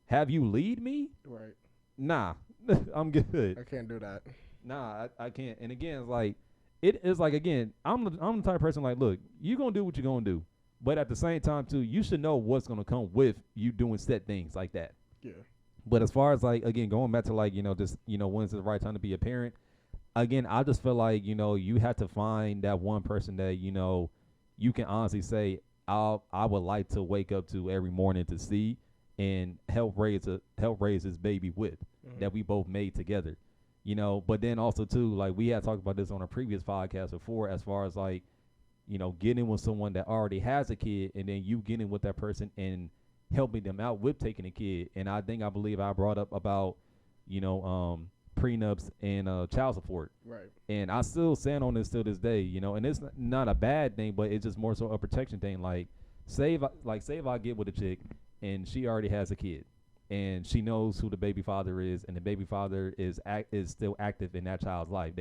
have you lead me? Right. Nah. I'm good. I can't do that. Nah, I can't. And again, it's like, it is like, again, I'm the type of person, like, look, you're going to do what you're going to do. But at the same time, too, you should know what's going to come with you doing set things like that. Yeah. But as far as, like, again, going back to, like, just, when's the right time to be a parent, again, I just feel like, you have to find that one person that, you can honestly say, I would like to wake up to every morning to see and help raise his baby with, that we both made together, But then also too, like, we had talked about this on a previous podcast before, as far as like, getting with someone that already has a kid, and then you getting with that person and helping them out with taking a kid. And I believe I brought up about, prenups and child support. Right. And I still stand on this till this day, and it's not a bad thing, but it's just more so a protection thing. Like, say if I get with a chick and she already has a kid, and she knows who the baby father is, and the baby father is still active in that child's life.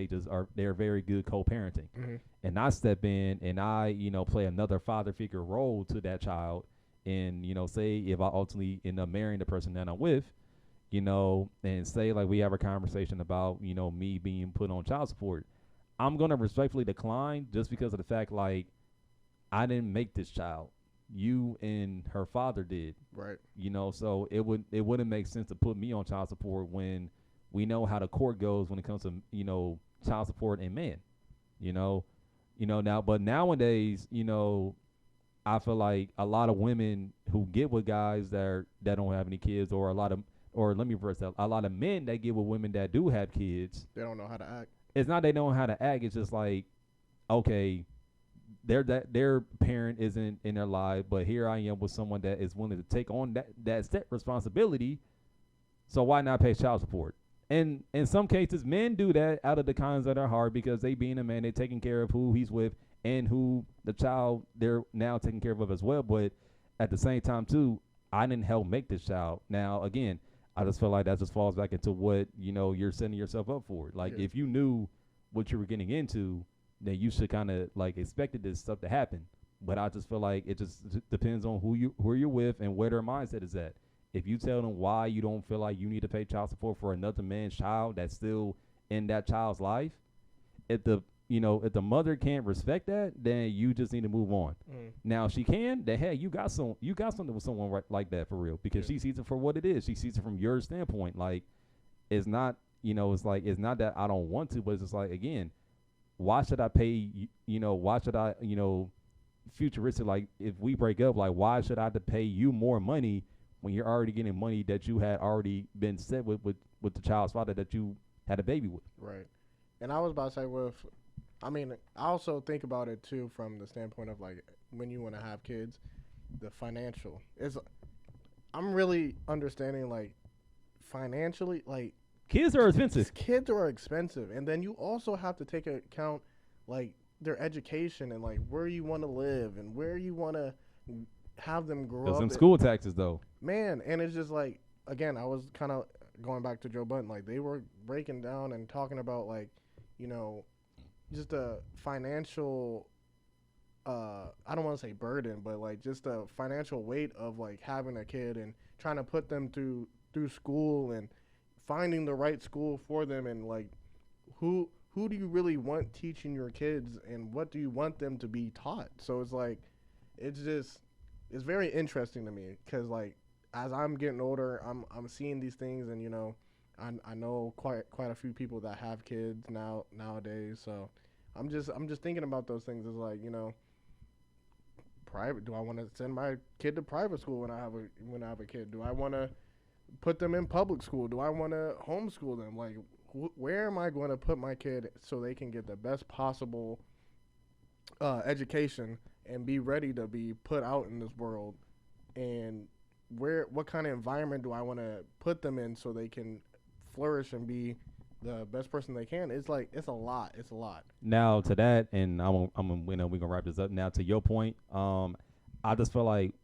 They're very good co-parenting. Mm-hmm. And I step in and I, play another father figure role to that child. And, say if I ultimately end up marrying the person that I'm with, and say like we have a conversation about, me being put on child support, I'm going to respectfully decline, just because of the fact, like, I didn't make this child. You and her father did. Right. So it wouldn't make sense to put me on child support when we know how the court goes when it comes to, child support and men. Now, but nowadays, I feel like a lot of women who get with guys that don't have any kids, or let me reverse that, a lot of men that get with women that do have kids, they don't know how to act. It's not they don't know how to act. It's just like, okay, their parent isn't in their life, but here I am with someone that is willing to take on that responsibility. So why not pay child support? And in some cases, men do that out of the kindness of their heart because they being a man, they're taking care of who he's with and who the child they're now taking care of as well. But at the same time, too, I didn't help make this child. Now, again, I just feel like that just falls back into what, you're setting yourself up for. Like, if you knew what you were getting into, then you should kind of, like, expected this stuff to happen. But I just feel like it just depends on who you're with and where their mindset is at. If you tell them why you don't feel like you need to pay child support for another man's child that's still in that child's life, if the mother can't respect that, then you just need to move on. Now, if she can, then hey, you got something with someone like that for real, because she sees it for what it is. She sees it from your standpoint. Like, it's not, it's like, it's not that I don't want to, but it's just like, again, why should I pay, why should I, futuristic, like, if we break up, like, why should I have to pay you more money when you're already getting money that you had already been set with the child's father that you had a baby with? Right. And I was about to say, I also think about it too from the standpoint of, like, when you want to have kids, the financial I'm really understanding, like, financially, like, kids are expensive. Kids are expensive, and then you also have to take into account, like, their education and, like, where you want to live and where you want to have them grow up. Some school taxes, though. Man, and it's just like, again, I was kind of going back to Joe Budden. Like, they were breaking down and talking about, like, just a financial, I don't want to say burden, but, like, just a financial weight of, like, having a kid and trying to put them through school and finding the right school for them, and, like, who do you really want teaching your kids and what do you want them to be taught? So it's like, it's very interesting to me because, like, as I'm getting older, I'm seeing these things, and I know quite a few people that have kids nowadays. So I'm just thinking about those things as, like, private. Do I want to send my kid to private school when I have a kid? Do I want to put them in public school? Do I want to homeschool them? Like, where am I going to put my kid so they can get the best possible education and be ready to be put out in this world? And what kind of environment do I want to put them in so they can flourish and be the best person they can? It's like, it's a lot. Now to that, and we're gonna wrap this up. Now to your point, I just feel like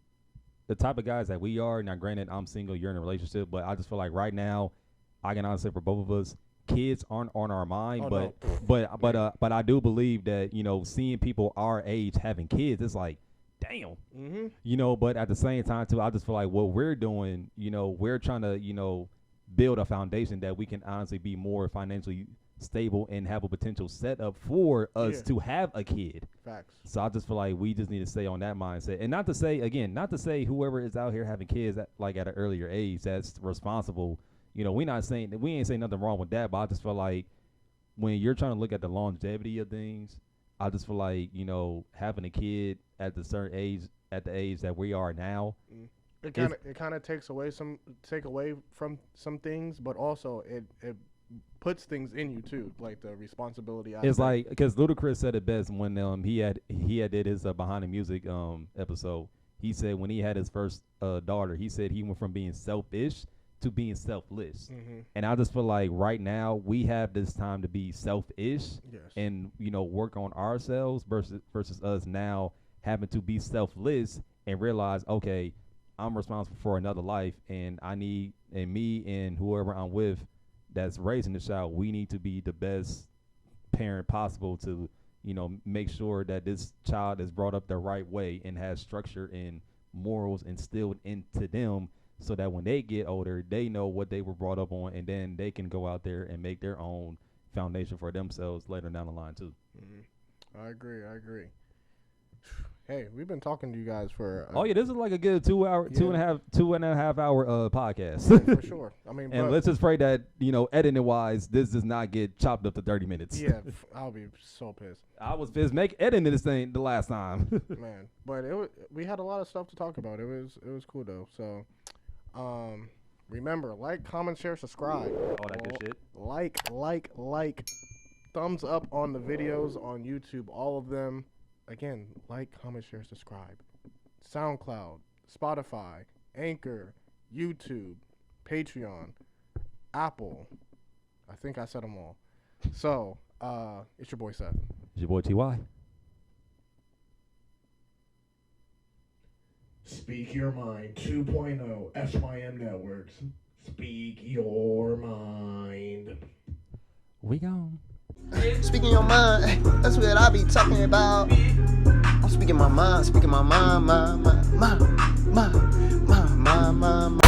the type of guys that we are. Now, granted, I'm single, you're in a relationship, but I just feel like right now, I can honestly say for both of us, kids aren't on our mind. But I do believe that seeing people our age having kids, it's like, damn. But at the same time too, I just feel like what we're doing, we're trying to build a foundation that we can honestly be more financially stable and have a potential set up for us to have a kid. Facts. So I just feel like we just need to stay on that mindset, and not to say whoever is out here having kids at an earlier age that's responsible. We ain't saying nothing wrong with that, but I just feel like when you're trying to look at the longevity of things, I just feel like having a kid at the certain age, at the age that we are now, it kind of take away from some things, but also it puts things in you too, like the responsibility aspect. It's like, because Ludacris said it best when he had did his behind the music episode. He said when he had his first daughter, he said he went from being selfish to being selfless. And I just feel like right now we have this time to be selfish and work on ourselves versus us now having to be selfless and realize, okay, I'm responsible for another life, and me and whoever I'm with that's raising the child, we need to be the best parent possible to make sure that this child is brought up the right way and has structure and morals instilled into them, so that when they get older, they know what they were brought up on, and then they can go out there and make their own foundation for themselves later down the line too. I agree. Hey, we've been talking to you guys for. This is like a good 2 hour, 2.5 hour podcast. Yeah, for sure. And let's just pray that editing wise, this does not get chopped up to 30 minutes. Yeah, I'll be so pissed. I was pissed editing this thing the last time. Man, but we had a lot of stuff to talk about. It was cool though. So, remember, like, comment, share, subscribe. All that good shit. Like, thumbs up on the videos on YouTube, all of them. again, like, comment, share, subscribe. SoundCloud, Spotify, Anchor, YouTube, Patreon, Apple. I think I said them all. So, it's your boy Seth. It's your boy T.Y. Speak Your Mind 2.0 SYM Networks. Speak your mind. We gone. Speaking your mind, that's what I be talking about. I'm speaking my mind, my.